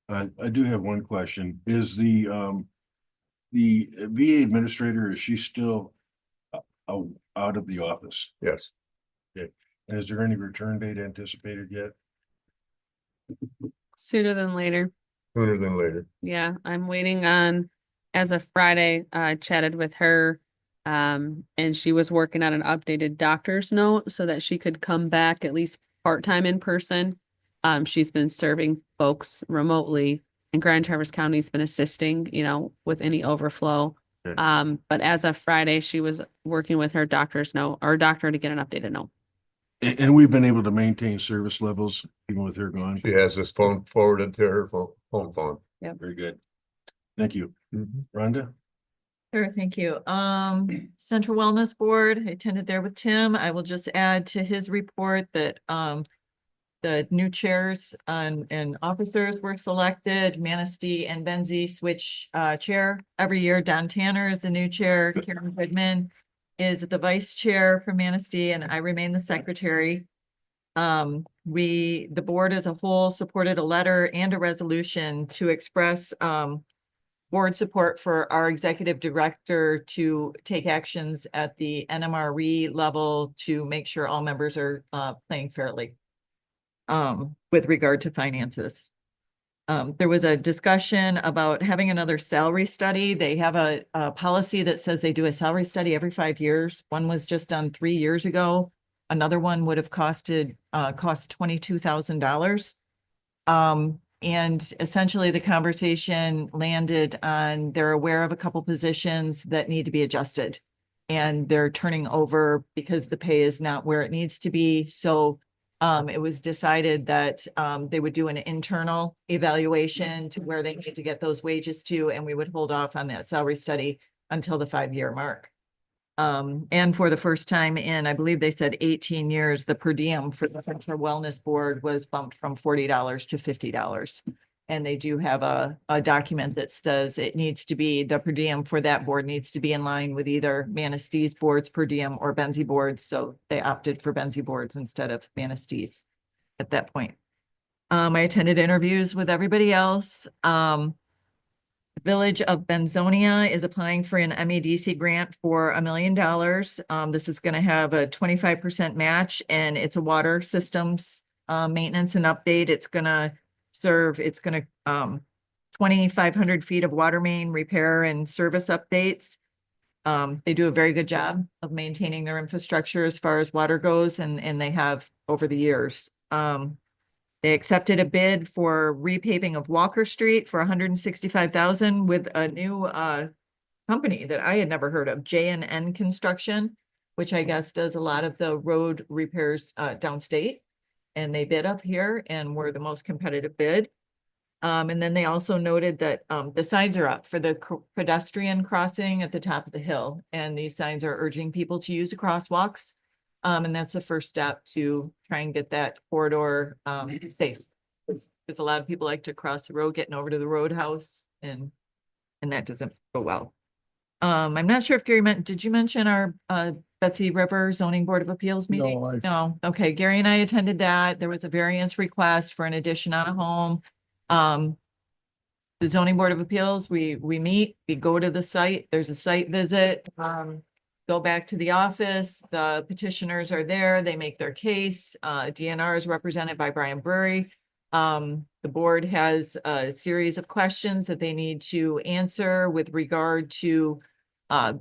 Speaker 3: I do have one question. Is the VA administrator, is she still out of the office?
Speaker 4: Yes.
Speaker 3: Okay. And is there any return date anticipated yet?
Speaker 13: Sooner than later.
Speaker 4: Sooner than later.
Speaker 13: Yeah, I'm waiting on, as of Friday, I chatted with her. And she was working on an updated doctor's note so that she could come back at least part-time in person. She's been serving folks remotely, and Grand Traverse County's been assisting, with any overflow.
Speaker 3: Good.
Speaker 13: But as of Friday, she was working with her doctor's note or doctor to get an updated note.
Speaker 3: And we've been able to maintain service levels even with her gone.
Speaker 4: She has this phone forwarded to her home phone.
Speaker 13: Yep.
Speaker 3: Very good. Thank you. Rhonda?
Speaker 9: Sure, thank you. Central Wellness Board, I attended there with Tim. I will just add to his report that the new chairs and officers were selected. Manistee and Benzie switch chair every year. Don Tanner is the new chair. Karen Goodman is the vice chair for Manistee, and I remain the secretary. The board as a whole supported a letter and a resolution to express board support for our executive director to take actions at the NMRE level to make sure all members are playing fairly with regard to finances. There was a discussion about having another salary study. They have a policy that says they do a salary study every 5 years. One was just done 3 years ago. Another one would have cost $22,000. And essentially the conversation landed on they're aware of a couple positions that need to be adjusted. And they're turning over because the pay is not where it needs to be. So it was decided that they would do an internal evaluation to where they need to get those wages to, and we would hold off on that salary study until the 5-year mark. And for the first time in, I believe they said 18 years, the per diem for the Central Wellness Board was bumped from $40 to $50. And they do have a document that says it needs to be, the per diem for that board needs to be in line with either Manistee's boards per diem or Benzie boards. So they opted for Benzie boards instead of Manistee's at that point. I attended interviews with everybody else. Village of Benzonia is applying for an MEDC grant for $1 million. This is going to have a 25% match, and it's a water systems maintenance and update. It's going to 2,500 feet of water main repair and service updates. They do a very good job of maintaining their infrastructure as far as water goes, and they have over the years. They accepted a bid for repaving of Walker Street for $165,000 with a new company that I had never heard of, J&N Construction, which I guess does a lot of the road repairs downstate. And they bid up here and were the most competitive bid. And then they also noted that the signs are up for the pedestrian crossing at the top of the hill. And these signs are urging people to use the crosswalks. And that's the first step to try and get that corridor safe. Because a lot of people like to cross the road, getting over to the roadhouse, and that doesn't go well. I'm not sure if Gary did you mention our Betsy River Zoning Board of Appeals meeting? No. Okay, Gary and I attended that. There was a variance request for an addition on a home. The Zoning Board of Appeals, we meet, we go to the site, there's a site visit, go back to the office, the petitioners are there, they make their case. DNR is represented by Brian Burry. The board has a series of questions that they need to answer with regard to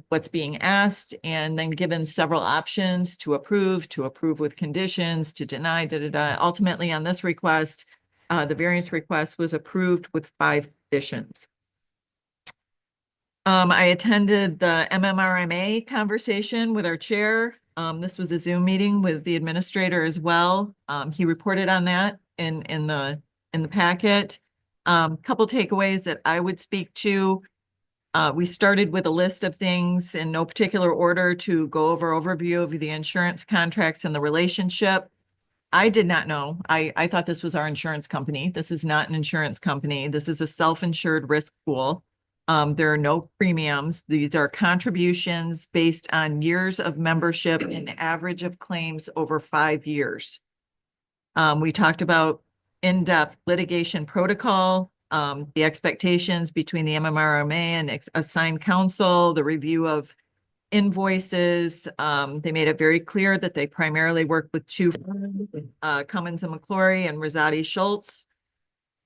Speaker 9: what's being asked, and then given several options to approve with conditions, to deny, Ultimately on this request, The variance request was approved with 5 conditions. I attended the MMRMA conversation with our chair. This was a Zoom meeting with the administrator as well. He reported on that in the packet. Couple takeaways that I would speak to. We started with a list of things in no particular order to go over overview of the insurance contracts and the relationship. I did not know. I thought this was our insurance company. This is not an insurance company. This is a self-insured risk pool. There are no premiums. These are contributions based on years of membership and average of claims over 5 years. We talked about in-depth litigation protocol, the expectations between the MMRMA and assigned counsel, the review of invoices. They made it very clear that they primarily work with 2 firms, Cummins and McClory and Rosati Schultz.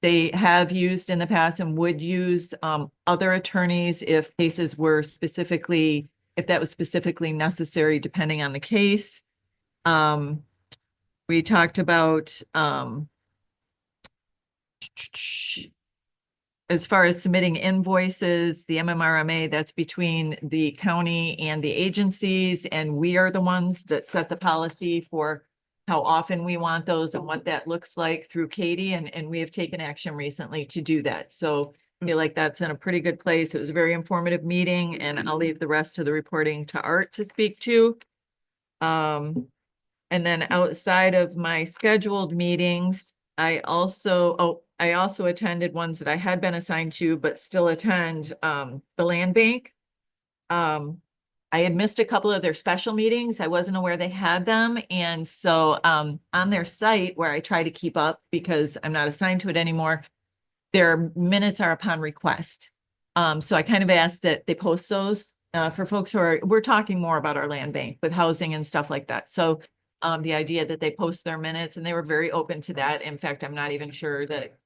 Speaker 9: They have used in the past and would use other attorneys if cases were specifically, if that was specifically necessary, depending on the case. We talked about as far as submitting invoices, the MMRMA, that's between the county and the agencies, and we are the ones that set the policy for how often we want those and what that looks like through Katie, and we have taken action recently to do that. So I feel like that's in a pretty good place. It was a very informative meeting, and I'll leave the rest of the reporting to Art to speak to. And then outside of my scheduled meetings, I also attended ones that I had been assigned to, but still attend, the land bank. I had missed a couple of their special meetings. I wasn't aware they had them. And so, on their site where I try to keep up because I'm not assigned to it anymore, their minutes are upon request. So I kind of asked that they post those, for folks who are, we're talking more about our land bank with housing and stuff like that. So the idea that they post their minutes, and they were very open to that. In fact, I'm not even sure that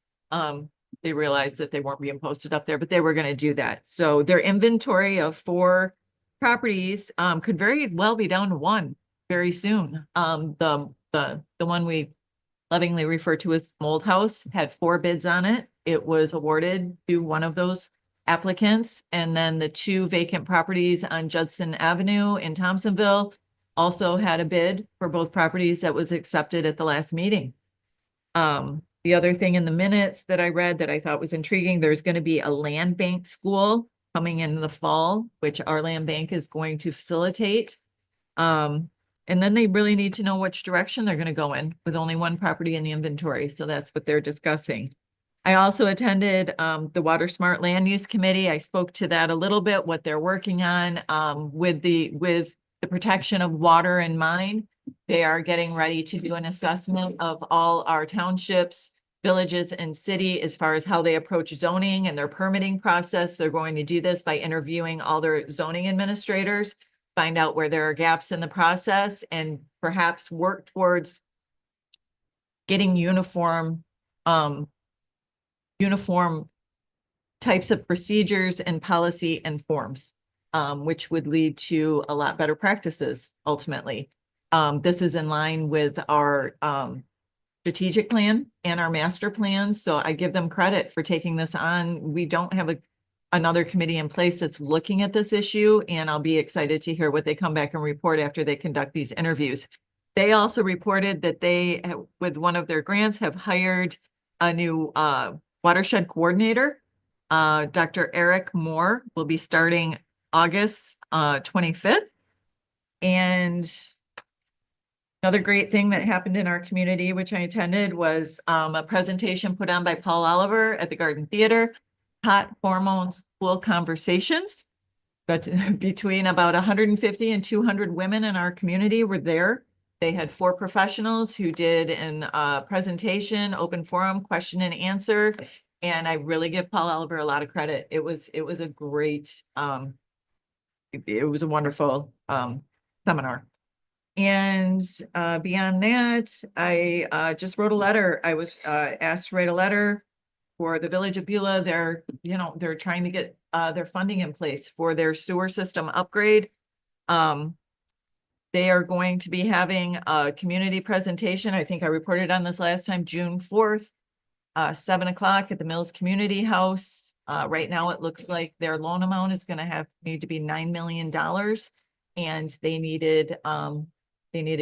Speaker 9: they realized that they weren't being posted up there, but they were going to do that. So their inventory of 4 properties could very well be down to 1 very soon. The one we lovingly refer to as Mold House had 4 bids on it. It was awarded to one of those applicants, and then the 2 vacant properties on Judson Avenue in Thompsonville also had a bid for both properties that was accepted at the last meeting. The other thing in the minutes that I read that I thought was intriguing, there's going to be a land bank school coming in the fall, which our land bank is going to facilitate. And then they really need to know which direction they're going to go in with only 1 property in the inventory. So that's what they're discussing. I also attended the Water Smart Land Use Committee. I spoke to that a little bit, what they're working on with the protection of water in mind. They are getting ready to do an assessment of all our townships, villages, and city as far as how they approach zoning and their permitting process. They're going to do this by interviewing all their zoning administrators, find out where there are gaps in the process, and perhaps work towards getting uniform types of procedures and policy and forms, which would lead to a lot better practices ultimately. This is in line with our strategic plan and our master plan. So I give them credit for taking this on. We don't have another committee in place that's looking at this issue, and I'll be excited to hear what they come back and report after they conduct these interviews. They also reported that they, with one of their grants, have hired a new watershed coordinator. Dr. Eric Moore will be starting August 25th. And another great thing that happened in our community, which I attended, was a presentation put on by Paul Oliver at the Garden Theater, Hot Hormones Cool Conversations. But between about 150 and 200 women in our community were there. They had 4 professionals who did a presentation, open forum, question and answer. And I really give Paul Oliver a lot of credit. It was a great, it was a wonderful seminar. And beyond that, I just wrote a letter. I was asked to write a letter for the Village of Beulah. They're trying to get their funding in place for their sewer system upgrade. They are going to be having a community presentation. I think I reported on this last time, June 4th. 7 o'clock at the Mills Community House. Right now, it looks like their loan amount is gonna need to be $9 million. And they needed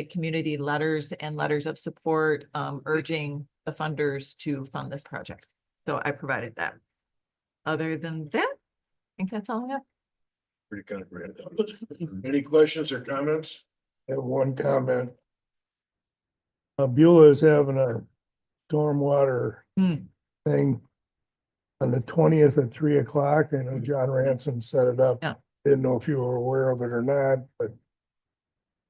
Speaker 9: community letters and letters of support, urging the funders to fund this project. So I provided that. Other than that, I think that's all I have.
Speaker 3: Pretty comprehensive. Any questions or comments?
Speaker 5: I have one comment. Beulah is having a stormwater thing on the 20th at 3 o'clock. I know John Ransom set it up.
Speaker 9: Yeah.
Speaker 5: Didn't know if you were aware of it or not, but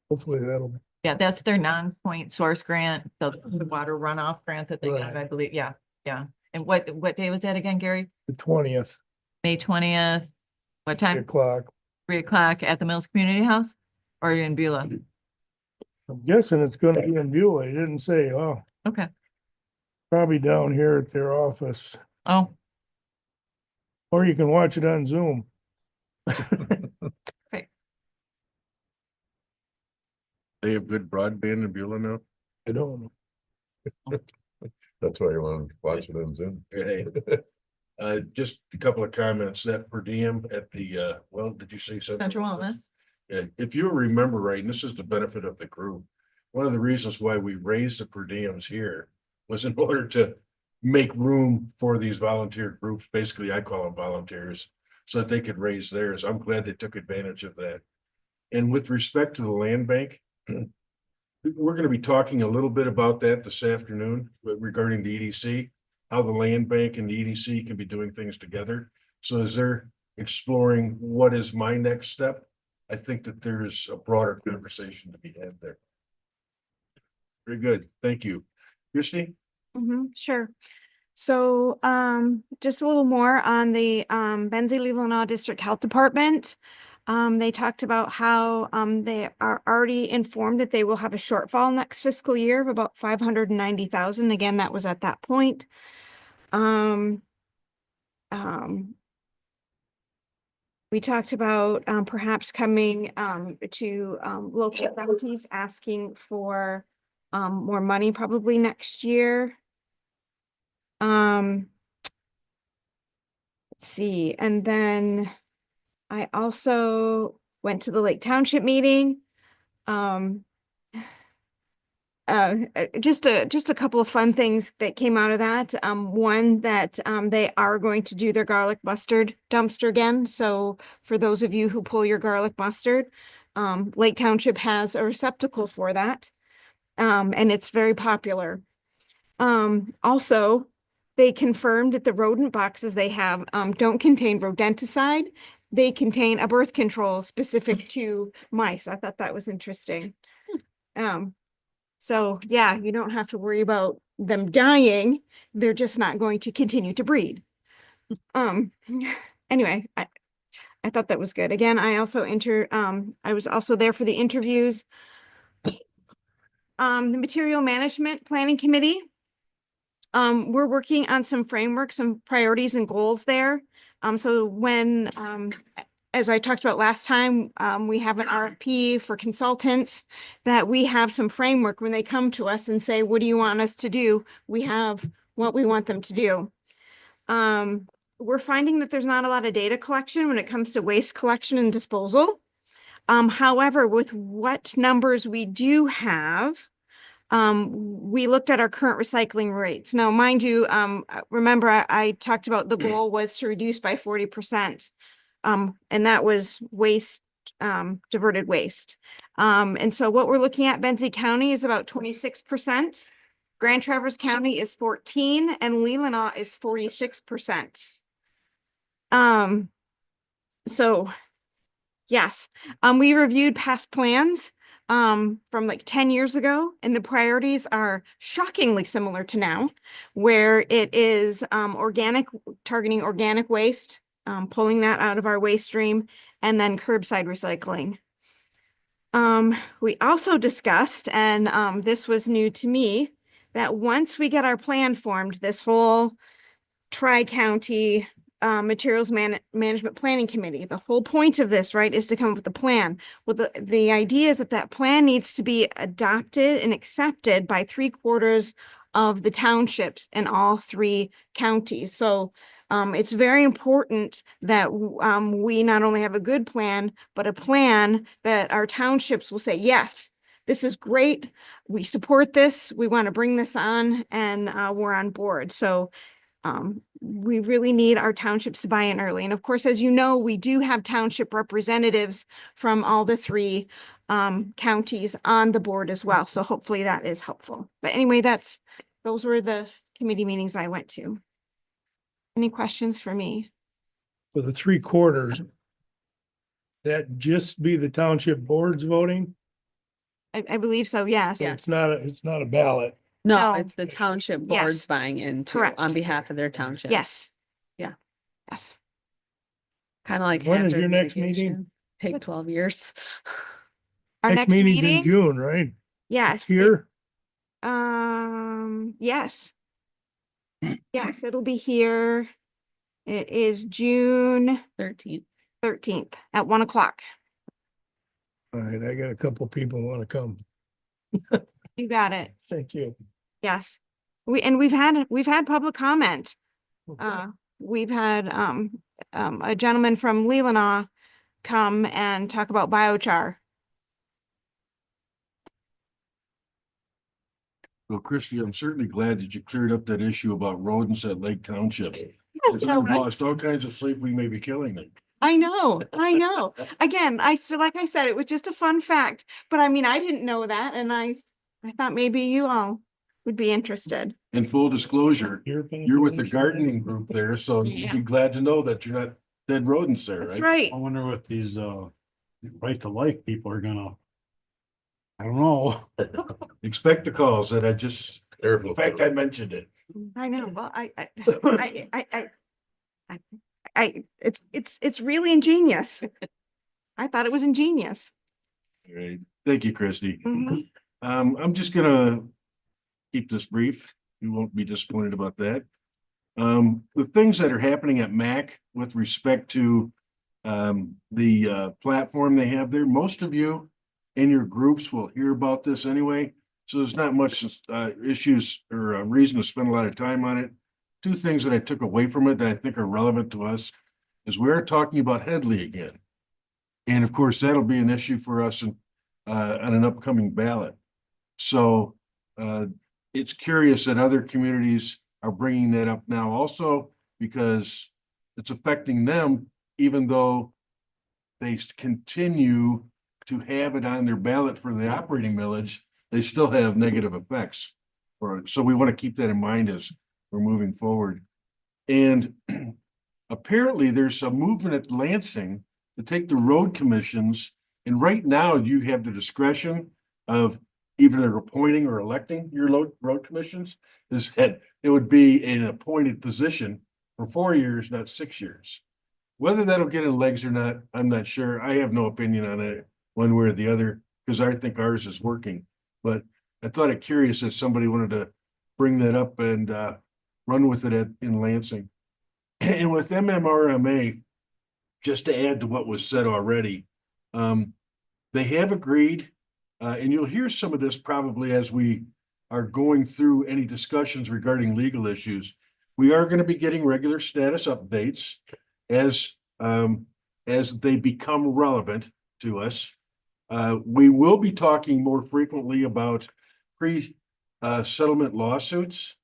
Speaker 5: hopefully that'll be.
Speaker 9: Yeah, that's their non-point source grant, the water runoff grant that they got,
Speaker 5: Right.
Speaker 9: I believe. Yeah, yeah. And what day was that again, Gary?
Speaker 5: The 20th,
Speaker 9: May 20th? What
Speaker 5: 3
Speaker 9: time?
Speaker 5: o'clock.
Speaker 9: 3 o'clock at the Mills Community House or in Beulah?
Speaker 5: I'm guessing it's gonna be in Beulah. He didn't say, oh,
Speaker 9: Okay.
Speaker 5: probably down here at their office,
Speaker 9: Oh,
Speaker 5: or you can watch it on Zoom.
Speaker 3: They have good broadband in Beulah now?
Speaker 5: I don't know.
Speaker 17: That's why you want to watch it on Zoom.
Speaker 3: Hey, just a couple of comments. That per diem at the, well, did you say something?
Speaker 9: Central Wellness.
Speaker 3: Yeah, if you remember right, and this is the benefit of the group, one of the reasons why we raised the per diems here was in order to make room for these volunteer groups. Basically, I call them volunteers, so that they could raise theirs. I'm glad they took advantage of that. And with respect to the land bank, we're going to be talking a little bit about that this afternoon regarding the EDC, how the land bank and the EDC can be doing things together. So as they're exploring what is my next step, I think that there's a broader conversation to be had there. Very good. Thank you. Christie?
Speaker 6: Sure. So, just a little more on the, Benzie-Leelanau District Health Department. They talked about how, they are already informed that they will have a shortfall next fiscal year of about 590,000. Again, that was at that point. We talked about, perhaps coming, to, local counties asking for, more money probably next year. Let's see, and then I also went to the Lake Township meeting. Just a couple of fun things that came out of that. One that they are going to do their garlic mustard dumpster again. So for those of you who pull your garlic mustard, Lake Township has a receptacle for that. And it's very popular. Also, they confirmed that the rodent boxes they have don't contain rodenticide. They contain a birth control specific to mice. I thought that was interesting. So yeah, you don't have to worry about them dying. They're just not going to continue to breed. Anyway, I thought that was good. Again, I also I was also there for the interviews. The Material Management Planning Committee. We're working on some frameworks, some priorities and goals there. So when, as I talked about last time, we have an RFP for consultants that we have some framework when they come to us and say, what do you want us to do? We have what we want them to do. We're finding that there's not a lot of data collection when it comes to waste collection and disposal. However, with what numbers we do have, we looked at our current recycling rates. Now, mind you, remember I talked about the goal was to reduce by 40%. And that was waste, diverted waste. And so what we're looking at, Benzie County is about 26%. Grand Traverse County is 14% and Leelanau is 46%. So yes, we reviewed past plans from like 10 years ago, and the priorities are shockingly similar to now, where it is targeting organic waste, pulling that out of our waste stream, and then curbside recycling. We also discussed, and this was new to me, that once we get our plan formed, this whole tri-county materials management planning committee, the whole point of this, right, is to come up with a plan. Well, the idea is that plan needs to be adopted and accepted by 3/4 of the townships in all three counties. So it's very important that we not only have a good plan, but a plan that our townships will say, yes, this is great. We support this. We want to bring this on, and we're on board. So we really need our townships to buy in early. And of course, as you know, we do have township representatives from all the three counties on the board as well. So hopefully that is helpful. But anyway, those were the committee meetings I went to. Any questions for me?
Speaker 5: For the 3/4, that just be the township boards voting?
Speaker 6: I believe so, yes.
Speaker 13: Yeah.
Speaker 5: It's not a ballot.
Speaker 13: No,
Speaker 6: No.
Speaker 13: it's the township boards
Speaker 6: Yes.
Speaker 13: buying into
Speaker 6: Correct.
Speaker 13: on behalf of their township.
Speaker 6: Yes.
Speaker 13: Yeah.
Speaker 6: Yes.
Speaker 13: Kind of like.
Speaker 5: When is
Speaker 13: hazard
Speaker 5: your next meeting?
Speaker 13: mitigation. Take 12 years.
Speaker 6: Our next
Speaker 5: meeting's in
Speaker 6: meeting?
Speaker 5: June, right?
Speaker 6: Yes.
Speaker 5: Here?
Speaker 6: Yes. Yes, it'll be here. It is June
Speaker 13: 13th.
Speaker 6: at 1:00.
Speaker 5: All right, I got a couple people want to come.
Speaker 6: You got it.
Speaker 5: Thank you.
Speaker 6: Yes. We've had public comment. We've had a gentleman from Leelanau come and talk about biochar.
Speaker 3: Well, Christie, I'm certainly glad that you cleared up that issue about rodents at Lake Township. Because
Speaker 6: Yeah,
Speaker 3: I've
Speaker 6: right.
Speaker 3: lost all kinds of sleep, we may be killing them.
Speaker 6: I know. Again, like I said, it was just a fun fact, but I mean, I didn't know that, and I thought maybe you all would be interested.
Speaker 3: In full disclosure, you're with the
Speaker 5: European-
Speaker 3: gardening group there, so you'd
Speaker 6: Yeah.
Speaker 3: be glad to know that you're not dead rodents there,
Speaker 6: That's
Speaker 3: right?
Speaker 6: right.
Speaker 12: I wonder what these, right to life people are gonna, I don't know.
Speaker 3: Expect the calls that in fact, I mentioned it.
Speaker 6: I know. Well, it's really ingenious. I thought it was ingenious.
Speaker 3: All right. Thank you, Christie.
Speaker 6: Mhm.
Speaker 3: I'm just gonna keep this brief. You won't be disappointed about that. The things that are happening at MAC with respect to the platform they have there, most of you in your groups will hear about this anyway. So there's not much issues or reason to spend a lot of time on it. Two things that I took away from it that I think are relevant to us is we're talking about Headley again. And of course, that'll be an issue for us on an upcoming ballot. So it's curious that other communities are bringing that up now also because it's affecting them, even though they continue to have it on their ballot for the operating millage, they still have negative effects for it. So we want to keep that in mind as we're moving forward. And apparently there's a movement at Lansing to take the road commissions. And right now you have the discretion of either appointing or electing your road commissions. Is that it would be an appointed position for 4 years, not 6 years. Whether that'll get in legs or not, I'm not sure. I have no opinion on it one way or the other, because I think ours is working. But I thought it curious that somebody wanted to bring that up and run with it in Lansing. And with MMRMA, just to add to what was said already, they have agreed, and you'll hear some of this probably as we are going through any discussions regarding legal issues. We are going to be getting regular status updates as they become relevant to us. We will be talking more frequently about pre-settlement lawsuits,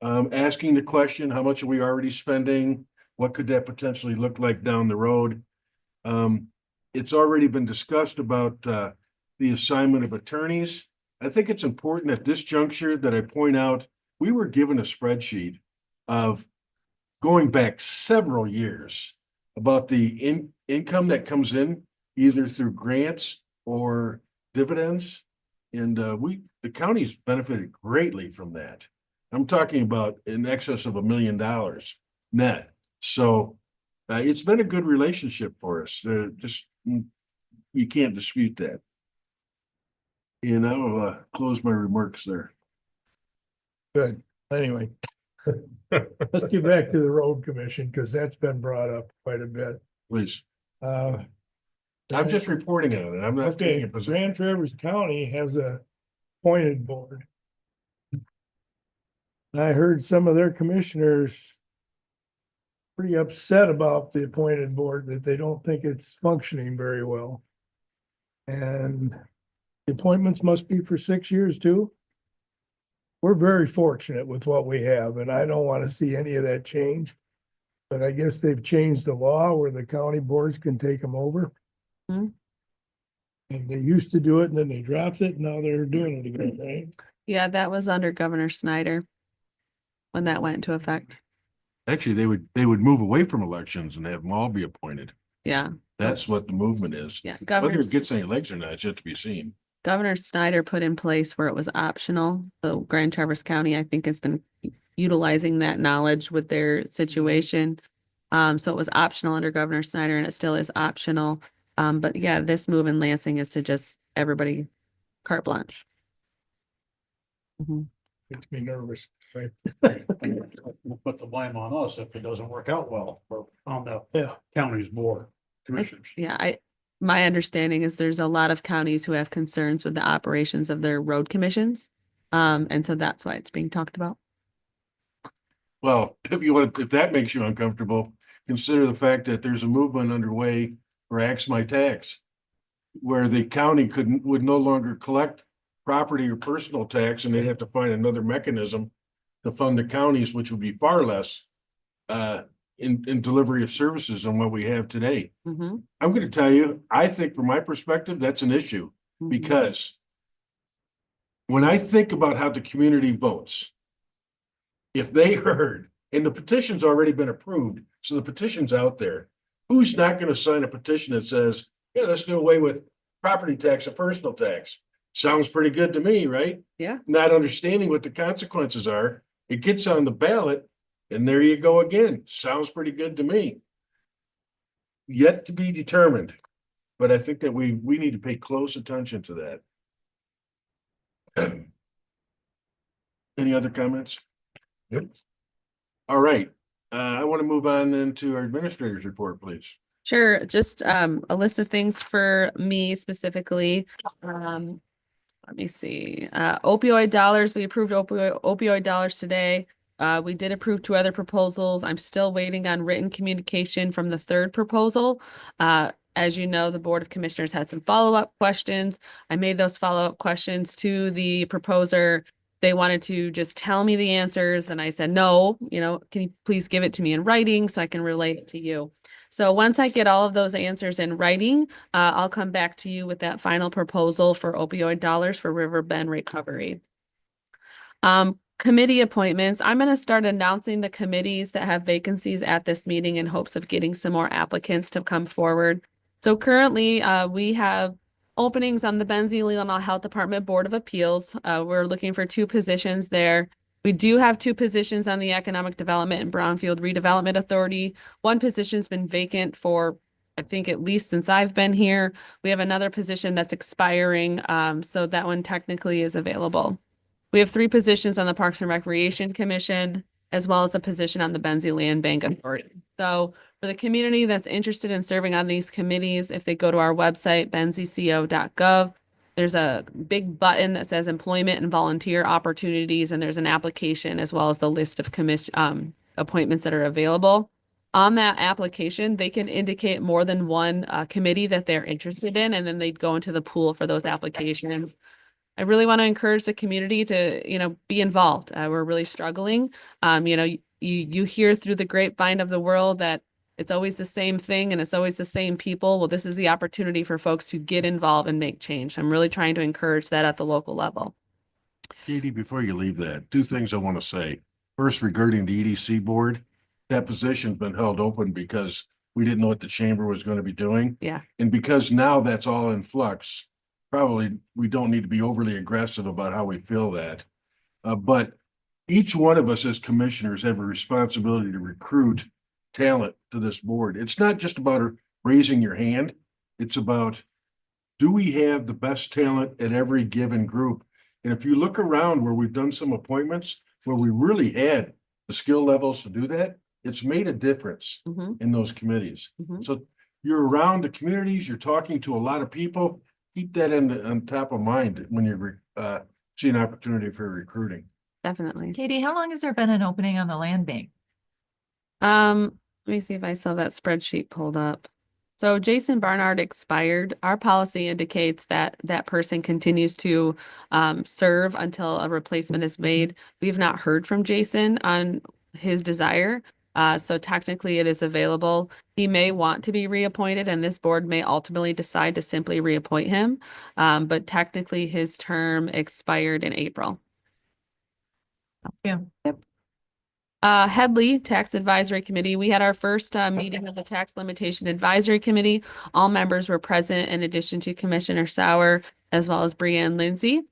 Speaker 3: asking the question, how much are we already spending? What could that potentially look like down the road? It's already been discussed about the assignment of attorneys. I think it's important at this juncture that I point out, we were given a spreadsheet of going back several years about the income that comes in either through grants or dividends. And the county's benefited greatly from that. I'm talking about in excess of $1 million net. So it's been a good relationship for us. You can't dispute that. And I'll close my remarks there.
Speaker 5: Good. Anyway. Let's get back to the road commission, because that's been brought up quite a bit.
Speaker 3: Please.
Speaker 5: I'm
Speaker 3: I'm just reporting on it. I'm not taking
Speaker 5: Okay,
Speaker 3: a position.
Speaker 5: Grand Traverse County has a appointed board. I heard some of their commissioners pretty upset about the appointed board, that they don't think it's functioning very well. And the appointments must be for 6 years too. We're very fortunate with what we have, and I don't want to see any of that change. But I guess they've changed the law where the county boards can take them over.
Speaker 13: Hmm.
Speaker 5: And they used to do it and then they dropped it. Now they're doing it again, right?
Speaker 13: Yeah, that was under Governor Snyder when that went into effect.
Speaker 3: Actually, they would move away from elections and have them all be appointed.
Speaker 13: Yeah,
Speaker 3: That's what the movement is.
Speaker 13: yeah.
Speaker 3: Whether it gets any legs or not, it's yet to be seen.
Speaker 13: Governor Snyder put in place where it was optional. So Grand Traverse County, I think, has been utilizing that knowledge with their situation. So it was optional under Governor Snyder and it still is optional. But yeah, this move in Lansing is to just everybody carte blanche. Mhm.
Speaker 5: Makes me nervous, right?
Speaker 12: We'll put the blame on us if it doesn't work out well, or on the
Speaker 5: Yeah.
Speaker 12: county's board, commissioners.
Speaker 13: Yeah, my understanding is there's a lot of counties who have concerns with the operations of their road commissions. And so that's why it's being talked about.
Speaker 3: Well, if that makes you uncomfortable, consider the fact that there's a movement underway for Axe My Tax, where the county would no longer collect property or personal tax, and they'd have to find another mechanism to fund the counties, which would be far less in delivery of services than what we have today.
Speaker 13: Mhm.
Speaker 3: I'm going to tell you, I think from my perspective, that's an issue, because when I think about how the community votes, if they heard, and the petition's already been approved, so the petition's out there, who's not going to sign a petition that says, yeah, let's do away with property tax and personal tax? Sounds pretty good to me, right?
Speaker 13: Yeah.
Speaker 3: Not understanding what the consequences are. It gets on the ballot, and there you go again. Sounds pretty good to me. Yet to be determined, but I think that we need to pay close attention to that. Any other comments? Yep. All right, I want to move on then to our administrator's report, please.
Speaker 13: Sure, just a list of things for me specifically. Let me see, opioid dollars, we approved opioid dollars today. We did approve 2 other proposals. I'm still waiting on written communication from the 3rd proposal. As you know, the Board of Commissioners had some follow-up questions. I made those follow-up questions to the proposer. They wanted to just tell me the answers, and I said, no, can you please give it to me in writing so I can relate it to you? So once I get all of those answers in writing, I'll come back to you with that final proposal for opioid dollars for River Bend recovery. Committee appointments. I'm going to start announcing the committees that have vacancies at this meeting in hopes of getting some more applicants to come forward. So currently, we have openings on the Benzie-Leelanau Health Department Board of Appeals. We're looking for 2 positions there. We do have 2 positions on the Economic Development and Brownfield Redevelopment Authority. 1 position's been vacant for, I think, at least since I've been here. We have another position that's expiring, so that one technically is available. We have 3 positions on the Parks and Recreation Commission, as well as a position on the Benzie Land Bank Authority. So for the community that's interested in serving on these committees, if they go to our website, benzieco.gov, there's a big button that says employment and volunteer opportunities, and there's an application as well as the list of appointments that are available. On that application, they can indicate more than one committee that they're interested in, and then they'd go into the pool for those applications. I really want to encourage the community to, be involved. We're really struggling. You hear through the grapevine of the world that it's always the same thing and it's always the same people. Well, this is the opportunity for folks to get involved and make change. I'm really trying to encourage that at the local level.
Speaker 3: Katie, before you leave that, 2 things I want to say. First, regarding the EDC board, that position's been held open because we didn't know what the chamber was going to be doing.
Speaker 13: Yeah.
Speaker 3: And because now that's all in flux, probably we don't need to be overly aggressive about how we feel that. But each one of us as commissioners have a responsibility to recruit talent to this board. It's not just about raising your hand. It's about, do we have the best talent at every given group? And if you look around where we've done some appointments where we really had the skill levels to do that, it's made a difference in those committees. So you're around the communities, you're talking to a lot of people. Keep that on top of mind when you see an opportunity for recruiting.
Speaker 13: definitely.
Speaker 9: Katie, how long has there been an opening on the land bank?
Speaker 13: Let me see if I still have that spreadsheet pulled up. So Jason Barnard expired. Our policy indicates that that person continues to serve until a replacement is made. We've not heard from Jason on his desire. So technically it is available. He may want to be reappointed and this board may ultimately decide to simply reappoint him. But technically his term expired in April.
Speaker 9: Yeah.
Speaker 13: Headley Tax Advisory Committee, we had our first meeting of the Tax Limitation Advisory Committee. All members were present in addition to Commissioner Sauer as well as Breanne Lindsay.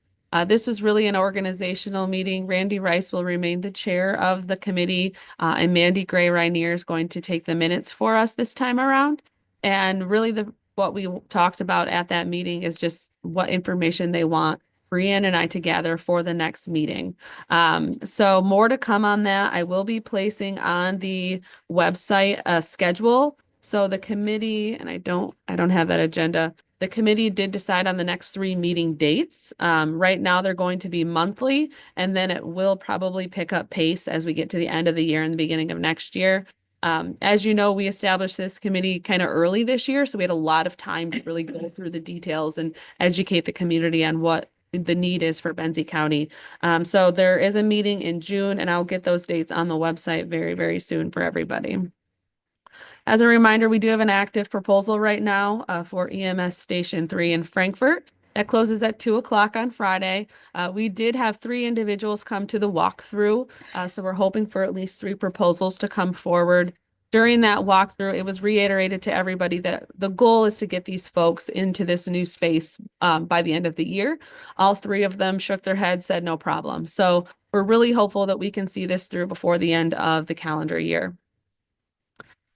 Speaker 13: This was really an organizational meeting. Randy Rice will remain the chair of the committee and Mandy Gray Rainier is going to take the minutes for us this time around. And really what we talked about at that meeting is just what information they want Breanne and I to gather for the next meeting. So more to come on that. I will be placing on the website a schedule. So the committee, and I don't have that agenda. The committee did decide on the next 3 meeting dates. Right now they're going to be monthly, and then it will probably pick up pace as we get to the end of the year and the beginning of next year. As you know, we established this committee kind of early this year, so we had a lot of time to really go through the details and educate the community on what the need is for Benzie County. So there is a meeting in June and I'll get those dates on the website very, very soon for everybody. As a reminder, we do have an active proposal right now for EMS Station 3 in Frankfort. That closes at 2 o'clock on Friday. We did have 3 individuals come to the walkthrough. So we're hoping for at least 3 proposals to come forward. During that walkthrough, it was reiterated to everybody that the goal is to get these folks into this new space by the end of the year. All 3 of them shook their heads, said no problem. So we're really hopeful that we can see this through before the end of the calendar year.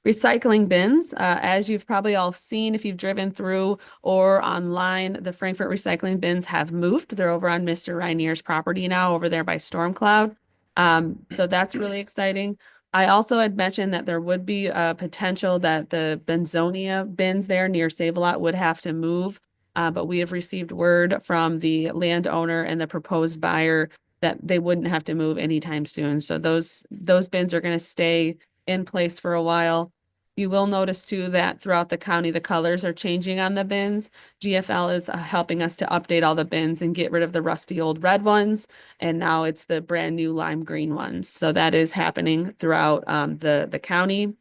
Speaker 13: Recycling bins, as you've probably all seen if you've driven through or online, the Frankfort recycling bins have moved. They're over on Mr. Rainier's property now over there by Storm Cloud. So that's really exciting. I also had mentioned that there would be a potential that the Benzonia bins there near Save-A-Lot would have to move. But we have received word from the landowner and the proposed buyer that they wouldn't have to move anytime soon. So those bins are going to stay in place for a while. You will notice too that throughout the county, the colors are changing on the bins. GFL is helping us to update all the bins and get rid of the rusty old red ones. And now it's the brand new lime green ones. So that is happening throughout the county.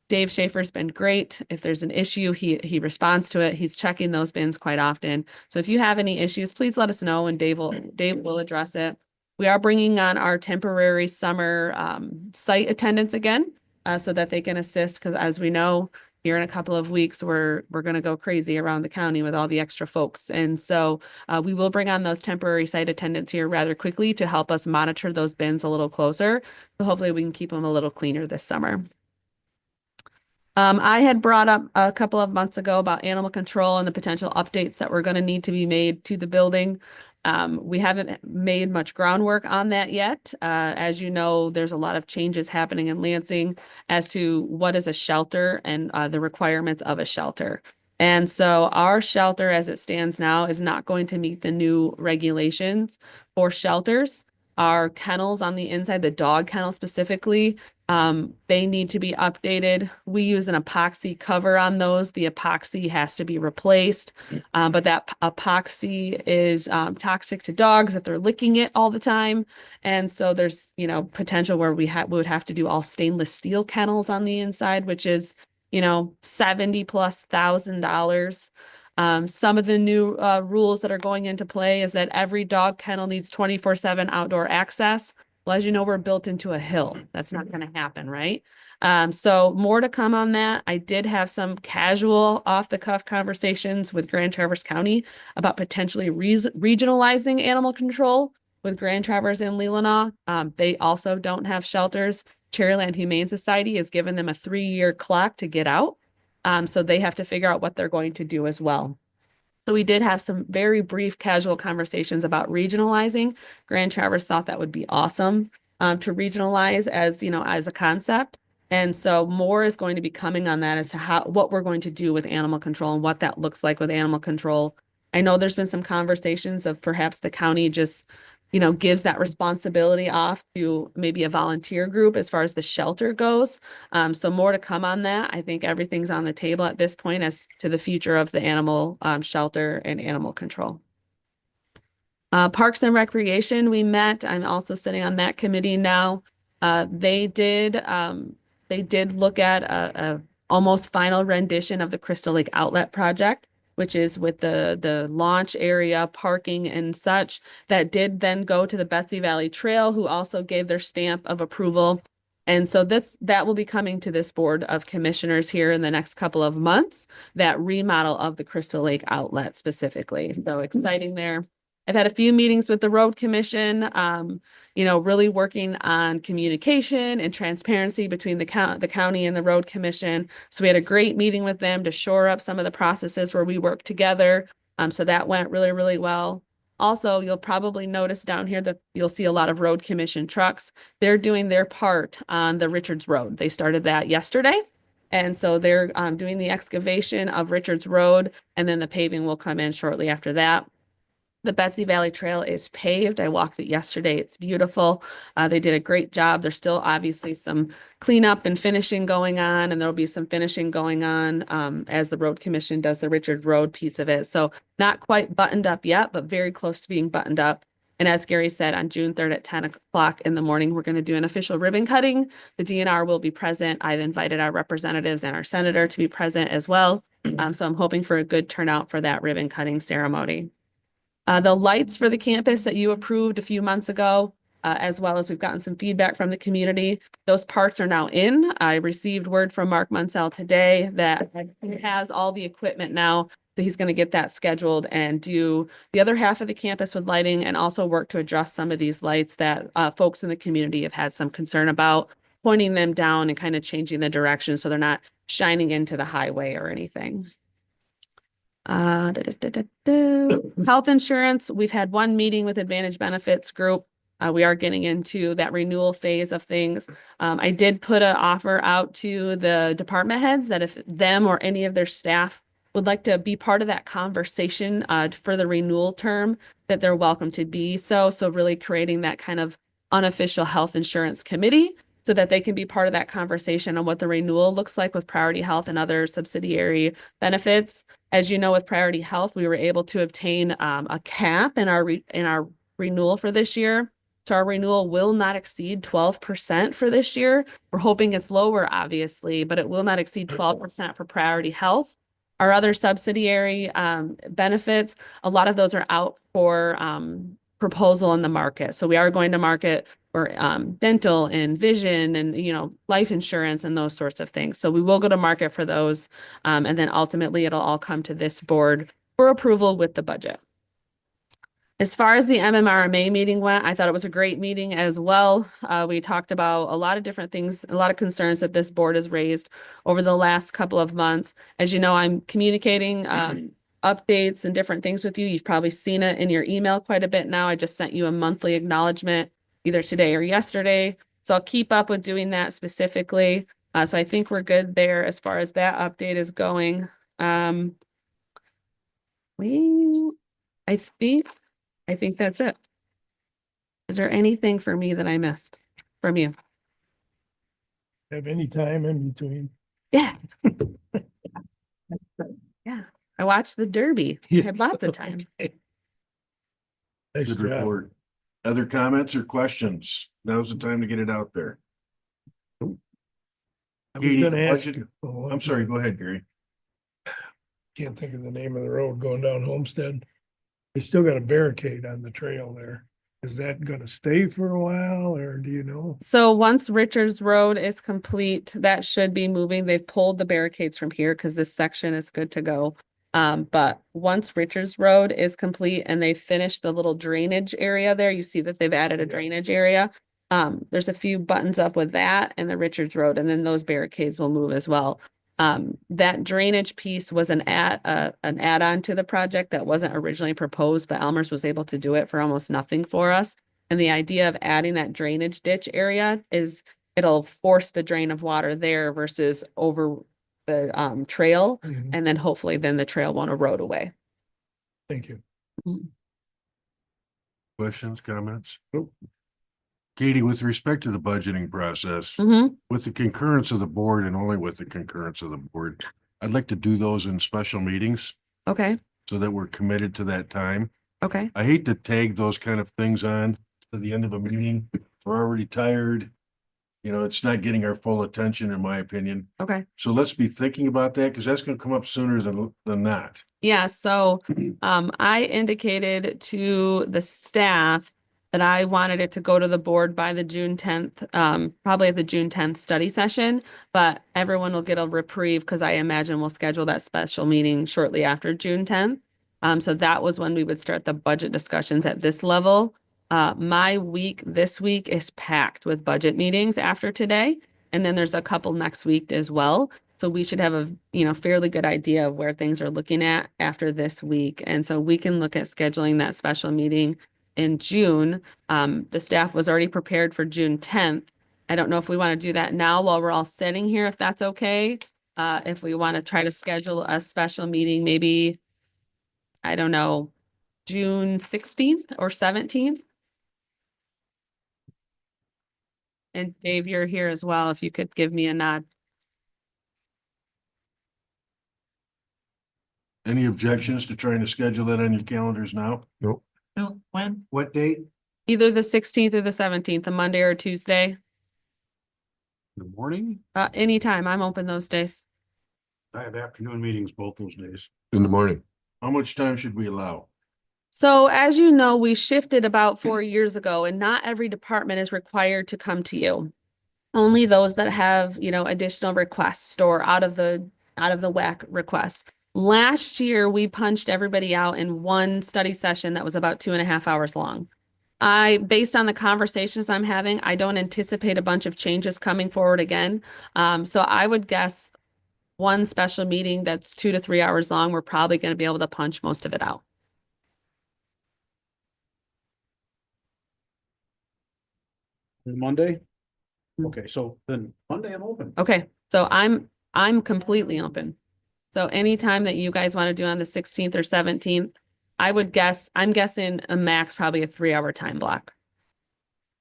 Speaker 13: Dave Schaefer's been great. If there's an issue, he responds to it. He's checking those bins quite often. So if you have any issues, please let us know and Dave will address it. We are bringing on our temporary summer site attendants again. So that they can assist, because as we know, here in a couple of weeks, we're going to go crazy around the county with all the extra folks. And so we will bring on those temporary site attendants here rather quickly to help us monitor those bins a little closer. So hopefully we can keep them a little cleaner this summer. I had brought up a couple of months ago about animal control and the potential updates that were going to need to be made to the building. We haven't made much groundwork on that yet. As you know, there's a lot of changes happening in Lansing as to what is a shelter and the requirements of a shelter. And so our shelter as it stands now is not going to meet the new regulations for shelters. Our kennels on the inside, the dog kennel specifically, they need to be updated. We use an epoxy cover on those. The epoxy has to be replaced, but that epoxy is toxic to dogs if they're licking it all the time. And so there's, potential where we would have to do all stainless steel kennels on the inside, which is, $70,000+. Some of the new rules that are going into play is that every dog kennel needs 24/7 outdoor access. Well, as you know, we're built into a hill. That's not going to happen, right? So more to come on that. I did have some casual off-the-cuff conversations with Grand Traverse County about potentially regionalizing animal control with Grand Traverse and Leelanau. They also don't have shelters. Cherryland Humane Society has given them a 3-year clock to get out. So they have to figure out what they're going to do as well. So we did have some very brief casual conversations about regionalizing. Grand Traverse thought that would be awesome to regionalize as a concept. And so more is going to be coming on that as to what we're going to do with animal control and what that looks like with animal control. I know there's been some conversations of perhaps the county just gives that responsibility off to maybe a volunteer group as far as the shelter goes. So more to come on that. I think everything's on the table at this point as to the future of the animal shelter and animal control. Parks and Recreation, we met. I'm also sitting on that committee now. They did look at a almost final rendition of the Crystal Lake Outlet Project, which is with the launch area, parking and such, that did then go to the Betsy Valley Trail, who also gave their stamp of approval. And so that will be coming to this Board of Commissioners here in the next couple of months, that remodel of the Crystal Lake Outlet specifically. So exciting there. I've had a few meetings with the Road Commission, really working on communication and transparency between the county and the Road Commission. So we had a great meeting with them to shore up some of the processes where we work together. So that went really, really well. Also, you'll probably notice down here that you'll see a lot of Road Commission trucks. They're doing their part on the Richards Road. They started that yesterday. And so they're doing the excavation of Richards Road, and then the paving will come in shortly after that. The Betsy Valley Trail is paved. I walked it yesterday. It's beautiful. They did a great job. There's still obviously some cleanup and finishing going on, and there'll be some finishing going on as the Road Commission does the Richard Road piece of it. So not quite buttoned up yet, but very close to being buttoned up. And as Gary said, on June 3rd at 10 o'clock in the morning, we're going to do an official ribbon cutting. The DNR will be present. I've invited our representatives and our senator to be present as well. So I'm hoping for a good turnout for that ribbon cutting ceremony. The lights for the campus that you approved a few months ago, as well as we've gotten some feedback from the community. Those parts are now in. I received word from Mark Munsell today that he has all the equipment now, that he's going to get that scheduled and do the other half of the campus with lighting, and also work to adjust some of these lights that folks in the community have had some concern about, pointing them down and kind of changing the direction so they're not shining into the highway or anything. Health insurance, we've had one meeting with Advantage Benefits Group. We are getting into that renewal phase of things. I did put an offer out to the department heads that if them or any of their staff would like to be part of that conversation for the renewal term, that they're welcome to be so. So really creating that kind of unofficial health insurance committee so that they can be part of that conversation on what the renewal looks like with Priority Health and other subsidiary benefits. As you know, with Priority Health, we were able to obtain a cap in our renewal for this year. So our renewal will not exceed 12% for this year. We're hoping it's lower, obviously, but it will not exceed 12% for Priority Health. Our other subsidiary benefits, a lot of those are out for proposal in the market. So we are going to market for dental and vision and, life insurance and those sorts of things. So we will go to market for those. And then ultimately it'll all come to this board for approval with the budget. As far as the MMRMA meeting went, I thought it was a great meeting as well. We talked about a lot of different things, a lot of concerns that this board has raised over the last couple of months. As you know, I'm communicating updates and different things with you. You've probably seen it in your email quite a bit now. I just sent you a monthly acknowledgement either today or yesterday. So I'll keep up with doing that specifically. So I think we're good there as far as that update is going. I think that's it. Is there anything for me that I missed from you?
Speaker 5: Have any time in between?
Speaker 13: Yeah. Yeah. I watched the Derby. I had lots of time.
Speaker 5: Nice
Speaker 3: Good
Speaker 5: job.
Speaker 3: report. Other comments or questions? Now's the time to get it out there.
Speaker 5: I was
Speaker 3: Katie,
Speaker 5: gonna
Speaker 3: the
Speaker 5: ask
Speaker 3: budget-
Speaker 5: you. Oh,
Speaker 3: I'm sorry, go ahead, Gary.
Speaker 5: Can't think of the name of the road going down Homestead. They still got a barricade on the trail there. Is that gonna stay for a while, or do you know?
Speaker 13: So once Richards Road is complete, that should be moving. They've pulled the barricades from here because this section is good to go. But once Richards Road is complete and they finish the little drainage area there, you see that they've added a drainage area. There's a few buttons up with that and the Richards Road, and then those barricades will move as well. That drainage piece was an add-on to the project that wasn't originally proposed, but Elmer's was able to do it for almost nothing for us. And the idea of adding that drainage ditch area is it'll force the drain of water there versus over the trail.
Speaker 5: Mhm.
Speaker 13: And then hopefully then the trail won't erode away.
Speaker 5: Thank you.
Speaker 3: Questions, comments? Katie, with respect to the budgeting process,
Speaker 13: Mm-hmm.
Speaker 3: with the concurrence of the board and only with the concurrence of the board, I'd like to do those in special meetings
Speaker 13: Okay,
Speaker 3: so that we're committed to that time.
Speaker 13: okay.
Speaker 3: I hate to tag those kind of things on to the end of a meeting. We're already tired. You know, it's not getting our full attention, in my opinion.
Speaker 13: Okay.
Speaker 3: So let's be thinking about that because that's gonna come up sooner than not.
Speaker 13: Yeah, so I indicated to the staff that I wanted it to go to the board by the June 10th, probably at the June 10th study session, but everyone will get a reprieve because I imagine we'll schedule that special meeting shortly after June 10th. So that was when we would start the budget discussions at this level. My week this week is packed with budget meetings after today, and then there's a couple next week as well. So we should have a, fairly good idea of where things are looking at after this week. And so we can look at scheduling that special meeting in June. The staff was already prepared for June 10th. I don't know if we want to do that now while we're all sitting here, if that's okay. If we want to try to schedule a special meeting, maybe, I don't know, June 16th or 17th. And Dave, you're here as well, if you could give me a nod.
Speaker 3: Any objections to trying to schedule that on your calendars now?
Speaker 4: Nope.
Speaker 9: No, when?
Speaker 12: What date?
Speaker 13: Either the 16th or the 17th, a Monday or Tuesday.
Speaker 12: In the morning?
Speaker 13: Anytime, I'm open those days.
Speaker 12: I have afternoon meetings both those days.
Speaker 4: In the morning.
Speaker 3: How much time should we allow?
Speaker 13: So as you know, we shifted about 4 years ago, and not every department is required to come to you. Only those that have, additional requests or out of the WAC request. Last year, we punched everybody out in one study session that was about 2.5 hours long. Based on the conversations I'm having, I don't anticipate a bunch of changes coming forward again. So I would guess one special meeting that's 2 to 3 hours long, we're probably going to be able to punch most of it out.
Speaker 12: Monday? Okay, so then Monday I'm open.
Speaker 13: Okay, so I'm completely open. So anytime that you guys want to do on the 16th or 17th, I'm guessing a max probably a 3-hour time block.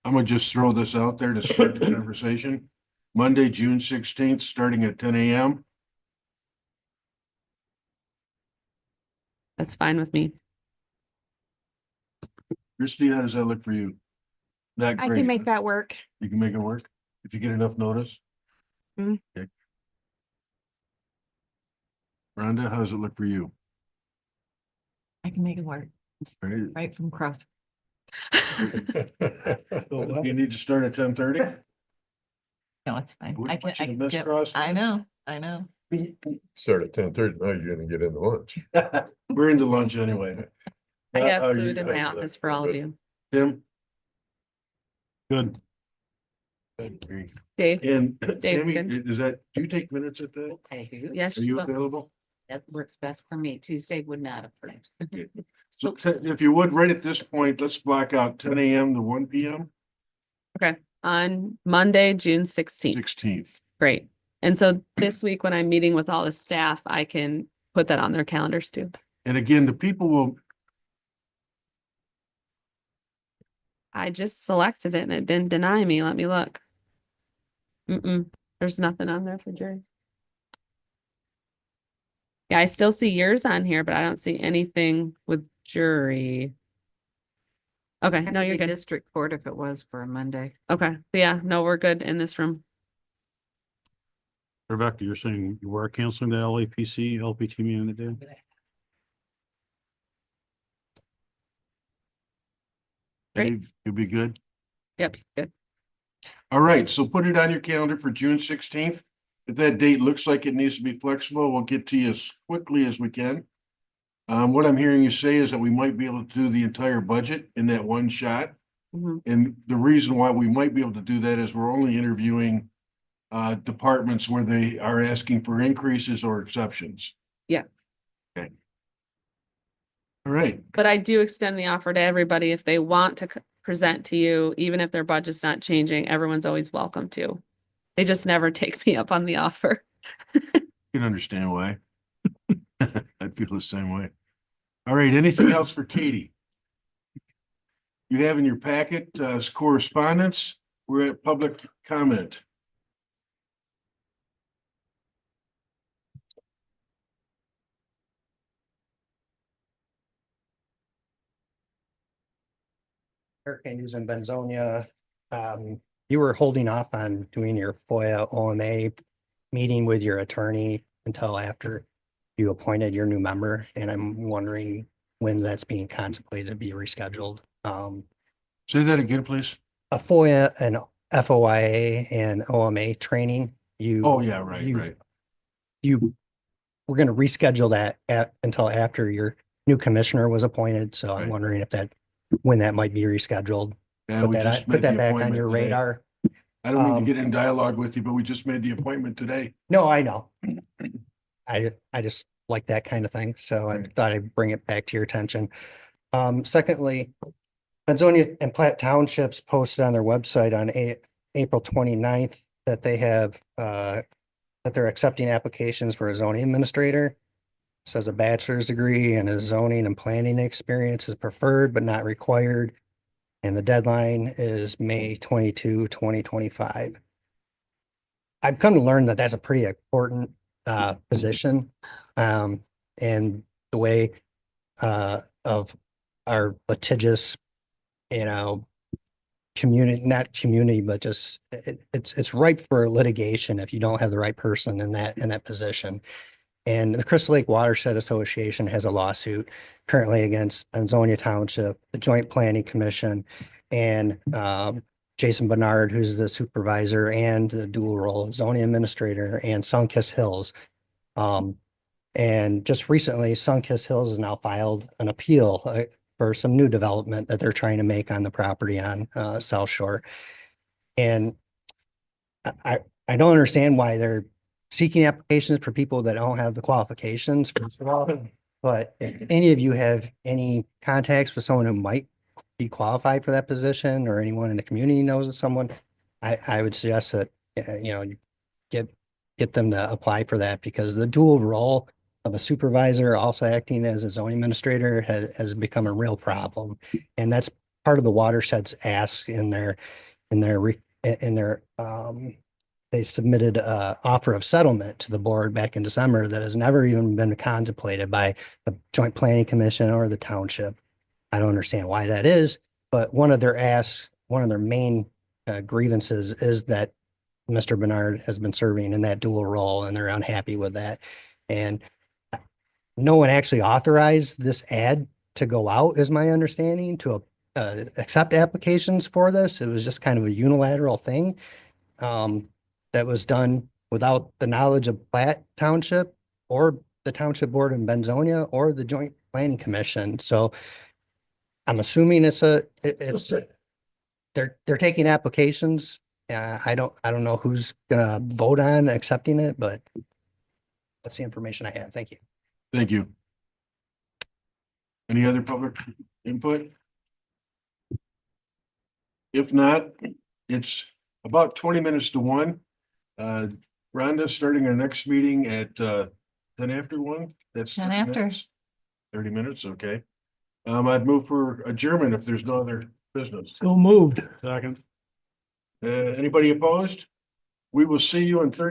Speaker 3: I'm gonna just throw this out there to start the conversation. Monday, June 16th, starting at 10 a.m.
Speaker 13: That's fine with me.
Speaker 3: Christie, how does that look for you? Not
Speaker 6: I
Speaker 3: great.
Speaker 6: can make that work.
Speaker 3: You can make it work if you get enough notice?
Speaker 6: Mm.
Speaker 3: Okay. Rhonda, how does it look for you?
Speaker 9: I can make it work
Speaker 3: Right.
Speaker 9: right from cross.
Speaker 3: You need to start at 10:30?
Speaker 9: No, it's fine.
Speaker 3: We
Speaker 9: I
Speaker 3: want
Speaker 9: can,
Speaker 3: you
Speaker 9: I
Speaker 3: to
Speaker 9: can
Speaker 3: miss
Speaker 9: get,
Speaker 3: cross.
Speaker 9: I know.
Speaker 4: Start at 10:30, now you're gonna get into lunch.
Speaker 3: We're into lunch anyway.
Speaker 13: I
Speaker 3: How
Speaker 13: have
Speaker 3: you
Speaker 13: food in my
Speaker 3: guys
Speaker 13: office for all of you.
Speaker 3: Tim?
Speaker 12: Good.
Speaker 13: Dave,
Speaker 3: And
Speaker 13: Dave's
Speaker 3: Tammy,
Speaker 13: good.
Speaker 3: do you take minutes at that?
Speaker 13: Yes.
Speaker 3: Are you
Speaker 13: well,
Speaker 3: available?
Speaker 18: That works best for me. Tuesday would not have worked.
Speaker 3: So if you would, right at this point, let's block out 10 a.m. to 1 p.m.
Speaker 13: Okay, on Monday, June 16th.
Speaker 3: 16th.
Speaker 13: Great. And so this week when I'm meeting with all the staff, I can put that on their calendars too.
Speaker 3: And again, the people will,
Speaker 13: I just selected it and it didn't deny me. Let me look. There's nothing on there for jury. Yeah, I still see yours on here, but I don't see anything with jury. Okay, no, you're good.
Speaker 18: District court if it was for a Monday.
Speaker 13: Okay, yeah, no, we're good in this room.
Speaker 12: Rebecca, you're saying you were canceling the LAPC, LPT meeting that day?
Speaker 13: Great.
Speaker 3: Dave, you'll be good.
Speaker 13: Yep, good.
Speaker 3: All right, so put it on your calendar for June 16th. If that date looks like it needs to be flexible, we'll get to you as quickly as we can. What I'm hearing you say is that we might be able to do the entire budget in that one shot. And the reason why we might be able to do that is we're only interviewing departments where they are asking for increases or exceptions.
Speaker 13: Yes.
Speaker 3: Okay. All right.
Speaker 13: But I do extend the offer to everybody if they want to present to you, even if their budget's not changing, everyone's always welcome to. They just never take me up on the offer.
Speaker 3: You can understand why. I'd feel the same way. All right, anything else for Katie? you have in your packet is correspondence. We're at public comment.
Speaker 19: Hurricanes in Benzonia. You were holding off on doing your FOIA OMA meeting with your attorney until after you appointed your new member, and I'm wondering when that's being contemplated to be rescheduled.
Speaker 3: Say that again, please.
Speaker 19: A FOIA and FOIA and OMA training.
Speaker 3: Oh, yeah, right.
Speaker 19: We're going to reschedule that until after your new commissioner was appointed. So I'm wondering when that might be rescheduled.
Speaker 3: Yeah, we just
Speaker 19: Put
Speaker 3: made the
Speaker 19: that back on
Speaker 3: appointment
Speaker 19: your
Speaker 3: today.
Speaker 19: radar.
Speaker 3: I don't mean to get in dialogue with you, but we just made the appointment today.
Speaker 19: No, I know. I just like that kind of thing. So I thought I'd bring it back to your attention. Secondly, Benzonia and Platte Townships posted on their website on April 29th that they have, that they're accepting applications for a zoning administrator. Says a bachelor's degree and a zoning and planning experience is preferred but not required. And the deadline is May 22, 2025. I've come to learn that that's a pretty important position. And the way of our litigious, not community, but just it's ripe for litigation if you don't have the right person in that position. And the Crystal Lake Watershed Association has a lawsuit currently against Benzonia Township, the Joint Planning Commission, and Jason Bernard, who's the supervisor and the dual role of zoning administrator, and Sunkist Hills. And just recently, Sunkist Hills has now filed an appeal for some new development that they're trying to make on the property on South Shore. And I don't understand why they're seeking applications for people that don't have the qualifications, first of all. But if any of you have any contacts with someone who might be qualified for that position, or anyone in the community knows of someone, I would suggest that, you get them to apply for that, because the dual role of a supervisor also acting as a zoning administrator has become a real problem. And that's part of the watershed's ask they submitted an offer of settlement to the board back in December that has never even been contemplated by the Joint Planning Commission or the township. I don't understand why that is, but one of their main grievances is that Mr. Bernard has been serving in that dual role, and they're unhappy with that. And no one actually authorized this ad to go out, is my understanding, to accept applications for this. It was just kind of a unilateral thing. That was done without the knowledge of Platte Township or the Township Board in Benzonia or the Joint Planning Commission. So I'm assuming they're taking applications. I don't know who's gonna vote on accepting it, but that's the information I have. Thank you.
Speaker 3: Thank you. Any other public input? If not, it's about 20 minutes to 1. Rhonda, starting our next meeting at 10 after 1. That's
Speaker 9: 10
Speaker 3: 30
Speaker 9: after.
Speaker 3: minutes. 30 minutes, okay. I'd move for adjournment if there's no other business.
Speaker 5: So moved.
Speaker 12: Second.
Speaker 3: Anybody opposed? We will see you in 30